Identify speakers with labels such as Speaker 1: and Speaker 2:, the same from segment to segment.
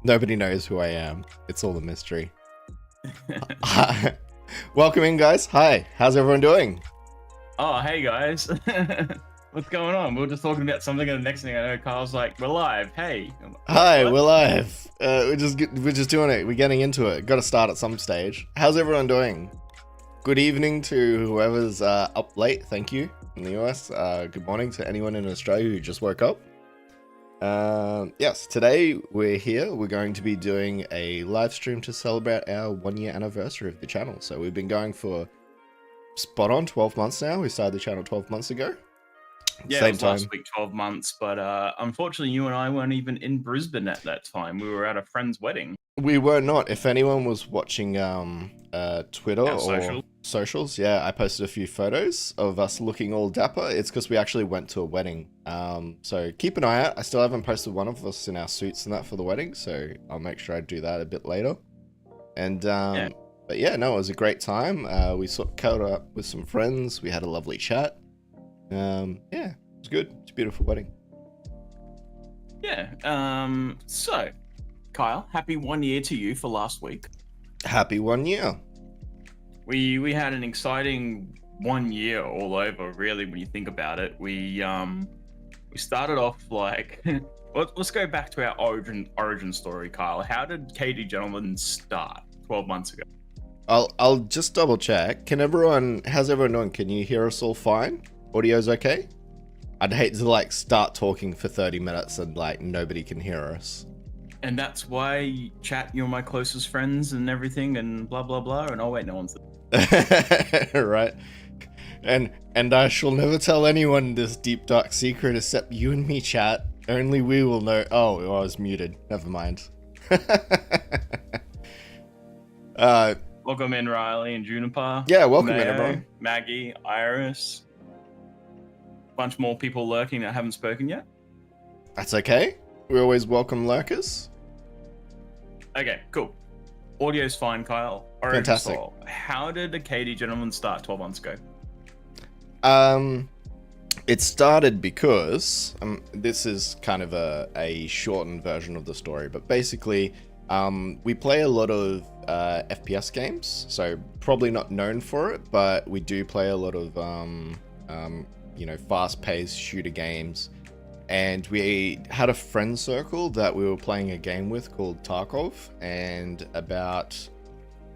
Speaker 1: Nobody knows who I am. It's all a mystery. Welcome in, guys. Hi. How's everyone doing?
Speaker 2: Oh, hey guys. What's going on? We were just talking about something, and the next thing I know, Carl's like, "We're live." Hey. I'm like,
Speaker 1: Hi,
Speaker 2: what?
Speaker 1: we're live. We're just doing it. We're getting into it. Got to start at some stage. How's everyone doing? Good evening to whoever's up late. Thank you in the US. Good morning to anyone in Australia who just woke up. Yes, today we're here. We're going to be doing a live stream to celebrate our 1-year anniversary of the channel. So we've been going for spot on 12 months now. We started the channel 12 months ago.
Speaker 2: Yeah,
Speaker 1: Same
Speaker 2: it was
Speaker 1: time.
Speaker 2: last week, 12 months, but unfortunately, you and I weren't even in Brisbane at that time. We were at a friend's wedding.
Speaker 1: We were not. If anyone was watching Twitter
Speaker 2: Our
Speaker 1: or
Speaker 2: social.
Speaker 1: socials, yeah, I posted a few photos of us looking all dapper. It's because we actually went to a wedding. So keep an eye out. I still haven't posted one of us in our suits and that for the wedding, so I'll make sure I do that a bit later. And
Speaker 2: Yeah.
Speaker 1: but yeah, no, it was a great time. We sort of caught up with some friends. We had a lovely chat. Yeah, it was good. It's a beautiful wedding.
Speaker 2: Yeah. So, Kyle, happy 1 year to you for last week.
Speaker 1: Happy 1 year.
Speaker 2: We had an exciting 1 year all over, really, when you think about it. We started off like let's go back to our origin story, Kyle. How did KD Gentlemen start 12 months ago?
Speaker 1: I'll just double check. How's everyone doing? Can you hear us all fine? Audio's okay? I'd hate to like start talking for 30 minutes and like nobody can hear us.
Speaker 2: And that's why, chat, you're my closest friends and everything and blah blah blah. And oh wait, no one's
Speaker 1: Right. And I shall never tell anyone this deep dark secret except you and me, chat. Only we will know. Oh, I was muted. Never mind.
Speaker 2: Welcome in, Riley and Juniper.
Speaker 1: Yeah, welcome in,
Speaker 2: Mayo,
Speaker 1: everyone.
Speaker 2: Maggie, Iris. Bunch more people lurking that haven't spoken yet.
Speaker 1: That's okay. We always welcome lurkers.
Speaker 2: Okay, cool. Audio's fine, Kyle. Origin
Speaker 1: Fantastic.
Speaker 2: Soul. How did the KD Gentlemen start 12 months ago?
Speaker 1: It started because this is kind of a shortened version of the story, but basically, we play a lot of FPS games, so probably not known for it, but we do play a lot of fast-paced shooter games. And we had a friend circle that we were playing a game with called Tarkov, and about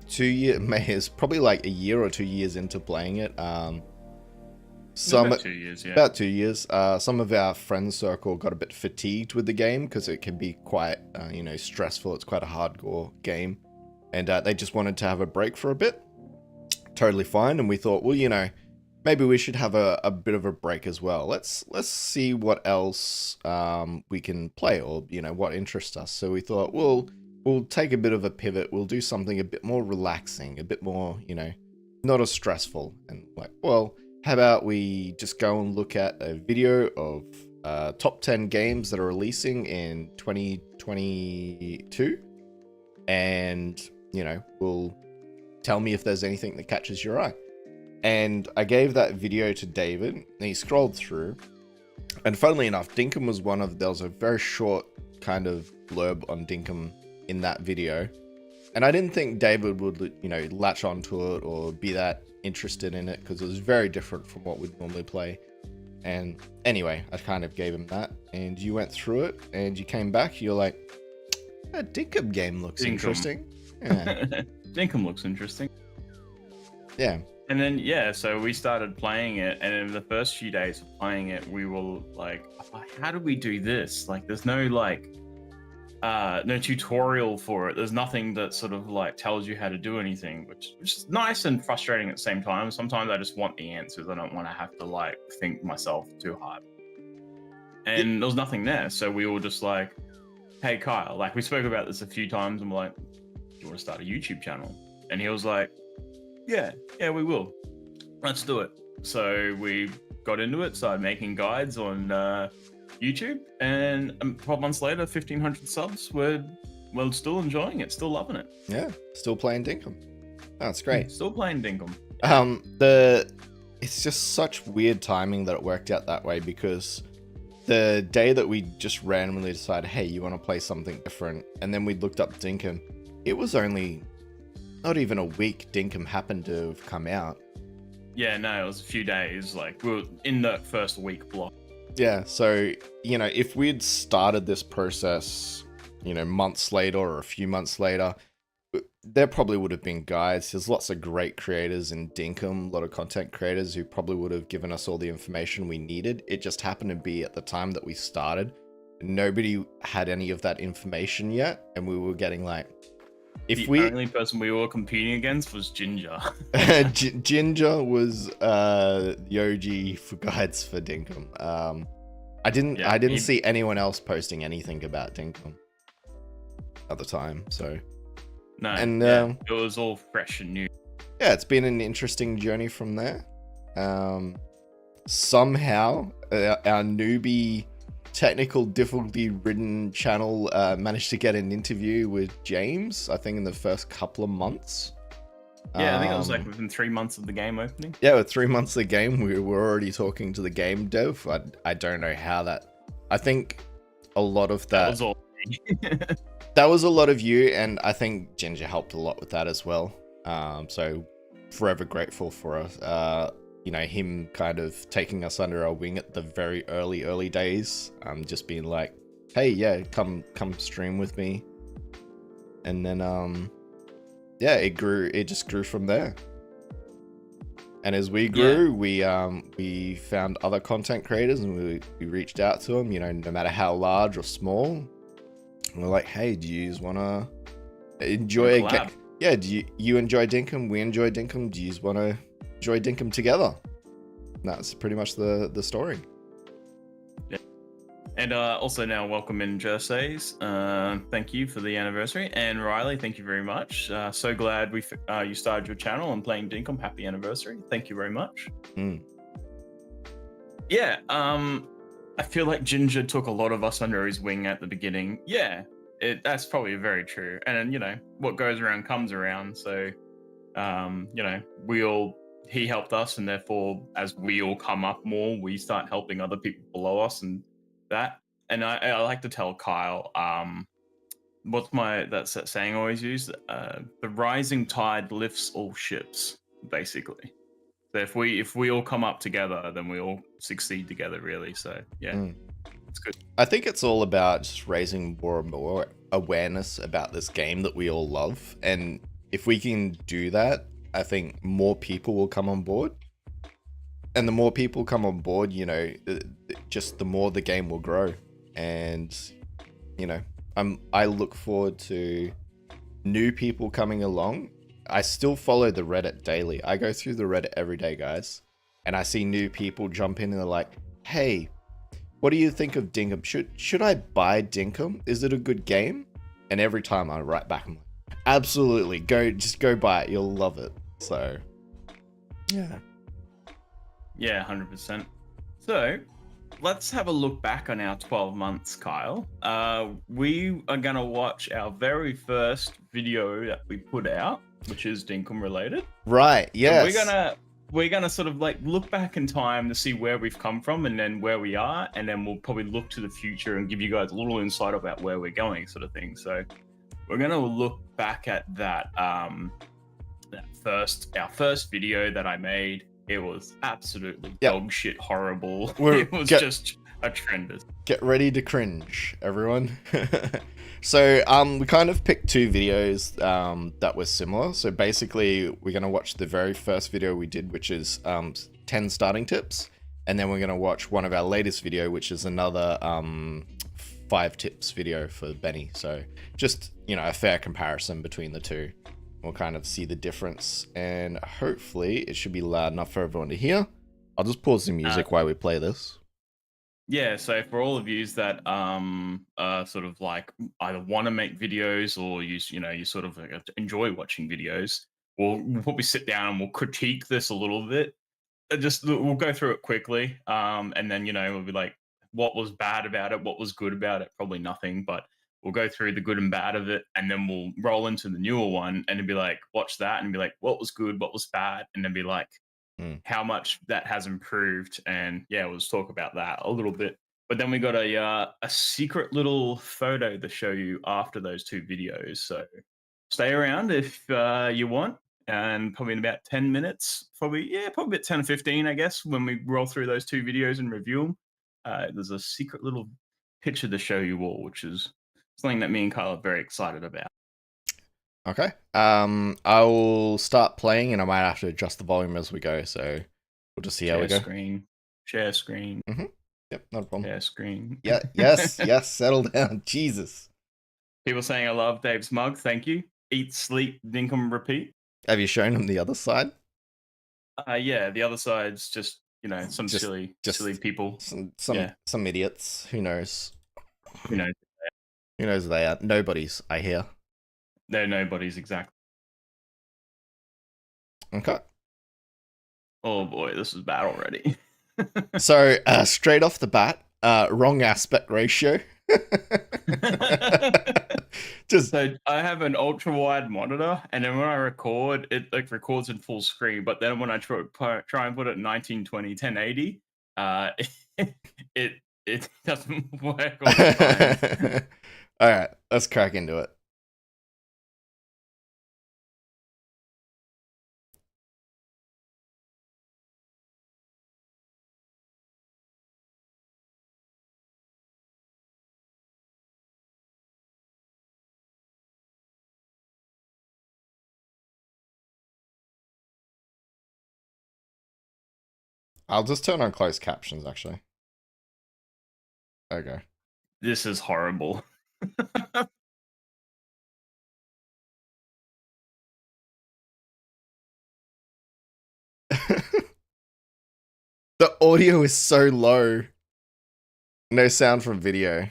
Speaker 1: 2 years, probably like a year or 2 years into playing it,
Speaker 2: About 2 years, yeah.
Speaker 1: About 2 years. Some of our friends circle got a bit fatigued with the game because it can be quite, stressful. It's quite a hardcore game, and they just wanted to have a break for a bit. Totally fine, and we thought, well, maybe we should have a bit of a break as well. Let's see what else we can play, or what interests us. So we thought, we'll take a bit of a pivot. We'll do something a bit more relaxing, a bit more, not as stressful. And like, well, how about we just go and look at a video of top 10 games that are releasing in 2022, and we'll tell me if there's anything that catches your eye. And I gave that video to David, and he scrolled through. And funnily enough, Dinkum was there was a very short kind of blurb on Dinkum in that video. And I didn't think David would, latch onto it or be that interested in it, because it was very different from what we'd normally play. And anyway, I kind of gave him that. And you went through it, and you came back, you're like, that Dinkum game looks interesting. Yeah.
Speaker 2: Dinkum looks interesting.
Speaker 1: Yeah.
Speaker 2: And then, yeah, so we started playing it, and in the first few days of playing it, we were like, how do we do this? Like, there's no, no tutorial for it. There's nothing that sort of, tells you how to do anything, which is nice and frustrating at the same time. Sometimes I just want the answers. I don't want to have to, think myself too hard. And there was nothing there, so we were just like, hey, Kyle, we spoke about this a few times, and we're like, do you want to start a YouTube channel? And he was like, yeah, we will. Let's do it. So we got into it, started making guides on YouTube, and 12 months later, 1,500 subs. We're still enjoying it, still loving it.
Speaker 1: Yeah, still playing Dinkum. That's great.
Speaker 2: Still playing Dinkum.
Speaker 1: It's just such weird timing that it worked out that way, because the day that we just randomly decided, hey, you want to play something different, and then we looked up Dinkum, it was only not even a week Dinkum happened to have come out.
Speaker 2: Yeah, no, it was a few days. Like we were in the first week block.
Speaker 1: Yeah, so, you know, if we'd started this process, you know, months later or a few months later, there probably would have been guides. There's lots of great creators in Dinkum, a lot of content creators who probably would have given us all the information we needed. It just happened to be at the time that we started, nobody had any of that information yet, and we were getting like,
Speaker 2: The only person we were competing against was Ginger.
Speaker 1: Ginger was the OG for guides for Dinkum. I didn't see anyone else posting anything about Dinkum at the time, so
Speaker 2: no,
Speaker 1: and
Speaker 2: it was all fresh and new.
Speaker 1: Yeah, it's been an interesting journey from there. Somehow our newbie technical difficulty ridden channel managed to get an interview with James, I think in the first couple of months.
Speaker 2: Yeah, I think it was like within 3 months of the game opening.
Speaker 1: Yeah, with 3 months of the game, we were already talking to the game dev. I don't know how that... I think a lot of that...
Speaker 2: That was all
Speaker 1: that was a lot of you, and I think Ginger helped a lot with that as well. So forever grateful for us. You know, him kind of taking us under our wing at the very early days. Just being like, hey, yeah, come stream with me. And then, yeah, it just grew from there. And as we grew, we found other content creators and we reached out to them, you know, no matter how large or small. And we're like, hey, do you want to enjoy a game? Yeah, do you enjoy Dinkum? We enjoy Dinkum. Do you want to enjoy Dinkum together? And that's pretty much the story.
Speaker 2: Yeah. And also now welcome in Jerseys. Thank you for the anniversary. And Riley, thank you very much. So glad you started your channel and playing Dinkum. Happy anniversary. Thank you very much. Yeah, I feel like Ginger took a lot of us under his wing at the beginning. Yeah, that's probably very true. And, you know, what goes around comes around. So, you know, he helped us, and therefore, as we all come up more, we start helping other people below us and that. And I like to tell Kyle, what's that saying I always use? The rising tide lifts all ships, basically. So if we all come up together, then we all succeed together, really. So yeah, it's good.
Speaker 1: I think it's all about just raising more and more awareness about this game that we all love, and if we can do that, I think more people will come on board. And the more people come on board, you know, just the more the game will grow. And, you know, I look forward to new people coming along. I still follow the Reddit daily. I go through the Reddit every day, guys. And I see new people jump in and they're like, hey, what do you think of Dinkum? Should I buy Dinkum? Is it a good game? And every time I write back, I'm like, absolutely, just go buy it. You'll love it. So, yeah.
Speaker 2: Yeah, 100%. So, let's have a look back on our 12 months, Kyle. We are going to watch our very first video that we put out, which is Dinkum related.
Speaker 1: Right, yes.
Speaker 2: So we're gonna sort of like look back in time to see where we've come from and then where we are, and then we'll probably look to the future and give you guys a little insight about where we're going, sort of thing. So we're gonna look back at that our first video that I made. It was absolutely dog shit horrible. It was just a trend.
Speaker 1: Get ready to cringe, everyone. So we kind of picked two videos that were similar. So basically, we're going to watch the very first video we did, which is 10 starting tips. And then we're going to watch one of our latest video, which is another 5 tips video for Benny. So just, you know, a fair comparison between the two. We'll kind of see the difference. And hopefully it should be loud enough for everyone to hear. I'll just pause the music while we play this.
Speaker 2: Yeah, so for all of you that sort of like either want to make videos or you sort of enjoy watching videos, we'll probably sit down and we'll critique this a little bit. We'll go through it quickly, and then we'll be like, what was bad about it, what was good about it? Probably nothing, but we'll go through the good and bad of it, and then we'll roll into the newer one and it'd be like, watch that and be like, what was good, what was bad, and then be like, how much that has improved. And yeah, we'll just talk about that a little bit. But then we got a secret little photo to show you after those 2 videos. So stay around if you want, and probably in about 10 minutes, probably about 10 or 15, I guess, when we roll through those 2 videos and review them. There's a secret little picture to show you all, which is something that me and Kyle are very excited about.
Speaker 1: Okay. I will start playing, and I might have to adjust the volume as we go. So we'll just see how we go.
Speaker 2: Share screen.
Speaker 1: Yep, not a problem.
Speaker 2: Share screen.
Speaker 1: Yeah. Yes. Yes. Settle down. Jesus.
Speaker 2: People saying I love Dave's mug. Thank you. Eat, sleep, dinkum, repeat.
Speaker 1: Have you shown him the other side?
Speaker 2: Yeah, the other side's just some silly people.
Speaker 1: Some idiots. Who knows?
Speaker 2: Who knows?
Speaker 1: Who knows they are? Nobodies, I hear.
Speaker 2: They're nobodies, exactly.
Speaker 1: Okay.
Speaker 2: Oh boy, this is bad already.
Speaker 1: So, straight off the bat, wrong aspect ratio.
Speaker 2: So I have an ultra wide monitor, and then when I record, it like records in full screen. But then when I try and put it 1920 1080, it doesn't work all the time.
Speaker 1: All right, let's crack into it. I'll just turn on closed captions, actually. Okay.
Speaker 2: This is horrible.
Speaker 1: The audio is so low. No sound from video.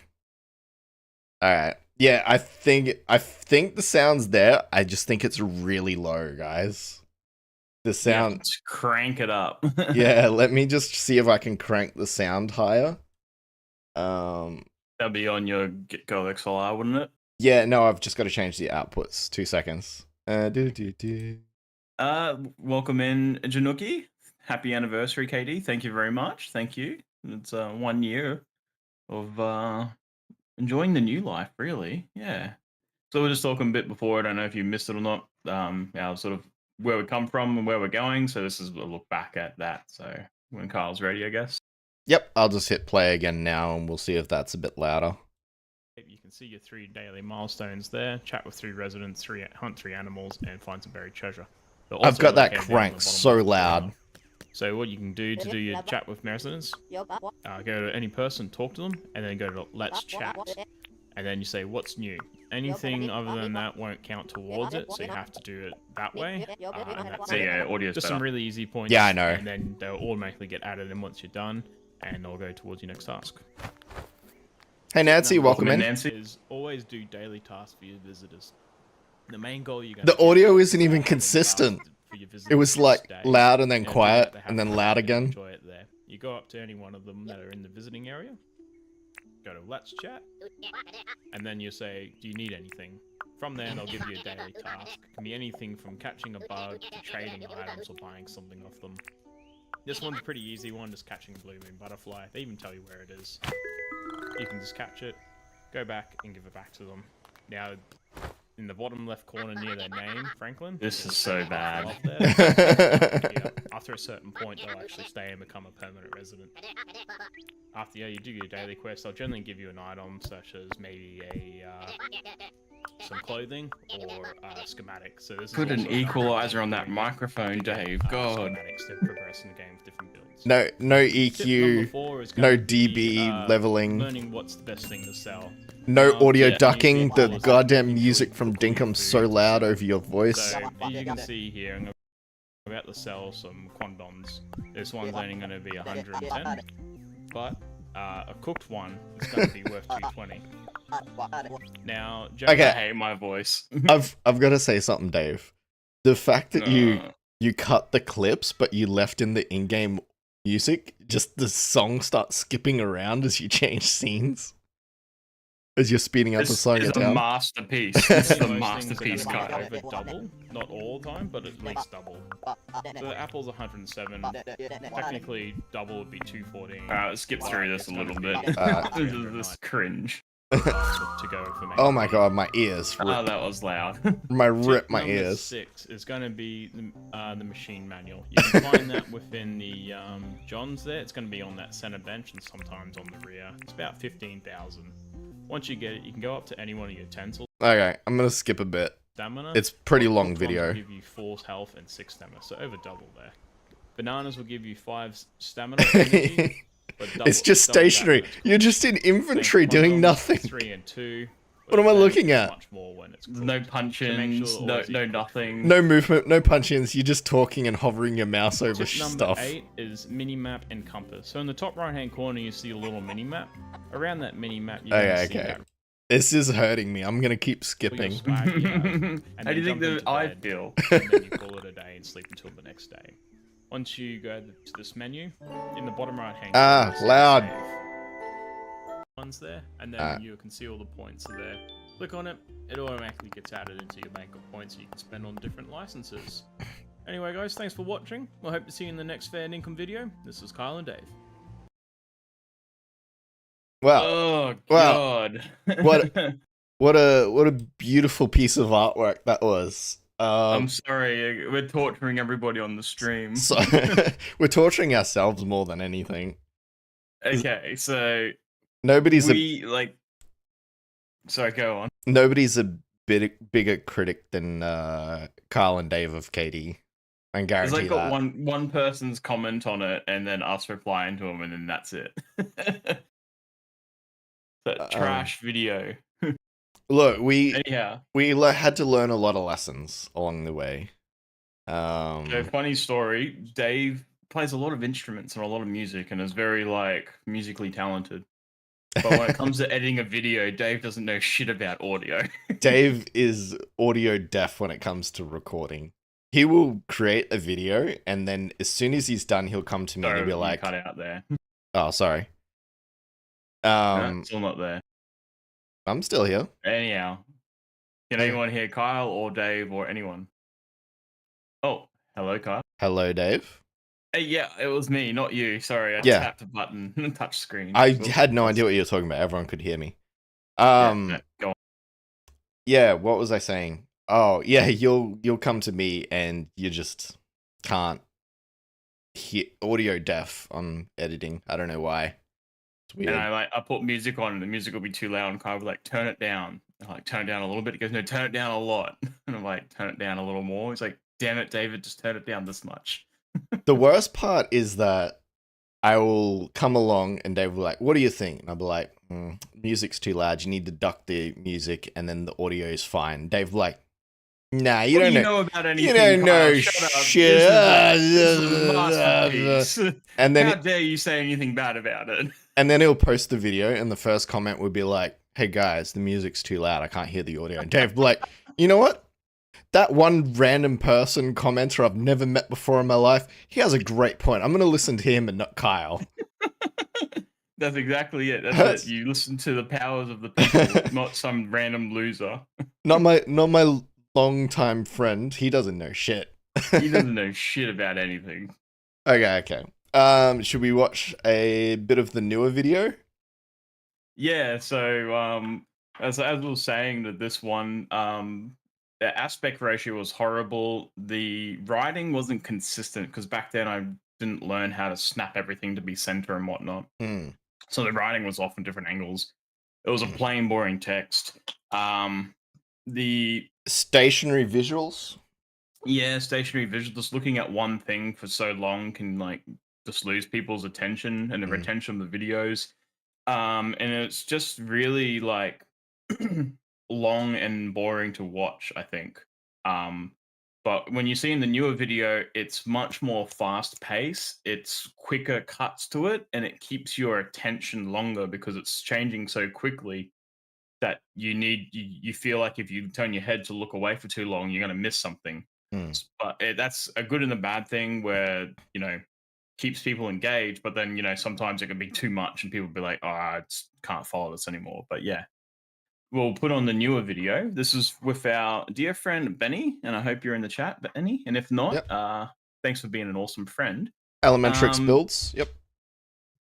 Speaker 1: Alright. Yeah, I think the sound's there. I just think it's really low, guys. The sound.
Speaker 2: Let's crank it up.
Speaker 1: Yeah, let me just see if I can crank the sound higher.
Speaker 2: That'd be on your Go XLR, wouldn't it?
Speaker 1: Yeah, no, I've just got to change the outputs. 2 seconds.
Speaker 2: Welcome in, Januki. Happy anniversary, KD. Thank you very much. Thank you. It's 1 year of enjoying the new life, really. Yeah. So we're just talking a bit before. I don't know if you missed it or not. Sort of where we come from and where we're going. So this is a look back at that. So when Kyle's ready, I guess.
Speaker 1: Yep, I'll just hit play again now, and we'll see if that's a bit louder.
Speaker 3: You can see your 3 daily milestones there. Chat with 3 residents, hunt 3 animals, and find some buried treasure.
Speaker 1: I've got that cranked so loud.
Speaker 3: So what you can do to do your chat with residents, go to any person, talk to them, and then go to Let's Chat. And then you say, what's new? Anything other than that won't count towards it, so you have to do it that way. And that's
Speaker 2: audio's
Speaker 3: just
Speaker 2: better.
Speaker 3: some really easy points.
Speaker 1: Yeah, I know.
Speaker 3: And then they'll automatically get added in once you're done, and they'll go towards your next task.
Speaker 1: Hey Nancy, welcome in.
Speaker 3: Nancy is always do daily tasks for your visitors. The main goal you're going
Speaker 1: The audio isn't even consistent. It was like loud and then quiet and then loud again.
Speaker 3: Enjoy it there. You go up to any one of them that are in the visiting area. Go to Let's Chat, and then you say, do you need anything? From there, they'll give you a daily task. It can be anything from catching a bug to trading items or buying something off them. This one's a pretty easy one, just catching a blue moon butterfly. They even tell you where it is. You can just catch it, go back, and give it back to them. Now, in the bottom left corner near their name, Franklin.
Speaker 2: This is so bad.
Speaker 3: After a certain point, they'll actually stay and become a permanent resident. After you do your daily quest, they'll generally give you an item such as maybe some clothing or schematic. So this
Speaker 2: Put
Speaker 3: is
Speaker 2: an equalizer on that microphone, Dave. God.
Speaker 3: Schematics to progress in the game with different builds.
Speaker 1: No EQ, no DB leveling.
Speaker 3: Learning what's the best thing to sell.
Speaker 1: No audio ducking. The goddamn music from Dinkum's so loud over your voice.
Speaker 3: So, as you can see here, I'm about to sell some quandons. This one's only going to be 110, but a cooked one is going to be worth 220. Now, Joe,
Speaker 1: okay.
Speaker 2: I hate my voice.
Speaker 1: I've got to say something, Dave. The fact that you cut the clips, but you left in the in-game music, just the song starts skipping around as you change scenes. As you're speeding up and
Speaker 2: This
Speaker 1: slowing
Speaker 2: is
Speaker 1: it
Speaker 2: a
Speaker 1: down.
Speaker 2: masterpiece. This is a
Speaker 3: Most things are
Speaker 2: masterpiece,
Speaker 3: gonna
Speaker 2: Kyle.
Speaker 3: be over double, not all the time, but at least double. So the Apple's 107. Technically, double would be 214.
Speaker 2: Alright, let's skip through this a little bit. This is cringe.
Speaker 3: To go for
Speaker 1: Oh my god, my ears.
Speaker 2: Oh, that was loud.
Speaker 1: My rip my
Speaker 3: Number
Speaker 1: ears.
Speaker 3: 6 is going to be the machine manual. You can find that within the Johns there. It's going to be on that center bench and sometimes on the rear. It's about 15,000. Once you get it, you can go up to any one of your utensils.
Speaker 1: Okay, I'm gonna skip a bit.
Speaker 3: Stamina.
Speaker 1: It's pretty long
Speaker 3: Ones
Speaker 1: video.
Speaker 3: will give you 4 health and 6 stamina, so over double there. Bananas will give you 5 stamina. Energy, but
Speaker 1: It's just
Speaker 3: double that
Speaker 1: stationary.
Speaker 3: when it's
Speaker 1: You're just in inventory
Speaker 3: Same
Speaker 1: doing
Speaker 3: condoms,
Speaker 1: nothing.
Speaker 3: 3 and 2.
Speaker 1: What am I
Speaker 3: but then
Speaker 1: looking
Speaker 3: it's
Speaker 1: at?
Speaker 3: Much more when it's
Speaker 2: No
Speaker 3: cooked.
Speaker 2: punch-ins,
Speaker 3: sure
Speaker 2: no
Speaker 3: always equal.
Speaker 2: nothing.
Speaker 1: No movement, no punch-ins. You're just talking and hovering your mouse over
Speaker 3: Tip number
Speaker 1: stuff.
Speaker 3: 8 is mini-map and compass. So in the top right-hand corner, you see a little mini-map. Around that mini-map, you can see that
Speaker 1: This is hurting me. I'm gonna keep
Speaker 3: all your
Speaker 1: skipping.
Speaker 3: swag you have, and
Speaker 2: How
Speaker 3: then
Speaker 2: do you think
Speaker 3: jump
Speaker 2: that
Speaker 3: into
Speaker 2: I
Speaker 3: bed,
Speaker 2: feel?
Speaker 3: and then you call it a day and sleep until the next day. Once you go to this menu, in the bottom right-hand corner, you see
Speaker 1: loud.
Speaker 3: save ones there, and then you can see all the points are there. Click on it, it automatically gets added into your bank of points you can spend on different licenses. Anyway, guys, thanks for watching. We'll hope to see you in the next Fair Dinkum video. This is Kyle and Dave.
Speaker 1: Wow.
Speaker 2: Oh
Speaker 1: Wow.
Speaker 2: god.
Speaker 1: What a beautiful piece of artwork that was.
Speaker 2: I'm sorry, we're torturing everybody on the stream.
Speaker 1: So we're torturing ourselves more than anything.
Speaker 2: Okay, so
Speaker 1: Nobody's
Speaker 2: Sorry, go on.
Speaker 1: nobody's a bigger critic than Carl and Dave of KD. I can
Speaker 2: There's
Speaker 1: guarantee
Speaker 2: like got
Speaker 1: that.
Speaker 2: one person's comment on it, and then us replying to them, and then that's it. That trash video.
Speaker 1: Look, we
Speaker 2: Anyhow,
Speaker 1: had to learn a lot of lessons along the way.
Speaker 2: so funny story. Dave plays a lot of instruments and a lot of music, and is very like musically talented. But when it comes to editing a video, Dave doesn't know shit about audio.
Speaker 1: Dave is audio deaf when it comes to recording. He will create a video, and then as soon as he's done, he'll come to me and he'll be
Speaker 2: You
Speaker 1: like,
Speaker 2: cut out there.
Speaker 1: "Oh, sorry."
Speaker 2: No, still not there.
Speaker 1: I'm still here.
Speaker 2: Anyhow, can anyone hear Kyle or Dave or anyone? Oh, hello, Kyle.
Speaker 1: Hello, Dave.
Speaker 2: Hey, yeah, it was me, not you. Sorry, I
Speaker 1: Yeah.
Speaker 2: tapped a button, touch screen.
Speaker 1: I
Speaker 2: Oops.
Speaker 1: had no idea what you were talking about. Everyone could hear me.
Speaker 2: Yeah, go on.
Speaker 1: Yeah, what was I saying? Oh, yeah, you'll come to me and you just can't hear audio deaf on editing. I don't know why. It's weird.
Speaker 2: And I put music on, and the music will be too loud, and Kyle will be like, turn it down. I'm like, turn it down a little bit. He goes, no, turn it down a lot. And I'm like, turn it down a little more. He's like, damn it, David, just turn it down this much.
Speaker 1: The worst part is that I will come along and Dave will be like, what do you think? And I'll be like, music's too loud. You need to duck the music and then the audio is fine. Dave will be like, nah, you
Speaker 2: What
Speaker 1: don't
Speaker 2: do
Speaker 1: know.
Speaker 2: About anything,
Speaker 1: You don't
Speaker 2: Kyle?
Speaker 1: know
Speaker 2: Shut up.
Speaker 1: shit.
Speaker 2: This is a masterpiece.
Speaker 1: And
Speaker 2: How
Speaker 1: then
Speaker 2: dare you say anything bad about it?
Speaker 1: and then he'll post the video and the first comment would be like, hey guys, the music's too loud. I can't hear the audio. And Dave will be like, you know what? That one random person commenter I've never met before in my life, he has a great point. I'm going to listen to him and not Kyle.
Speaker 2: That's exactly it. That's it. You listen to the powers of the people, not some random loser.
Speaker 1: Not my longtime friend. He doesn't know shit.
Speaker 2: He doesn't know shit about anything.
Speaker 1: Okay. Should we watch a bit of the newer video?
Speaker 2: Yeah, so as I was saying, that this one, the aspect ratio was horrible. The writing wasn't consistent because back then I didn't learn how to snap everything to be center and whatnot. So the writing was off in different angles. It was a plain, boring text. The
Speaker 1: stationary visuals.
Speaker 2: Yeah, stationary visual. Just looking at one thing for so long can like just lose people's attention and the retention of the videos. And it's just really like long and boring to watch, I think. But when you see in the newer video, it's much more fast paced. It's quicker cuts to it, and it keeps your attention longer because it's changing so quickly that you feel like if you turn your head to look away for too long, you're going to miss something. But that's a good and a bad thing where, keeps people engaged, but then, sometimes it can be too much and people be like, oh, I just can't follow this anymore. But yeah, we'll put on the newer video. This is with our dear friend Benny, and I hope you're in the chat, Benny. And if not,
Speaker 1: Yep.
Speaker 2: thanks for being an awesome friend.
Speaker 1: Elementrix builds. Yep.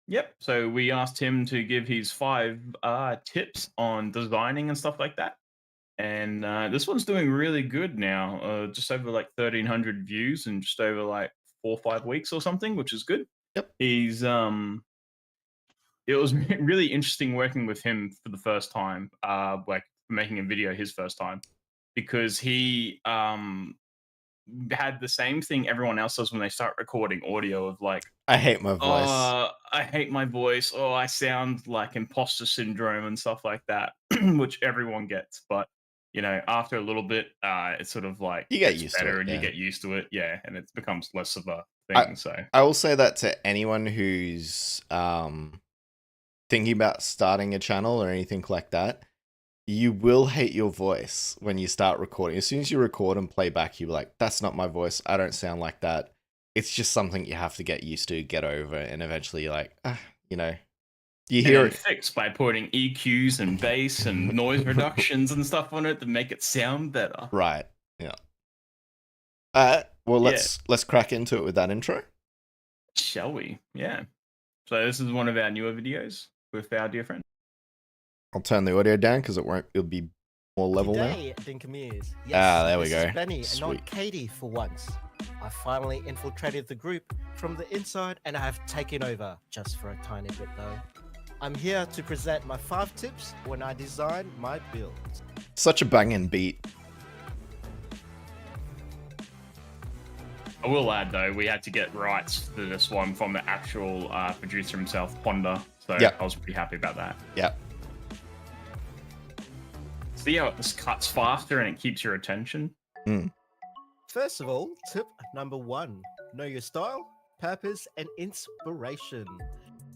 Speaker 2: Yep. So we asked him to give his 5 tips on designing and stuff like that. And this one's doing really good now. Just over like 1,300 views in just over like 4 or 5 weeks or something, which is good.
Speaker 1: Yep.
Speaker 2: He's it was really interesting working with him for the first time, like making a video his first time, because he had the same thing everyone else does when they start recording audio of like,
Speaker 1: I hate my voice.
Speaker 2: I hate my voice. Oh, I sound like imposter syndrome and stuff like that, which everyone gets. But you know, after a little bit, it's sort of like
Speaker 1: You get
Speaker 2: gets
Speaker 1: used to
Speaker 2: better
Speaker 1: it,
Speaker 2: and
Speaker 1: yeah.
Speaker 2: you get used to it. Yeah, and it becomes less of a thing. So
Speaker 1: I will say that to anyone who's thinking about starting a channel or anything like that. You will hate your voice when you start recording. As soon as you record and play back, you're like, that's not my voice. I don't sound like that. It's just something you have to get used to, get over, and eventually you're like, you know, you hear it
Speaker 2: fixed by putting EQs and bass and noise reductions and stuff on it to make it sound better.
Speaker 1: Right. Yeah. Well, let's crack into it with that intro.
Speaker 2: Shall we? Yeah. So this is one of our newer videos with our dear friend.
Speaker 1: I'll turn the audio down because it'll be more level now.
Speaker 4: Dinkum. Yes,
Speaker 1: there we
Speaker 4: this
Speaker 1: go.
Speaker 4: Is Benny
Speaker 1: Sweet.
Speaker 4: and not Katie for once. I finally infiltrated the group from the inside and I have taken over, just for a tiny bit though. I'm here to present my 5 tips when I design my builds.
Speaker 1: Such a banging beat.
Speaker 2: I will add though, we had to get rights for this one from the actual producer himself, Ponda. So I was pretty happy about that.
Speaker 1: Yep.
Speaker 2: See how it just cuts faster and it keeps your attention?
Speaker 4: First of all, tip number 1. Know your style, purpose, and inspiration.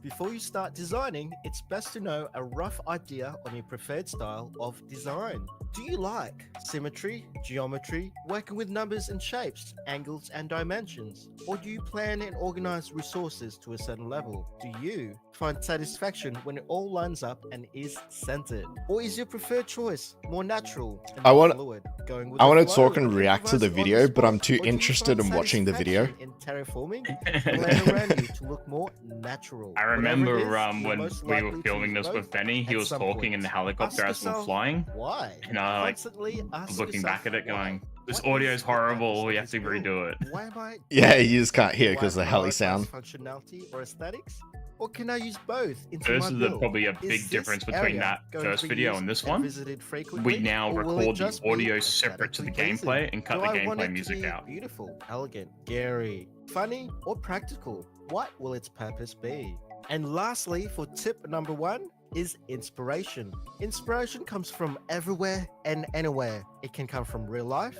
Speaker 4: Before you start designing, it's best to know a rough idea on your preferred style of design. Do you like symmetry, geometry, working with numbers and shapes, angles and dimensions? Or do you plan and organize resources to a certain level? Do you find satisfaction when it all lines up and is centered? Or is your preferred choice more natural and fluid? Going with
Speaker 1: I
Speaker 4: the
Speaker 1: want to
Speaker 4: flow,
Speaker 1: talk and react to the
Speaker 4: improvise on
Speaker 1: video,
Speaker 4: the
Speaker 1: but I'm
Speaker 4: spot?
Speaker 1: too
Speaker 4: Or do you
Speaker 1: interested
Speaker 4: find
Speaker 1: in watching the video.
Speaker 4: satisfaction in terraforming, plan around you to look more natural.
Speaker 2: I remember
Speaker 4: Whatever it is, you're
Speaker 2: when
Speaker 4: most
Speaker 2: we were
Speaker 4: likely to
Speaker 2: filming
Speaker 4: use
Speaker 2: this with
Speaker 4: both
Speaker 2: Benny, he
Speaker 4: at
Speaker 2: was
Speaker 4: some
Speaker 2: talking in
Speaker 4: point.
Speaker 2: the helicopter
Speaker 4: Ask
Speaker 2: as we were
Speaker 4: yourself,
Speaker 2: flying.
Speaker 4: why?
Speaker 2: And I like
Speaker 4: Constantly ask
Speaker 2: looking
Speaker 4: yourself
Speaker 2: back at it
Speaker 4: why.
Speaker 2: going, this
Speaker 4: What
Speaker 2: audio
Speaker 4: is
Speaker 2: is
Speaker 4: the purpose
Speaker 2: horrible,
Speaker 4: of
Speaker 2: we have
Speaker 4: this
Speaker 2: to
Speaker 4: build?
Speaker 2: redo it.
Speaker 4: Why am I
Speaker 1: Yeah, you just can't hear
Speaker 4: do
Speaker 1: because
Speaker 4: I
Speaker 1: the heli
Speaker 4: prioritize
Speaker 1: sound.
Speaker 4: functionality or aesthetics? Or can I use both into
Speaker 2: This
Speaker 4: my
Speaker 2: is
Speaker 4: build?
Speaker 2: probably a
Speaker 4: Is
Speaker 2: big
Speaker 4: this
Speaker 2: difference between
Speaker 4: area
Speaker 2: that
Speaker 4: going to
Speaker 2: first
Speaker 4: be
Speaker 2: video
Speaker 4: used
Speaker 2: and this
Speaker 4: and
Speaker 2: one.
Speaker 4: visited frequently,
Speaker 2: We now
Speaker 4: or will it
Speaker 2: record the
Speaker 4: just be
Speaker 2: audio separate to the
Speaker 4: aesthetically
Speaker 2: gameplay
Speaker 4: pleasing?
Speaker 2: and cut
Speaker 4: Do
Speaker 2: the
Speaker 4: I want
Speaker 2: gameplay
Speaker 4: it to
Speaker 2: music
Speaker 4: be
Speaker 2: out.
Speaker 4: beautiful, elegant, scary, funny, or practical? What will its purpose be? And lastly, for tip number 1 is inspiration. Inspiration comes from everywhere and anywhere. It can come from real life,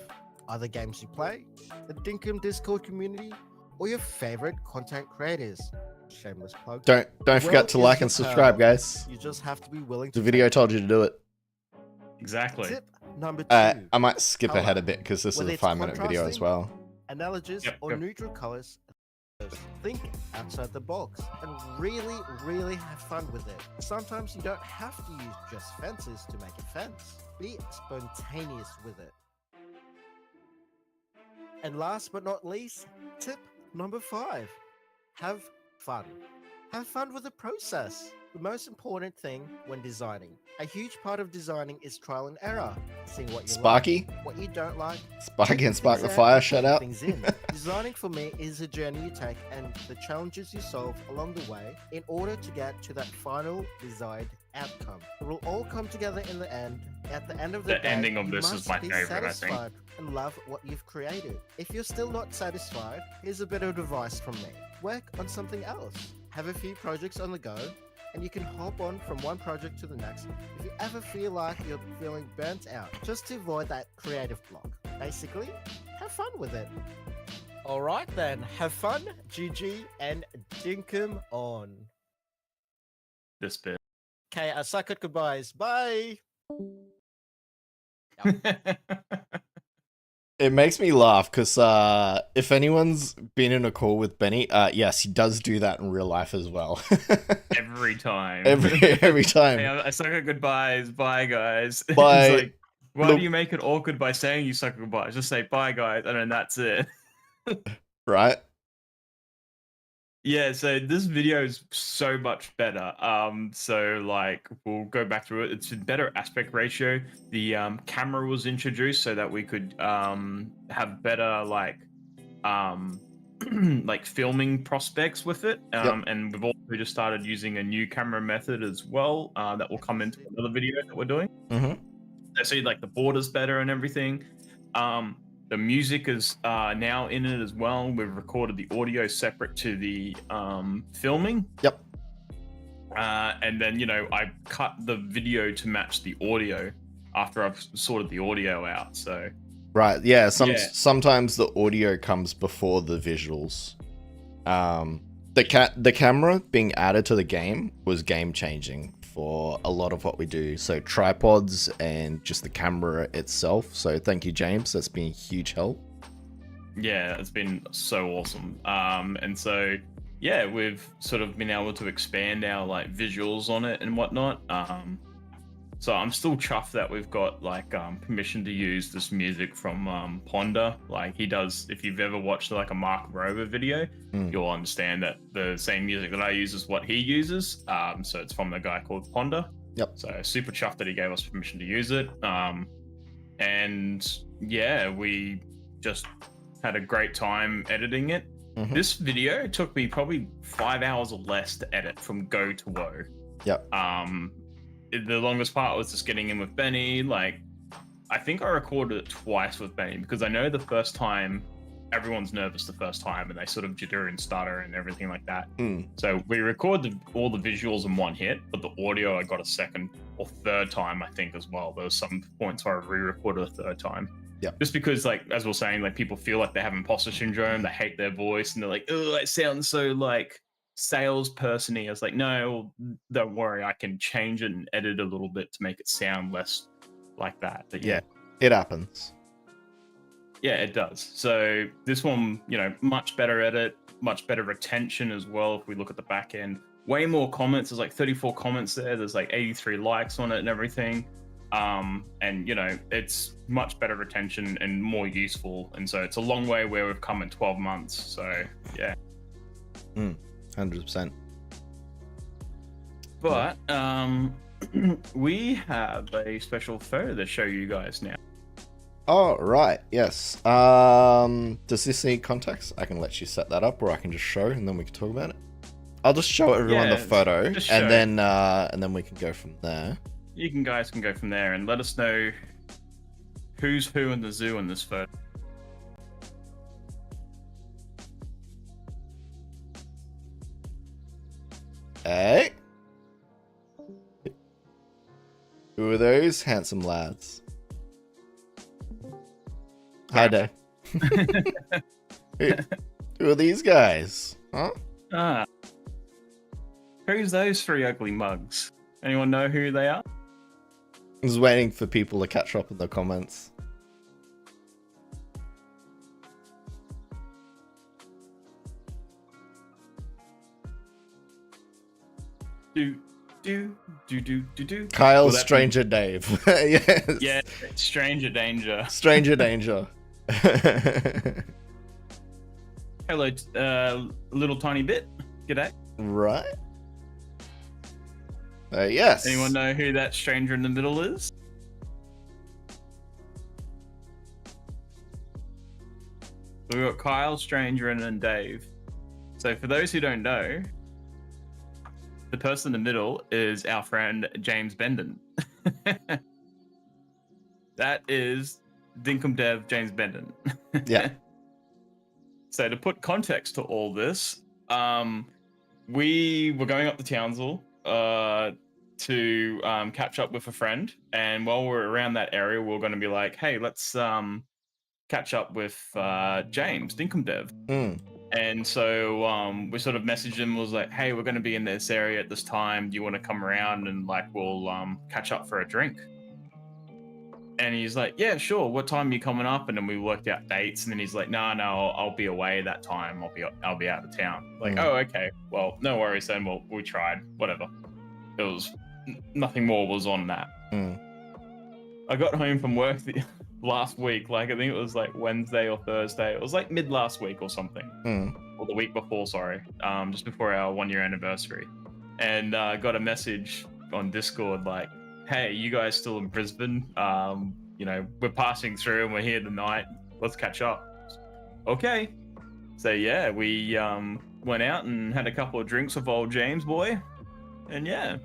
Speaker 4: other games you play, the Dinkum Discord community, or your favorite content creators. Shameless plug.
Speaker 1: Don't forget
Speaker 4: World
Speaker 1: to
Speaker 4: is
Speaker 1: like
Speaker 4: your
Speaker 1: and subscribe,
Speaker 4: pearl.
Speaker 1: guys.
Speaker 4: You just have to be willing to
Speaker 1: The video
Speaker 4: take it.
Speaker 1: told you to do it.
Speaker 2: Exactly.
Speaker 4: Tip number 2.
Speaker 1: I might skip
Speaker 4: Color.
Speaker 1: ahead a bit because this is
Speaker 4: Whether
Speaker 1: a
Speaker 4: it's
Speaker 1: 5-minute video as
Speaker 4: contrasting,
Speaker 1: well.
Speaker 4: Analogous
Speaker 2: Yep,
Speaker 4: or
Speaker 2: yep.
Speaker 4: neutral colors. Think outside the box and really have fun with it. Sometimes you don't have to use just fences to make a fence. Be spontaneous with it. And last but not least, tip number 5. Have fun. Have fun with the process. The most important thing when designing. A huge part of designing is trial and error. Seeing what you
Speaker 1: Sparky?
Speaker 4: like, what you don't like.
Speaker 1: Sparky and Spark the
Speaker 4: things out
Speaker 1: Fire,
Speaker 4: and
Speaker 1: shut
Speaker 4: putting
Speaker 1: up.
Speaker 4: things in. Designing for me is a journey you take and the challenges you solve along the way in order to get to that final desired outcome. It will all come together in the end. At the end of the
Speaker 2: The
Speaker 4: day,
Speaker 2: ending of
Speaker 4: you
Speaker 2: this is
Speaker 4: must
Speaker 2: my
Speaker 4: be
Speaker 2: favorite, I think.
Speaker 4: satisfied and love what you've created. If you're still not satisfied, here's a bit of advice from me. Work on something else. Have a few projects on the go, and you can hop on from one project to the next if you ever feel like you're feeling burnt out, just to avoid that creative block. Basically, have fun with it. Alright then, have fun, GG, and Dinkum on.
Speaker 2: This bit.
Speaker 4: Okay, I suck at goodbyes. Bye!
Speaker 1: It makes me laugh because if anyone's been in a call with Benny, yes, he does do that in real life as well.
Speaker 2: Every time.
Speaker 1: every time.
Speaker 2: Hey, I suck at goodbyes. Bye, guys.
Speaker 1: Bye.
Speaker 2: It's like, why
Speaker 1: Look-
Speaker 2: do you make it awkward by saying you suck at goodbyes? Just say bye, guys, and then that's it.
Speaker 1: Right?
Speaker 2: Yeah, so this video is so much better. So like we'll go back through it. It's a better aspect ratio. The camera was introduced so that we could have better like like filming prospects with it.
Speaker 1: Yep.
Speaker 2: And we've also just started using a new camera method as well. That will come into another video that we're doing.
Speaker 1: Mm-hmm.
Speaker 2: So like the border's better and everything. The music is now in it as well. We've recorded the audio separate to the filming.
Speaker 1: Yep.
Speaker 2: And then, you know, I cut the video to match the audio after I've sorted the audio out. So
Speaker 1: Right, yeah, sometimes the audio comes before the visuals. The camera being added to the game was game changing for a lot of what we do. So tripods and just the camera itself. So thank you, James. That's been a huge help.
Speaker 2: yeah, it's been so awesome. And so yeah, we've sort of been able to expand our like visuals on it and whatnot. So I'm still chuffed that we've got like permission to use this music from Ponder. Like he does. If you've ever watched like a Mark Rover video, you'll understand that the same music that I use is what he uses. So it's from the guy called Ponder.
Speaker 1: Yep.
Speaker 2: So super chuffed that he gave us permission to use it. And yeah, we just had a great time editing it.
Speaker 1: Mhm.
Speaker 2: This video took me probably 5 hours or less to edit from go to woe.
Speaker 1: Yep.
Speaker 2: The longest part was just getting in with Benny. Like, I think I recorded it twice with Benny because I know the first time everyone's nervous the first time and they sort of jitter and stutter and everything like that. So we recorded all the visuals in one hit, but the audio I got a second or third time, I think, as well. There was some points where I re-recorded a third time.
Speaker 1: Yeah.
Speaker 2: Just because, like, as we're saying, like people feel like they have imposter syndrome, they hate their voice, and they're like, oh, it sounds so like salesperson-y. I was like, no, don't worry, I can change it and edit a little bit to make it sound less like that. But yeah,
Speaker 1: it happens.
Speaker 2: Yeah, it does. So this one, you know, much better edit, much better retention as well. If we look at the back end, way more comments. There's like 34 comments there. There's like 83 likes on it and everything. And you know, it's much better retention and more useful. And so it's a long way where we've come in 12 months. So yeah.
Speaker 1: 100%.
Speaker 2: But we have a special photo to show you guys now.
Speaker 1: Oh, right, yes. Does this need context? I can let you set that up, or I can just show and then we can talk about it. I'll just show everyone the photo and then we can go from there.
Speaker 2: You guys can go from there and let us know who's who in the zoo in this photo.
Speaker 1: Hey. Who are those handsome lads? Hi there. Who are these guys? Huh?
Speaker 2: Who's those three ugly mugs? Anyone know who they are?
Speaker 1: I was waiting for people to catch up in the comments.
Speaker 2: Do.
Speaker 1: Kyle, Stranger Dave. Yes.
Speaker 2: Yeah, Stranger Danger.
Speaker 1: Stranger Danger.
Speaker 2: Hello, little tiny bit. G'day.
Speaker 1: Right. Yes.
Speaker 2: Anyone know who that stranger in the middle is? We've got Kyle, Stranger, and then Dave. So for those who don't know, the person in the middle is our friend James Bendon. That is Dinkum Dev James Bendon.
Speaker 1: Yeah.
Speaker 2: So to put context to all this, we were going up to Townsville to catch up with a friend, and while we're around that area, we're going to be like, hey, let's catch up with James Dinkum Dev. And so we sort of messaged him, was like, hey, we're going to be in this area at this time, do you want to come around and like we'll catch up for a drink? And he's like, yeah, sure. What time are you coming up? And then we worked out dates. And then he's like, no, I'll be away that time. I'll be out of town. Like, oh, okay. Well, no worries then. Well, we tried. Whatever. It was nothing more was on that. I got home from work last week. Like, I think it was like Wednesday or Thursday. It was like mid last week or something. Or the week before, sorry. Just before our 1 year anniversary. And got a message on Discord like, hey, you guys still in Brisbane? You know, we're passing through and we're here tonight. Let's catch up. Okay. So yeah, we went out and had a couple of drinks with old James boy. And yeah.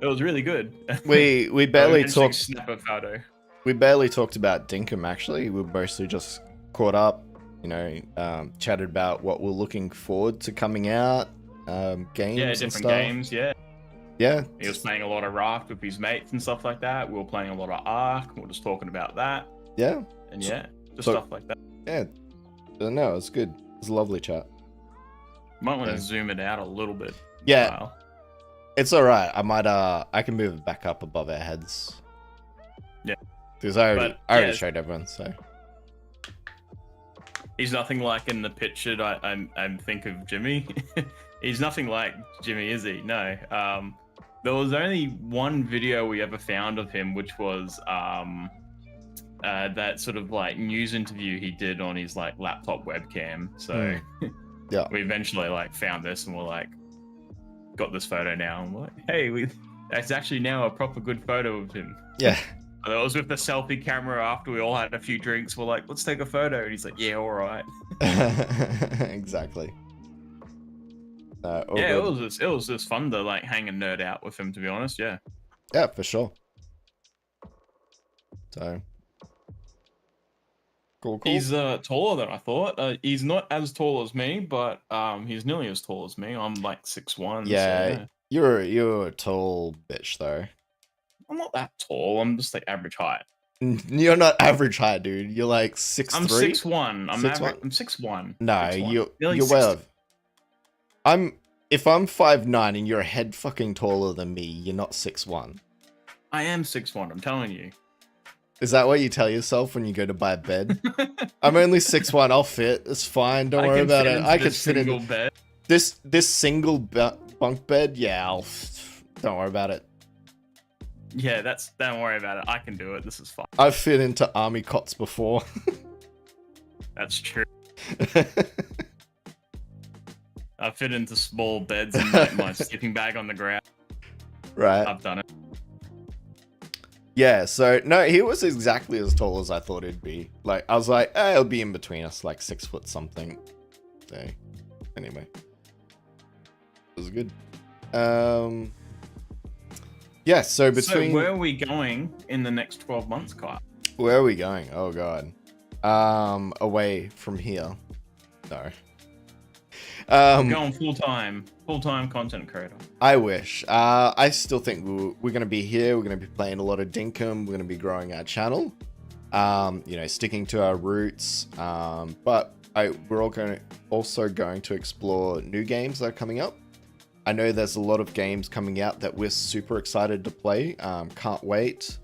Speaker 2: It was really good.
Speaker 1: We barely talked.
Speaker 2: Snap a photo.
Speaker 1: We barely talked about Dinkum actually. We mostly just caught up, you know, chatted about what we're looking forward to coming out, games and
Speaker 2: different
Speaker 1: stuff.
Speaker 2: games, yeah.
Speaker 1: Yeah.
Speaker 2: He was playing a lot of Raft with his mates and stuff like that. We were playing a lot of Ark. We were just talking about that.
Speaker 1: Yeah.
Speaker 2: And yeah, just stuff like that.
Speaker 1: Yeah. No, it's good. It's a lovely chat.
Speaker 2: Might want to zoom it out a little bit.
Speaker 1: Yeah.
Speaker 2: Wow.
Speaker 1: It's alright. I can move it back up above our heads.
Speaker 2: Yeah.
Speaker 1: Because I already showed everyone, so.
Speaker 2: He's nothing like in the picture I think of Jimmy. He's nothing like Jimmy, is he? No. There was only one video we ever found of him, which was that sort of like news interview he did on his like laptop webcam. So
Speaker 1: yeah,
Speaker 2: we eventually like found this and we're like, got this photo now. And we're like, hey, that's actually now a proper good photo of him.
Speaker 1: Yeah.
Speaker 2: That was with the selfie camera after we all had a few drinks. We're like, let's take a photo. And he's like, yeah, all right.
Speaker 1: Exactly.
Speaker 2: Yeah, it was just fun to like hang and nerd out with him, to be honest. Yeah.
Speaker 1: Yeah, for sure. So cool.
Speaker 2: He's taller than I thought. He's not as tall as me, but he's nearly as tall as me. I'm like 6'1".
Speaker 1: Yeah,
Speaker 2: so,
Speaker 1: you're a tall bitch though.
Speaker 2: I'm not that tall. I'm just like average height.
Speaker 1: You're not average height, dude. You're like 6'3".
Speaker 2: I'm 6'1". I'm
Speaker 1: 6'1"?
Speaker 2: I'm 6'1".
Speaker 1: No,
Speaker 2: 6'1".
Speaker 1: you're well. If I'm 5'9" and you're a head fucking taller than me, you're not 6'1".
Speaker 2: I am 6'1". I'm telling you.
Speaker 1: Is that what you tell yourself when you go to buy a bed? I'm only 6'1". I'll fit. It's fine. Don't worry about it. I could fit in
Speaker 2: bed.
Speaker 1: This single bunk bed. Yeah, don't worry about it.
Speaker 2: Yeah, don't worry about it. I can do it. This is fine.
Speaker 1: I've fit into army cots before.
Speaker 2: That's true. I fit into small beds and like my sleeping bag on the ground.
Speaker 1: Right.
Speaker 2: I've done it.
Speaker 1: Yeah, so no, he was exactly as tall as I thought he'd be. Like, I was like, it'll be in between us, like 6 foot something. So, anyway. It was good. Yeah, so between...
Speaker 2: So where are we going in the next 12 months, Kyle?
Speaker 1: Where are we going? Oh, God. Away from here. No.
Speaker 2: Going full-time content creator.
Speaker 1: I wish. I still think we're going to be here. We're going to be playing a lot of Dinkum. We're going to be growing our channel. You know, sticking to our roots. But we're also going to explore new games that are coming up. I know there's a lot of games coming out that we're super excited to play. Can't wait.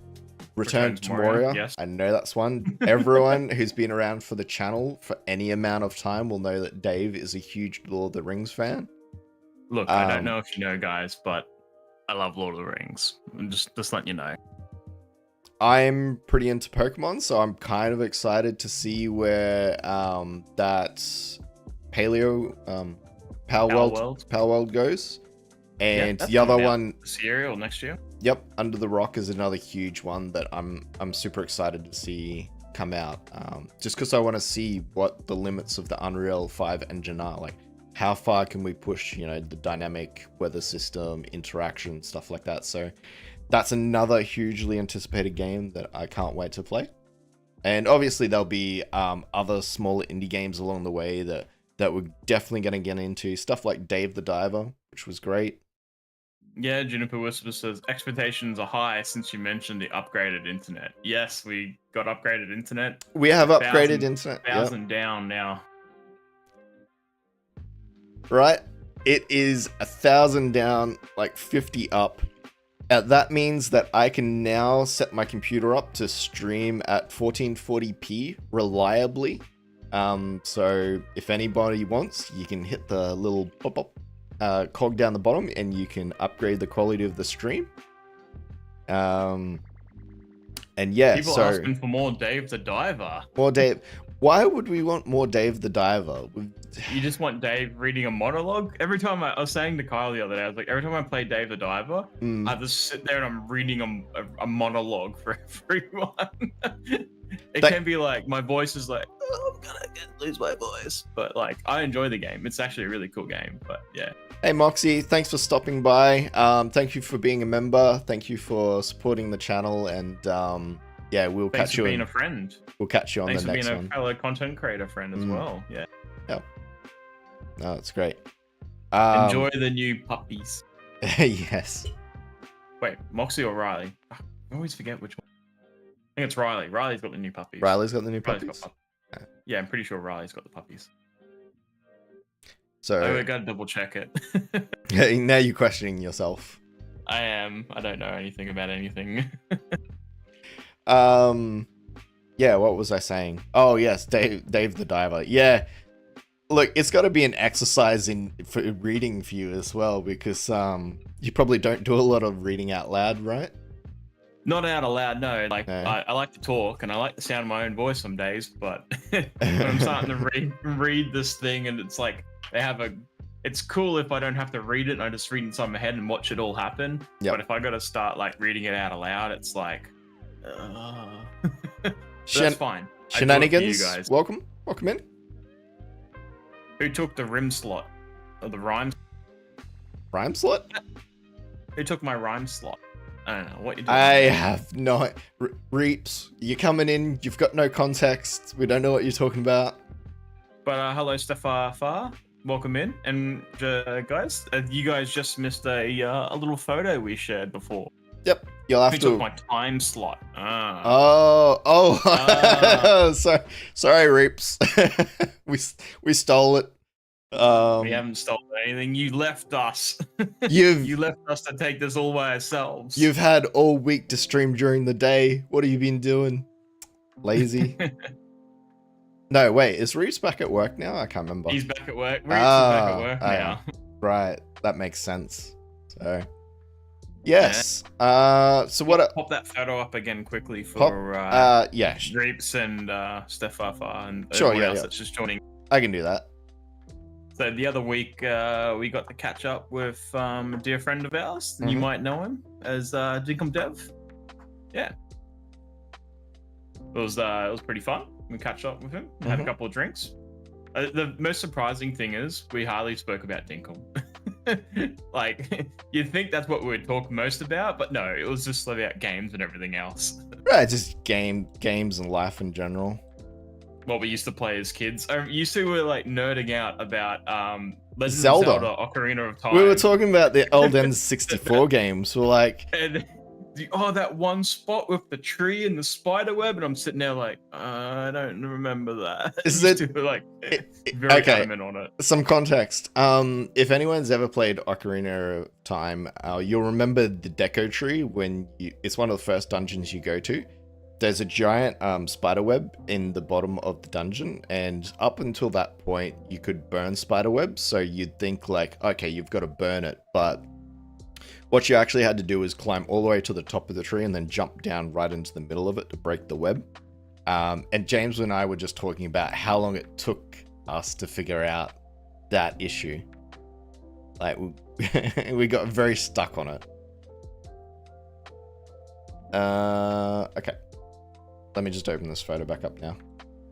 Speaker 1: Return to Moria.
Speaker 2: Yes.
Speaker 1: I know that's one. Everyone who's been around for the channel for any amount of time will know that Dave is a huge Lord of the Rings fan.
Speaker 2: Look, I don't know if you know, guys, but I love Lord of the Rings. I'm just letting you know.
Speaker 1: I'm pretty into Pokemon, so I'm kind of excited to see where that Power World goes. And the other one
Speaker 2: this year or next year.
Speaker 1: Yep, Under the Rock is another huge one that I'm super excited to see come out. Just because I want to see what the limits of the Unreal 5 engine are. Like, how far can we push, you know, the dynamic weather system, interaction, stuff like that. So that's another hugely anticipated game that I can't wait to play. And obviously there'll be other smaller indie games along the way that we're definitely going to get into. Stuff like Dave the Diver, which was great.
Speaker 2: Yeah, Juniper Whisper says, expectations are high since you mentioned the upgraded internet. Yes, we got upgraded internet.
Speaker 1: We have upgraded internet.
Speaker 2: 1,000 down now.
Speaker 1: Right? It is 1,000 down, like 50 up. That means that I can now set my computer up to stream at 1440p reliably. So if anybody wants, you can hit the little pop-up cog down the bottom and you can upgrade the quality of the stream. And yeah,
Speaker 2: People asking for more Dave the Diver.
Speaker 1: More Dave. Why would we want more Dave the Diver?
Speaker 2: You just want Dave reading a monologue? Every time I was saying to Kyle the other day, I was like, every time I play Dave the Diver, I just sit there and I'm reading a monologue for everyone. It can be like, my voice is like, oh, I'm gonna lose my voice. But like, I enjoy the game. It's actually a really cool game, but yeah.
Speaker 1: Hey Moxie, thanks for stopping by. Thank you for being a member. Thank you for supporting the channel, and yeah, we'll
Speaker 2: Thanks
Speaker 1: catch
Speaker 2: for
Speaker 1: you.
Speaker 2: being a friend.
Speaker 1: We'll catch you on
Speaker 2: Thanks
Speaker 1: the
Speaker 2: for
Speaker 1: next
Speaker 2: being
Speaker 1: one.
Speaker 2: a fellow content creator friend as well. Yeah.
Speaker 1: Yep. No, it's great.
Speaker 2: Enjoy the new puppies.
Speaker 1: Yes.
Speaker 2: Wait, Moxie or Riley? I always forget which one. I think it's Riley. Riley's got the new puppies.
Speaker 1: Riley's got the new
Speaker 2: Riley's
Speaker 1: puppies.
Speaker 2: got yeah, I'm pretty sure Riley's got the puppies.
Speaker 1: So
Speaker 2: I gotta double check it.
Speaker 1: now you're questioning yourself.
Speaker 2: I am. I don't know anything about anything.
Speaker 1: Yeah, what was I saying? Oh yes, Dave the Diver. Yeah. Look, it's got to be an exercise for reading for you as well, because you probably don't do a lot of reading out loud, right?
Speaker 2: Not out aloud, no. Like
Speaker 1: No.
Speaker 2: I like to talk and I like the sound of my own voice some days, but when I'm starting to read this thing and it's like it's cool if I don't have to read it and I just read inside my head and watch it all happen.
Speaker 1: Yep.
Speaker 2: But if I got to start like reading it out aloud, it's like that's fine. I do it for
Speaker 1: Shenanigans.
Speaker 2: you guys.
Speaker 1: Welcome in.
Speaker 2: Who took the rim slot or the rhyme?
Speaker 1: Rhyme slot?
Speaker 2: Who took my rhyme slot? I don't know what you're doing.
Speaker 1: I have no... Reeps, you're coming in, you've got no context, we don't know what you're talking about.
Speaker 2: But hello, Stefan. Welcome in. And guys, you guys just missed a little photo we shared before.
Speaker 1: Yep, you'll have
Speaker 2: Who
Speaker 1: to...
Speaker 2: took my time slot?
Speaker 1: Oh. Sorry, Reeps. we stole it.
Speaker 2: We haven't stolen anything. You left us. You left us to take this all by ourselves.
Speaker 1: You've had all week to stream during the day. What have you been doing? Lazy? No, wait. Is Reeves back at work now? I can't remember.
Speaker 2: He's back at work. Reeves is back at work now.
Speaker 1: Right. That makes sense. So, yes. So what?
Speaker 2: Pop that photo up again quickly for
Speaker 1: yeah.
Speaker 2: Reeves and Stefan and
Speaker 1: Sure,
Speaker 2: everyone
Speaker 1: yeah,
Speaker 2: else
Speaker 1: yeah.
Speaker 2: that's just joining.
Speaker 1: I can do that.
Speaker 2: So the other week, we got to catch up with a dear friend of ours. You might know him as Dinkum Dev. Yeah, it was pretty fun. We catch up with him, had a couple of drinks. The most surprising thing is we hardly spoke about Dinkum. Like you'd think that's what we would talk most about, but no, it was just about games and everything else.
Speaker 1: Right, just games and life in general.
Speaker 2: What we used to play as kids. You two were like nerding out about Legend
Speaker 1: Zelda.
Speaker 2: of Zelda Ocarina of Time.
Speaker 1: We were talking about the old N64 games. We're like,
Speaker 2: And that one spot with the tree and the spider web, and I'm sitting there like, I don't remember that.
Speaker 1: Is
Speaker 2: You
Speaker 1: it-
Speaker 2: two were, like very
Speaker 1: okay.
Speaker 2: adamant on it.
Speaker 1: some context. If anyone's ever played Ocarina of Time, you'll remember the Deco Tree when it's one of the first dungeons you go to. There's a giant spider web in the bottom of the dungeon, and up until that point, you could burn spider webs. So you'd think like, okay, you've got to burn it, but what you actually had to do is climb all the way to the top of the tree and then jump down right into the middle of it to break the web. And James and I were just talking about how long it took us to figure out that issue. Like, we got very stuck on it. Okay. Let me just open this photo back up now.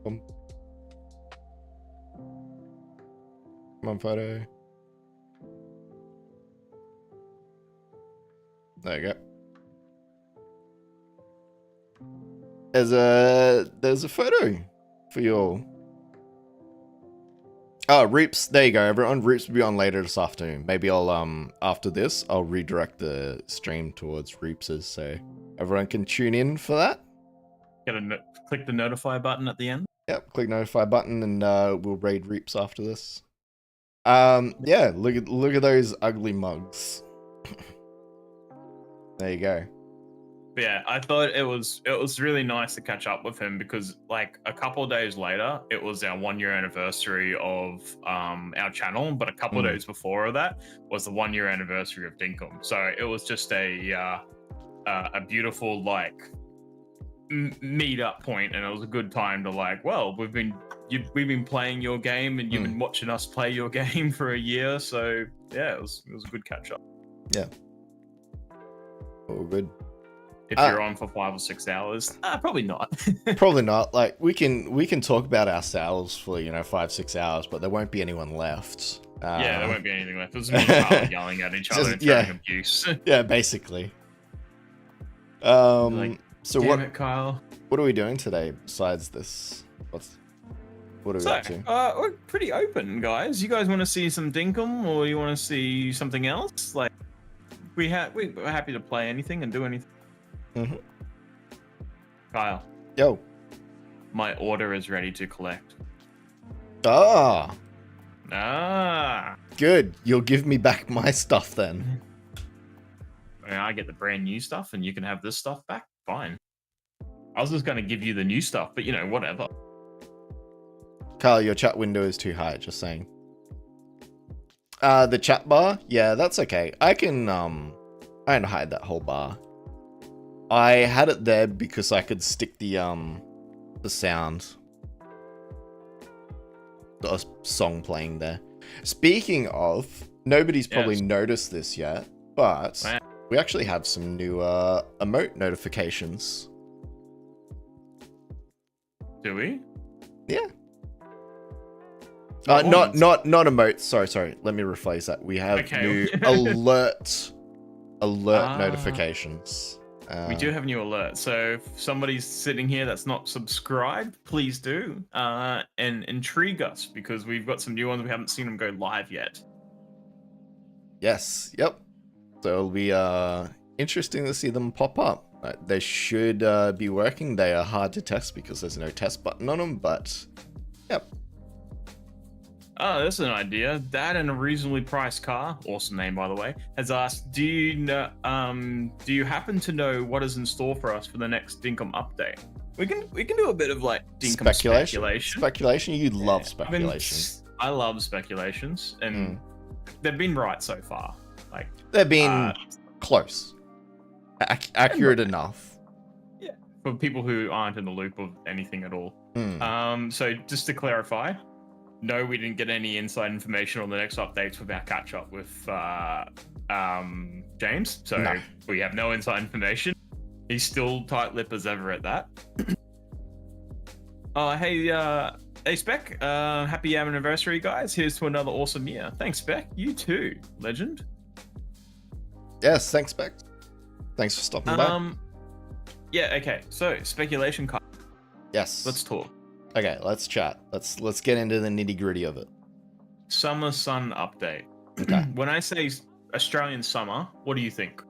Speaker 1: Boom. Come on, photo. There you go. There's a photo for you all. Oh, Reeps. There you go, everyone. Reeps will be on later this afternoon. Maybe I'll after this, I'll redirect the stream towards Reeps's so everyone can tune in for that.
Speaker 2: Click the notify button at the end.
Speaker 1: Yep, click notify button and we'll raid Reeps after this. Yeah, look at those ugly mugs. There you go.
Speaker 2: But yeah, I thought it was really nice to catch up with him because like a couple of days later, it was our 1 year anniversary of our channel, but a couple of days before that was the 1 year anniversary of Dinkum. So it was just a beautiful like meet up point, and it was a good time to like, well, we've been playing your game and you've been watching us play your game for a year, so yeah, it was a good catch up.
Speaker 1: Yeah. All good.
Speaker 2: If you're on for 5 or 6 hours, probably not.
Speaker 1: Probably not. Like we can talk about ourselves for 5-6 hours, but there won't be anyone left.
Speaker 2: Yeah, there won't be anything left. It was me and Carl yelling at each other and throwing abuse.
Speaker 1: Yeah, basically.
Speaker 2: Like,
Speaker 1: so
Speaker 2: damn it, Kyle.
Speaker 1: What are we doing today besides this? What are we up to?
Speaker 2: We're pretty open, guys. You guys want to see some Dinkum, or you want to see something else? Like, we're happy to play anything and do anything.
Speaker 1: Mm-hmm.
Speaker 2: Kyle.
Speaker 1: Yo.
Speaker 2: My order is ready to collect.
Speaker 1: Ah.
Speaker 2: Good.
Speaker 1: You'll give me back my stuff then.
Speaker 2: I get the brand new stuff, and you can have this stuff back. Fine. I was just going to give you the new stuff, but whatever.
Speaker 1: Carl, your chat window is too high, just saying. The chat bar? Yeah, that's okay. I can hide that whole bar. I had it there because I could stick the sound. The song playing there. Speaking of, nobody's probably noticed this yet, but we actually have some new emote notifications.
Speaker 2: Do we?
Speaker 1: Yeah. Not emotes. Sorry. Let me rephrase that. We have new alert notifications.
Speaker 2: We do have new alerts. So if somebody's sitting here that's not subscribed, please do and intrigue us because we've got some new ones. We haven't seen them go live yet.
Speaker 1: Yes. Yep. So it'll be interesting to see them pop up. They should be working. They are hard to test because there's no test button on them, but yep.
Speaker 2: Oh, that's an idea. Dad in a reasonably priced car, awesome name by the way, has asked, do you happen to know what is in store for us for the next Dinkum update? We can do a bit of like Dinkum speculation.
Speaker 1: Speculation? You love speculation.
Speaker 2: I love speculations, and they've been right so far. Like
Speaker 1: they've been close. Accurate enough.
Speaker 2: Yeah. For people who aren't in the loop of anything at all. So just to clarify, no, we didn't get any inside information on the next updates with our catch up with James. So we have no inside information. He's still tight-lipped as ever at that. Hey Spec, happy anniversary, guys. Here's to another awesome year. Thanks, Spec. You too, legend.
Speaker 1: Yes, thanks, Spec. Thanks for stopping by.
Speaker 2: Yeah, okay. So, speculation card.
Speaker 1: Yes.
Speaker 2: Let's talk.
Speaker 1: Okay, let's chat. Let's get into the nitty-gritty of it.
Speaker 2: Summer sun update.
Speaker 1: Okay.
Speaker 2: When I say Australian summer, what do you think?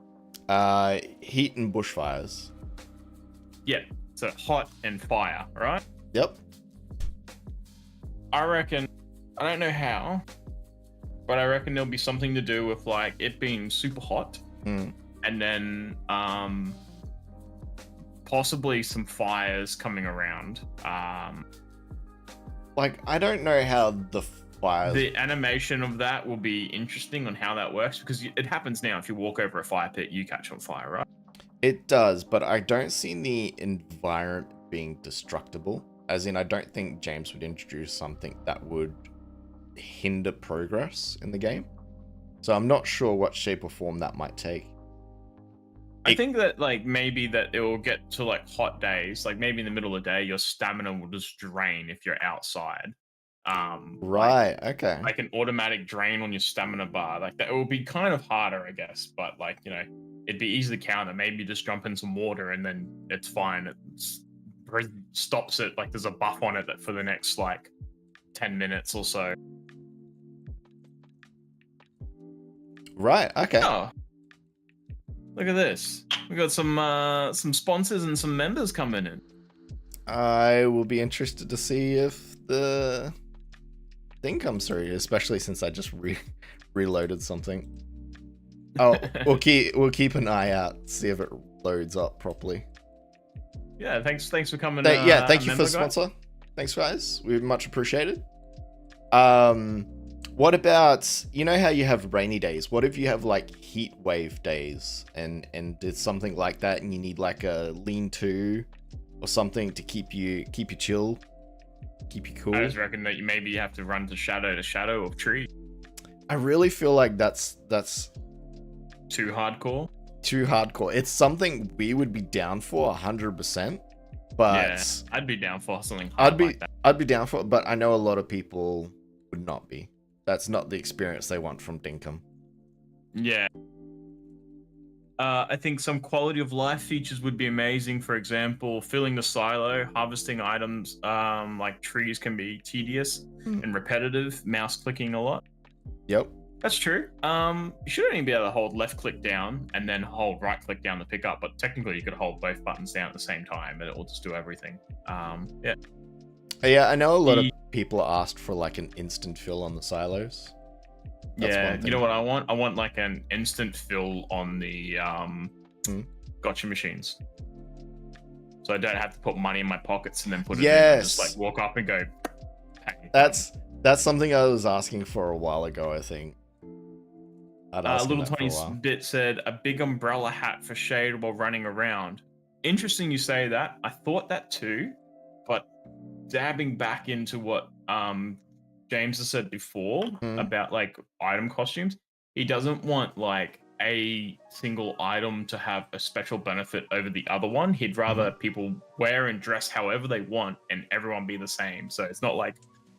Speaker 1: Heat and bushfires.
Speaker 2: Yeah, so hot and fire, right?
Speaker 1: Yep.
Speaker 2: I reckon, I don't know how, but I reckon there'll be something to do with like it being super hot, and then possibly some fires coming around.
Speaker 1: Like I don't know how the fires.
Speaker 2: The animation of that will be interesting on how that works because it happens now. If you walk over a fire pit, you catch on fire, right?
Speaker 1: It does, but I don't see the environment being destructible. As in, I don't think James would introduce something that would hinder progress in the game. So I'm not sure what shape or form that might take.
Speaker 2: I think that like maybe that it will get to like hot days, like maybe in the middle of the day, your stamina will just drain if you're outside.
Speaker 1: Right. Okay.
Speaker 2: Like an automatic drain on your stamina bar, like that. It will be kind of harder, I guess, but like it'd be easy to counter. Maybe just jump in some water and then it's fine. It stops it. Like there's a buff on it that for the next like 10 minutes or so.
Speaker 1: Right. Okay.
Speaker 2: Oh. Look at this. We got some sponsors and some members coming in.
Speaker 1: I will be interested to see if the thing comes through, especially since I just reloaded something. Oh, we'll keep an eye out, see if it loads up properly.
Speaker 2: Yeah, thanks for coming.
Speaker 1: Yeah, thank you for
Speaker 2: member,
Speaker 1: the sponsor. Thanks, guys. We much appreciated. What about, you know how you have rainy days? What if you have like heat wave days and it's something like that, and you need like a lean-to or something to keep you chill, keep you cool?
Speaker 2: I just reckon that you have to run to shadow of tree.
Speaker 1: I really feel like that's
Speaker 2: Too hardcore.
Speaker 1: too hardcore. It's something we would be down for 100%, but
Speaker 2: Yeah, I'd be down for something hard like that.
Speaker 1: I'd be down for it, but I know a lot of people would not be. That's not the experience they want from Dinkum.
Speaker 2: Yeah. I think some quality of life features would be amazing. For example, filling the silo, harvesting items, like trees can be tedious and repetitive, mouse clicking a lot.
Speaker 1: Yep.
Speaker 2: That's true. You should only be able to hold left click down and then hold right click down to pick up, but technically you could hold both buttons down at the same time and it will just do everything. Yeah.
Speaker 1: Yeah, I know a lot of people asked for like an instant fill on the silos. That's
Speaker 2: Yeah,
Speaker 1: one thing.
Speaker 2: you know what I want? I want like an instant fill on the gotcha machines. So I don't have to put money in my pockets and then put it in. I just like walk up and go.
Speaker 1: That's something I was asking for a while ago, I think.
Speaker 2: Little Tony Bit said a big umbrella hat for shade while running around. Interesting you say that. I thought that too, but dabbing back into what James has said before about like item costumes, he doesn't want like a single item to have a special benefit over the other one. He'd rather people wear and dress however they want and everyone be the same. So it's not like,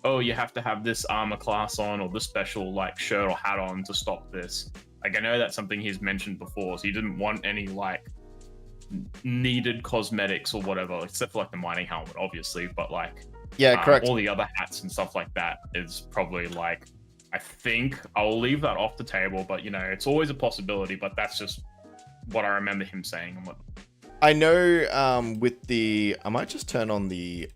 Speaker 2: oh, you have to have this armor class on or this special like shirt or hat on to stop this. Like I know that's something he's mentioned before, so he didn't want any like needed cosmetics or whatever, except for like the mining helmet, obviously. But like,
Speaker 1: yeah, correct.
Speaker 2: All the other hats and stuff like that is probably like, I think I'll leave that off the table, but you know, it's always a possibility. But that's just what I remember him saying. And what
Speaker 1: I know with the, I might just turn on the.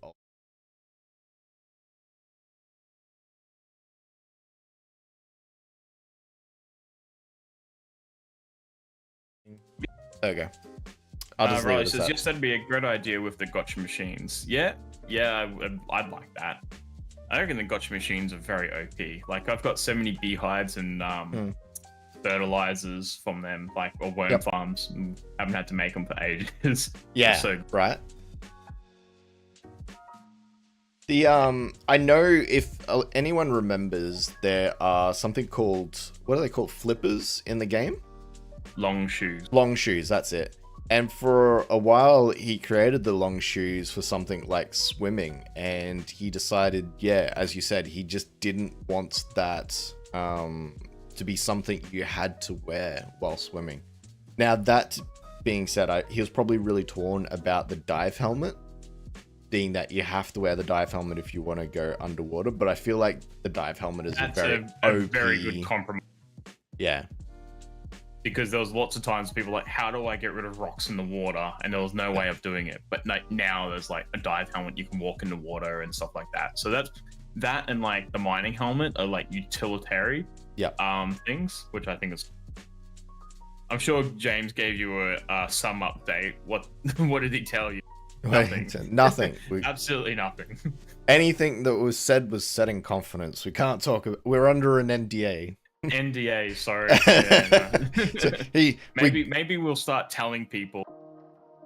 Speaker 1: There we go. I'll just leave it as
Speaker 2: says,
Speaker 1: that.
Speaker 2: yes, that'd be a great idea with the gotcha machines. Yeah, I'd like that. I reckon the gotcha machines are very OP. Like I've got so many beehives and fertilizers from them, like or worm farms. And haven't had to make them for ages.
Speaker 1: Yeah,
Speaker 2: so
Speaker 1: right. The I know if anyone remembers, there are something called, what are they called? Flippers in the game.
Speaker 2: Long shoes.
Speaker 1: Long shoes, that's it. And for a while, he created the long shoes for something like swimming, and he decided, yeah, as you said, he just didn't want that to be something you had to wear while swimming. Now, that being said, he was probably really torn about the dive helmet, being that you have to wear the dive helmet if you want to go underwater, but I feel like the dive helmet is
Speaker 2: That's
Speaker 1: a
Speaker 2: very good compromise.
Speaker 1: Yeah.
Speaker 2: Because there was lots of times people were like, how do I get rid of rocks in the water? And there was no way of doing it. But now there's like a dive helmet, you can walk in the water and stuff like that. So that and like the mining helmet are like utilitarian things, which I think is. I'm sure James gave you a sum update. What did he tell you?
Speaker 1: Nothing.
Speaker 2: Absolutely nothing.
Speaker 1: Anything that was said in confidence. We can't talk about. We're under an NDA.
Speaker 2: NDA, sorry. Yeah, no. Maybe we'll start telling people.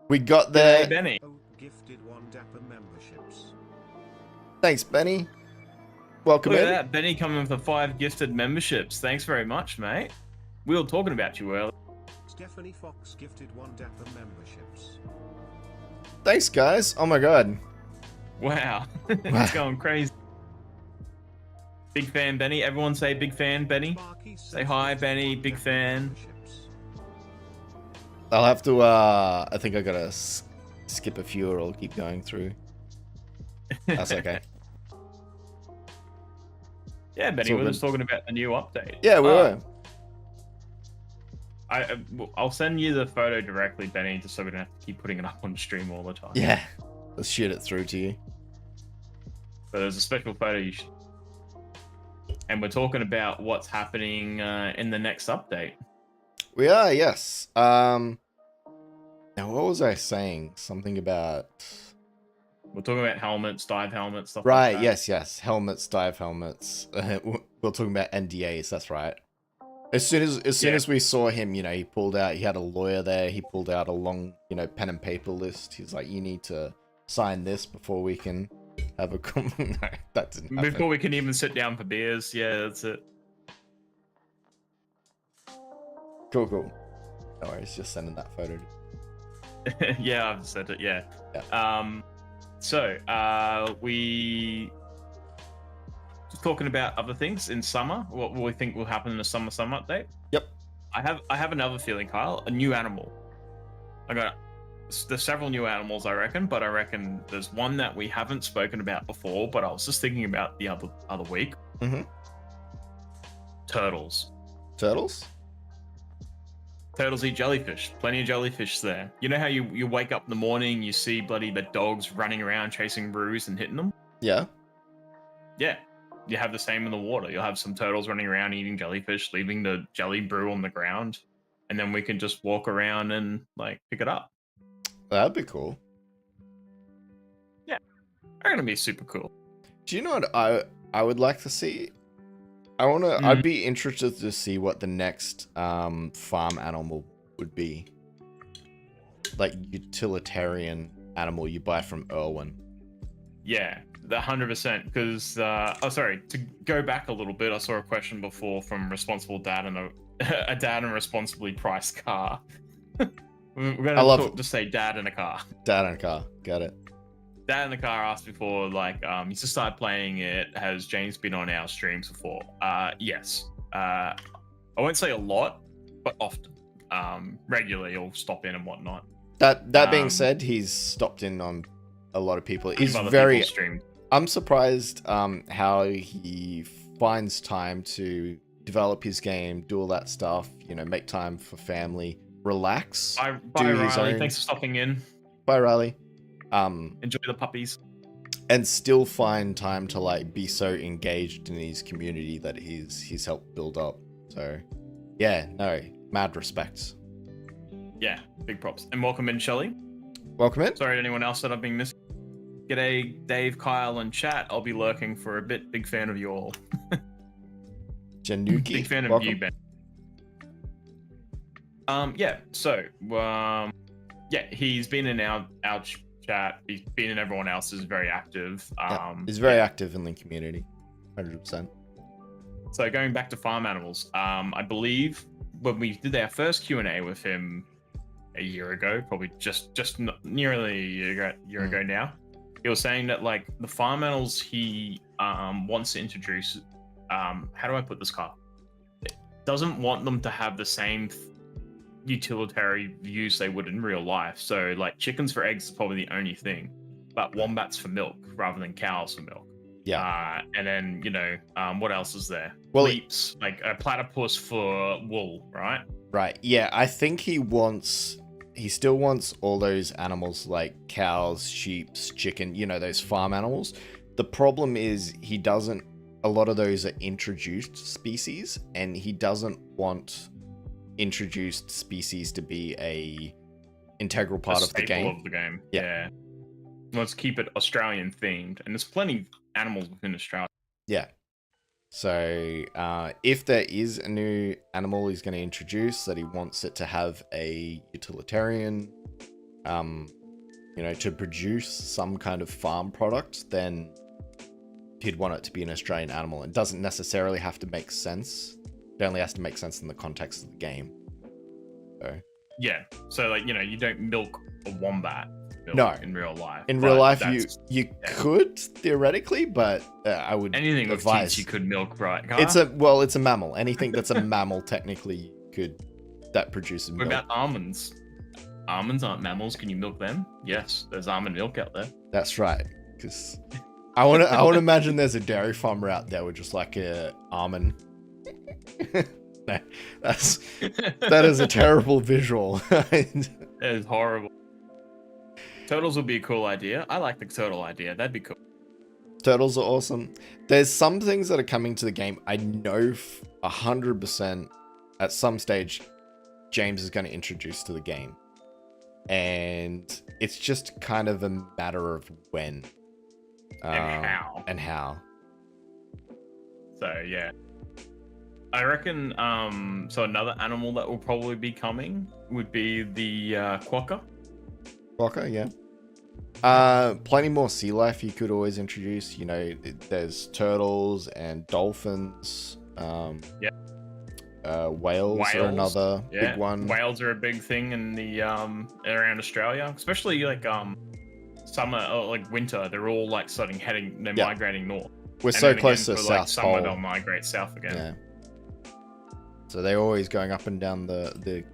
Speaker 1: We got there.
Speaker 2: Hey, Benny.
Speaker 5: Gifted 1 dapper memberships.
Speaker 1: Thanks, Benny. Welcome
Speaker 2: Look
Speaker 1: in.
Speaker 2: at that, Benny coming for 5 gifted memberships. Thanks very much, mate. We were talking about you earlier.
Speaker 5: Stephanie Fox gifted 1 dapper memberships.
Speaker 1: Thanks, guys. Oh my god.
Speaker 2: Wow, it's going crazy. Big fan, Benny. Everyone say big fan, Benny. Say hi, Benny. Big fan.
Speaker 1: I'll have to, I think I gotta skip a few or I'll keep going through. That's okay.
Speaker 2: Yeah, Benny, we're just talking about the new update.
Speaker 1: Yeah, we were.
Speaker 2: I'll send you the photo directly, Benny, just so we don't have to keep putting it up on stream all the time.
Speaker 1: Yeah, let's shoot it through to you.
Speaker 2: But there's a special photo you should. And we're talking about what's happening in the next update.
Speaker 1: We are, yes. Now what was I saying? Something about...
Speaker 2: We're talking about helmets, dive helmets, stuff
Speaker 1: Right,
Speaker 2: like that.
Speaker 1: yes. Helmets, dive helmets. We're talking about NDAs, that's right. As soon as we saw him, you know, he had a lawyer there, he pulled out a long, you know, pen and paper list. He's like, you need to sign this before we can have a no, that didn't happen.
Speaker 2: Before we can even sit down for beers. Yeah, that's it.
Speaker 1: Cool. No worries, just sending that photo.
Speaker 2: Yeah, I've said it, yeah. We just talking about other things in summer, what we think will happen in the summer update.
Speaker 1: Yep.
Speaker 2: I have another feeling, Kyle, a new animal. There's several new animals, I reckon, but I reckon there's one that we haven't spoken about before, but I was just thinking about the other week.
Speaker 1: Mm-hmm.
Speaker 2: Turtles.
Speaker 1: Turtles
Speaker 2: eat jellyfish. Plenty of jellyfish there. You know how you wake up in the morning, you see bloody the dogs running around chasing brews and hitting them?
Speaker 1: Yeah.
Speaker 2: Yeah. You have the same in the water. You'll have some turtles running around eating jellyfish, leaving the jelly brew on the ground, and then we can just walk around and like pick it up.
Speaker 1: That'd be cool.
Speaker 2: Yeah. They're gonna be super cool.
Speaker 1: Do you know what I would like to see? I'd be interested to see what the next farm animal would be. Like utilitarian animal you buy from Irwin.
Speaker 2: Yeah, 100%. Because to go back a little bit, I saw a question before from Responsible Dad and a dad and responsibly priced car. We're gonna just say dad in a car.
Speaker 1: Dad in a car, got it.
Speaker 2: Dad in the car asked before, like, he's just started playing it. Has James been on our streams before? Yes. I won't say a lot, but often. Regularly, he'll stop in and whatnot.
Speaker 1: That being said, he's stopped in on a lot of people. He's very... I'm surprised how he finds time to develop his game, do all that stuff, you know, make time for family, relax.
Speaker 2: Bye, Riley. Thanks for stopping in.
Speaker 1: Bye, Riley.
Speaker 2: Enjoy the puppies.
Speaker 1: And still find time to like be so engaged in his community that he's helped build up. So yeah, no, mad respects.
Speaker 2: Yeah, big props. And welcome in, Shelley.
Speaker 1: Welcome in.
Speaker 2: Sorry to anyone else that I've been missing. G'day, Dave, Kyle, and chat. I'll be lurking for a bit. Big fan of you all.
Speaker 1: Januki.
Speaker 2: Big fan of
Speaker 1: welcome.
Speaker 2: you, Ben. He's been in our chat. He's been in everyone else's, very active.
Speaker 1: He's very active in the community, 100%.
Speaker 2: So going back to farm animals, I believe when we did our first Q&A with him a year ago, probably just nearly a year ago now, he was saying that like the farm animals he wants to introduce, how do I put this, Carl? Doesn't want them to have the same utilitarian use they would in real life. So like chickens for eggs is probably the only thing, but wombats for milk rather than cows for milk.
Speaker 1: Yeah.
Speaker 2: And then, you know, what else is there?
Speaker 1: Well,
Speaker 2: Leaps, like a platypus for wool, right?
Speaker 1: Right. Yeah, I think he still wants all those animals like cows, sheep, chicken, you know, those farm animals. The problem is a lot of those are introduced species, and he doesn't want introduced species to be a integral part of the game.
Speaker 2: Yeah. Let's keep it Australian themed, and there's plenty of animals within Australia.
Speaker 1: Yeah. So if there is a new animal he's going to introduce that he wants it to have a utilitarian, to produce some kind of farm product, then he'd want it to be an Australian animal. It doesn't necessarily have to make sense. It only has to make sense in the context of the game. So.
Speaker 2: Yeah. So like, you know, you don't milk a wombat.
Speaker 1: No,
Speaker 2: in real life.
Speaker 1: In real life, you could theoretically, but I would
Speaker 2: anything
Speaker 1: advise
Speaker 2: with teeth you could milk, right?
Speaker 1: It's a mammal. Anything that's a mammal technically that produces milk.
Speaker 2: What about almonds? Almonds aren't mammals. Can you milk them? Yes, there's almond milk out there.
Speaker 1: That's right. Because I want to imagine there's a dairy farmer out there with just like a almond. No, that is a terrible visual.
Speaker 2: It is horrible. Turtles would be a cool idea. I like the turtle idea. That'd be cool.
Speaker 1: Turtles are awesome. There's some things that are coming to the game. I know 100% at some stage James is going to introduce to the game. And it's just kind of a matter of when.
Speaker 2: And
Speaker 1: how.
Speaker 2: So yeah, I reckon. So another animal that will probably be coming would be the quokka.
Speaker 1: Quokka, yeah. Plenty more sea life you could always introduce. You know, there's turtles and dolphins. Whales are another big one.
Speaker 2: Whales are a big thing in the around Australia, especially like summer or like winter. They're all like they're migrating north.
Speaker 1: We're so close to the South
Speaker 2: summer,
Speaker 1: Pole.
Speaker 2: they'll migrate south again.
Speaker 1: Yeah. So they're always going up and down the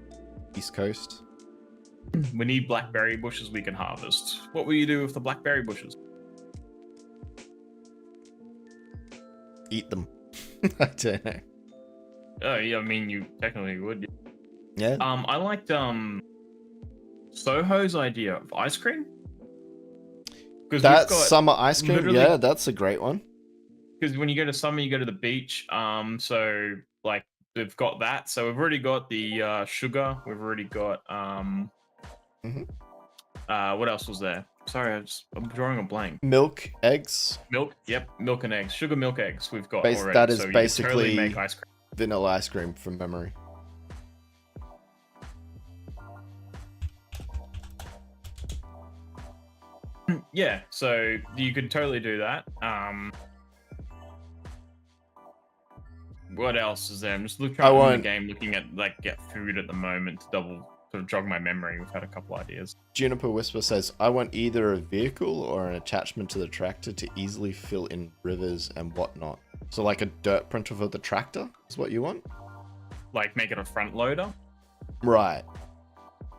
Speaker 1: east coast.
Speaker 2: We need blackberry bushes we can harvest. What will you do with the blackberry bushes?
Speaker 1: Eat them. I don't know.
Speaker 2: Oh yeah, I mean you technically would.
Speaker 1: Yeah.
Speaker 2: I liked Soho's idea of ice cream.
Speaker 1: That's summer ice cream. Yeah, that's a great one.
Speaker 2: Because when you go to summer, you go to the beach. So like they've got that. So we've already got the sugar. We've already got what else was there? Sorry, I'm drawing a blank.
Speaker 1: Milk, eggs.
Speaker 2: Milk. Yep, milk and eggs. Sugar, milk, eggs. We've got already.
Speaker 1: That is
Speaker 2: so
Speaker 1: basically
Speaker 2: totally make ice cream.
Speaker 1: Vanilla ice cream from memory.
Speaker 2: Yeah, so you could totally do that. What else is there? I'm just trying to the game, looking at like get food at the moment to sort of jog my memory. We've had a couple ideas.
Speaker 1: Juniper Whisper says, I want either a vehicle or an attachment to the tractor to easily fill in rivers and whatnot. So like a dirt printer for the tractor is what you want?
Speaker 2: Like make it a front loader?
Speaker 1: Right.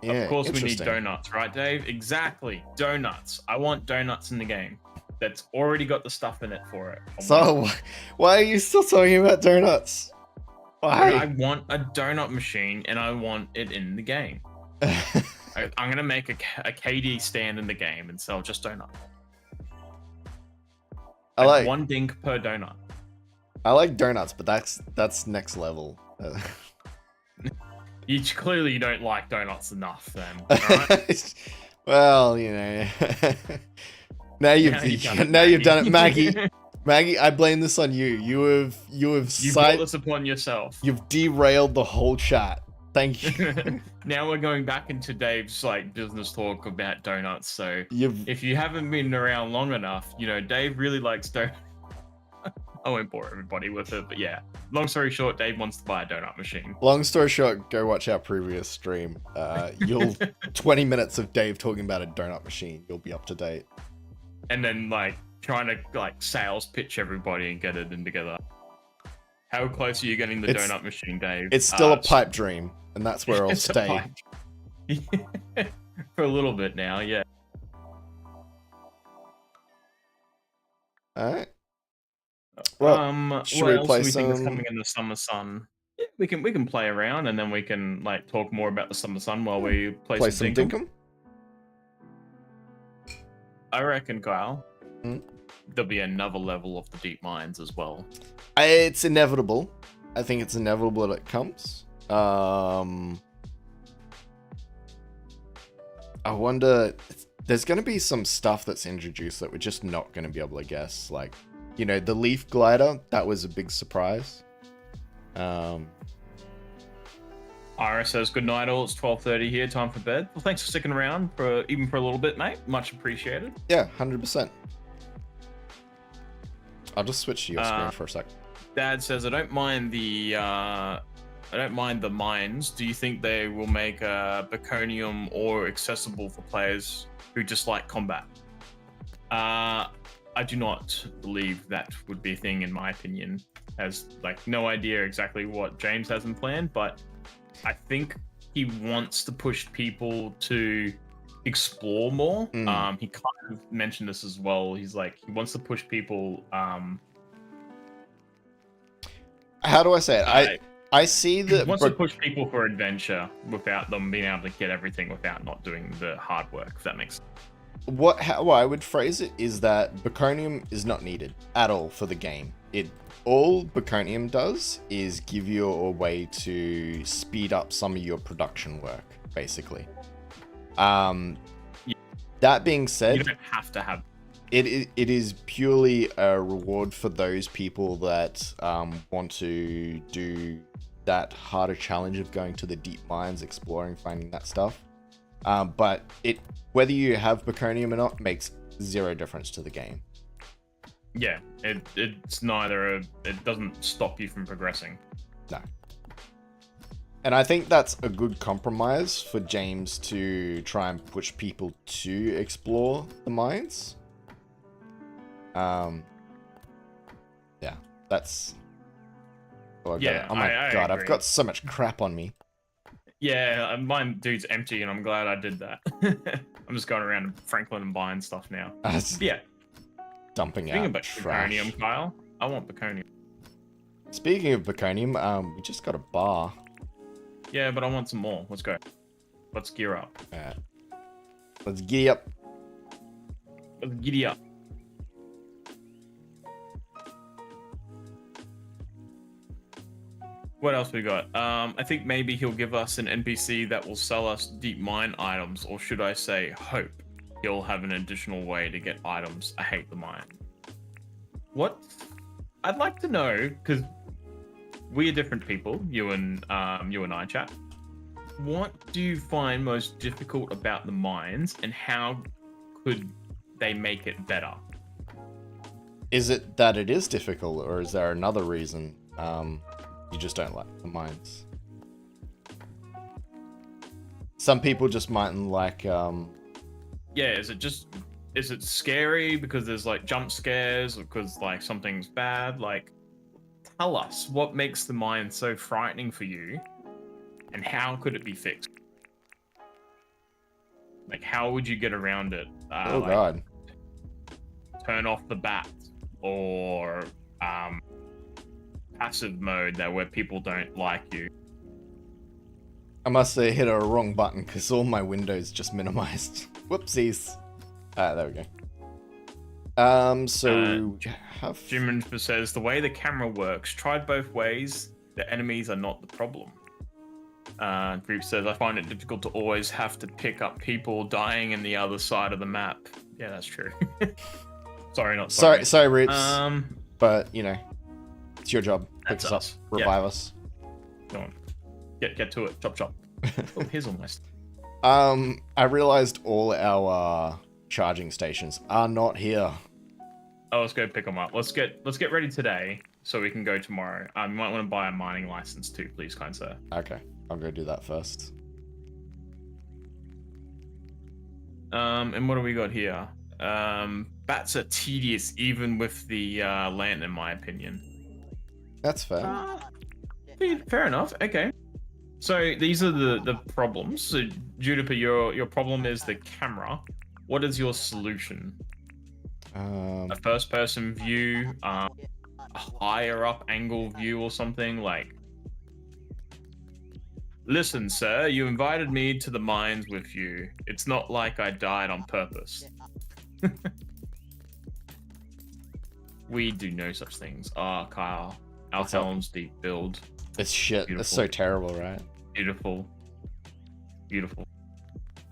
Speaker 1: Yeah,
Speaker 2: of course we need donuts, right, Dave? Exactly. Donuts. I want donuts in the game. That's already got the stuff in it for it.
Speaker 1: So why are you still talking about donuts? Why?
Speaker 2: I want a donut machine and I want it in the game. I'm going to make a KD stand in the game and sell just donuts.
Speaker 1: I like
Speaker 2: one dink per donut.
Speaker 1: I like donuts, but that's next level.
Speaker 2: You clearly don't like donuts enough, then. Right?
Speaker 1: Well, you know. now you've done it, Maggie. Maggie, I blame this on you. You
Speaker 2: brought this upon yourself.
Speaker 1: You've derailed the whole chat. Thank you.
Speaker 2: Now we're going back into Dave's like business talk about donuts. So if you haven't been around long enough, you know Dave really likes donuts. I won't bore everybody with it, but yeah. Long story short, Dave wants to buy a donut machine.
Speaker 1: Long story short, go watch our previous stream. 20 minutes of Dave talking about a donut machine. You'll be up to date.
Speaker 2: And then like trying to like sales pitch everybody and get it in together. How close are you getting the donut machine, Dave?
Speaker 1: It's still a pipe dream, and that's where I'll stay.
Speaker 2: For a little bit now, yeah.
Speaker 1: Alright. Well, should we play some?
Speaker 2: Think is coming in the summer sun? Yeah, we can play around and then we can like talk more about the summer sun while we play some Dinkum. I reckon, Kyle. There'll be another level of the deep mines as well.
Speaker 1: It's inevitable. I think it's inevitable that it comes. I wonder. There's going to be some stuff that's introduced that we're just not going to be able to guess. Like, you know, the leaf glider, that was a big surprise.
Speaker 2: Ira says, good night all, it's 12:30 here, time for bed. Well, thanks for sticking around even for a little bit, mate. Much appreciated.
Speaker 1: Yeah, 100%. I'll just switch to your screen for a sec.
Speaker 2: Dad says, I don't mind the mines. Do you think they will make Baconium or accessible for players who dislike combat? I do not believe that would be a thing, in my opinion. Has like no idea exactly what James has in plan, but I think he wants to push people to explore more. He kind of mentioned this as well. He's like, he wants to push people.
Speaker 1: How do I say it? I see that
Speaker 2: he wants to push people for adventure without them being able to get everything without not doing the hard work, if that makes sense.
Speaker 1: How I would phrase it is that Baconium is not needed at all for the game. all Baconium does is give you a way to speed up some of your production work, basically. That being said,
Speaker 2: You don't have to have.
Speaker 1: it is purely a reward for those people that want to do that harder challenge of going to the deep mines, exploring, finding that stuff. But whether you have Baconium or not makes zero difference to the game.
Speaker 2: Yeah, it's neither. It doesn't stop you from progressing.
Speaker 1: No. And I think that's a good compromise for James to try and push people to explore the mines. Yeah, that's. Oh, oh my god, I've got so much crap on me.
Speaker 2: Yeah, mine dude's empty, and I'm glad I did that. I'm just going around Franklin and buying stuff now. Yeah.
Speaker 1: Dumping
Speaker 2: Speaking
Speaker 1: out
Speaker 2: about
Speaker 1: trash.
Speaker 2: Baconium, Kyle, I want Baconium.
Speaker 1: Speaking of Baconium, we just got a bar.
Speaker 2: Yeah, but I want some more. Let's go. Let's gear up.
Speaker 1: Alright. Let's giddy up.
Speaker 2: Let's giddy up. What else we got? I think maybe he'll give us an NPC that will sell us deep mine items, or should I say, hope he'll have an additional way to get items. I hate the mine. What? I'd like to know, because we're different people, you and I, chat. What do you find most difficult about the mines, and how could they make it better?
Speaker 1: Is it that it is difficult, or is there another reason you just don't like the mines? Some people just mightn't like.
Speaker 2: Yeah, is it scary because there's like jump scares, or because like something's bad? Like, tell us what makes the mine so frightening for you, and how could it be fixed? Like, how would you get around it?
Speaker 1: Oh god.
Speaker 2: Turn off the bat, or passive mode that where people don't like you.
Speaker 1: I must have hit a wrong button because all my windows just minimized. Whoopsies. There we go. So
Speaker 2: Jim says the way the camera works, tried both ways. The enemies are not the problem. Group says I find it difficult to always have to pick up people dying in the other side of the map. Yeah, that's true. Sorry, not sorry.
Speaker 1: Sorry, Roots. But you know, it's your job. Pick
Speaker 2: That's
Speaker 1: us up,
Speaker 2: us.
Speaker 1: revive us.
Speaker 2: Go on. Get to it. Chop chop. Oh, here's all my stuff.
Speaker 1: I realized all our charging stations are not here.
Speaker 2: Oh, let's go pick them up. Let's get ready today so we can go tomorrow. You might want to buy a mining license too, please, kind sir.
Speaker 1: Okay, I'll go do that first.
Speaker 2: And what do we got here? Bats are tedious even with the lantern, in my opinion.
Speaker 1: That's fair.
Speaker 2: Fair enough. Okay. So these are the problems. So Juniper, your problem is the camera. What is your solution? A first-person view, a higher up angle view, or something like. Listen, sir, you invited me to the mines with you. It's not like I died on purpose. We do no such things. Ah, Kyle. Altelm's deep build.
Speaker 1: It's shit.
Speaker 2: Beautiful.
Speaker 1: It's so terrible, right?
Speaker 2: Beautiful. Beautiful.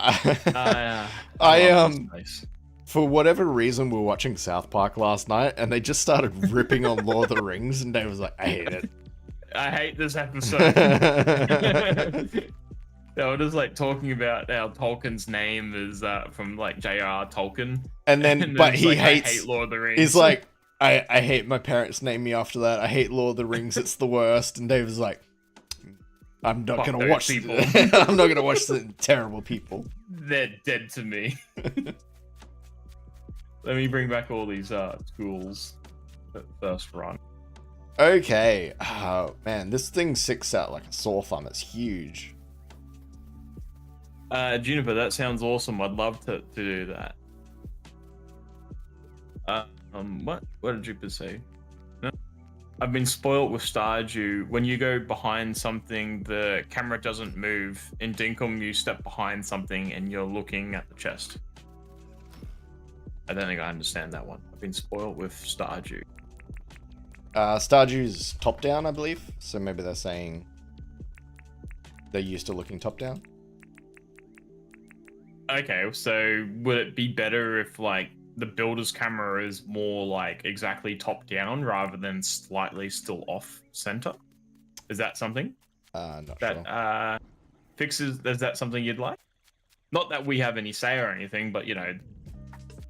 Speaker 1: I
Speaker 2: Nice.
Speaker 1: For whatever reason, we were watching South Park last night, and they just started ripping on Lord of the Rings, and Dave was like, "I hate it.
Speaker 2: I hate this episode." They were just like talking about how Tolkien's name is from like J.R.R. Tolkien,
Speaker 1: And then, but he
Speaker 2: like,
Speaker 1: hates.
Speaker 2: I hate Lord of the Rings.
Speaker 1: He's like, I hate my parents named me after that. I hate Lord of the Rings. It's the worst. And Dave was like, I'm not
Speaker 2: Fuck
Speaker 1: gonna
Speaker 2: those
Speaker 1: watch.
Speaker 2: people.
Speaker 1: I'm not gonna watch the terrible people.
Speaker 2: They're dead to me. Let me bring back all these schools at first run.
Speaker 1: Okay. Oh man, this thing sticks out like a sore thumb. It's huge.
Speaker 2: Juniper, that sounds awesome. I'd love to do that. What did Juniper say? No? I've been spoiled with Stardew. When you go behind something, the camera doesn't move. In Dinkum, you step behind something and you're looking at the chest. I don't think I understand that one. I've been spoiled with Stardew.
Speaker 1: Stardew's top down, I believe. So maybe they're saying they're used to looking top down.
Speaker 2: Okay, so would it be better if like the builder's camera is more like exactly top down rather than slightly still off center? Is that something
Speaker 1: Not
Speaker 2: that
Speaker 1: sure.
Speaker 2: fixes? Is that something you'd like? Not that we have any say or anything, but you know,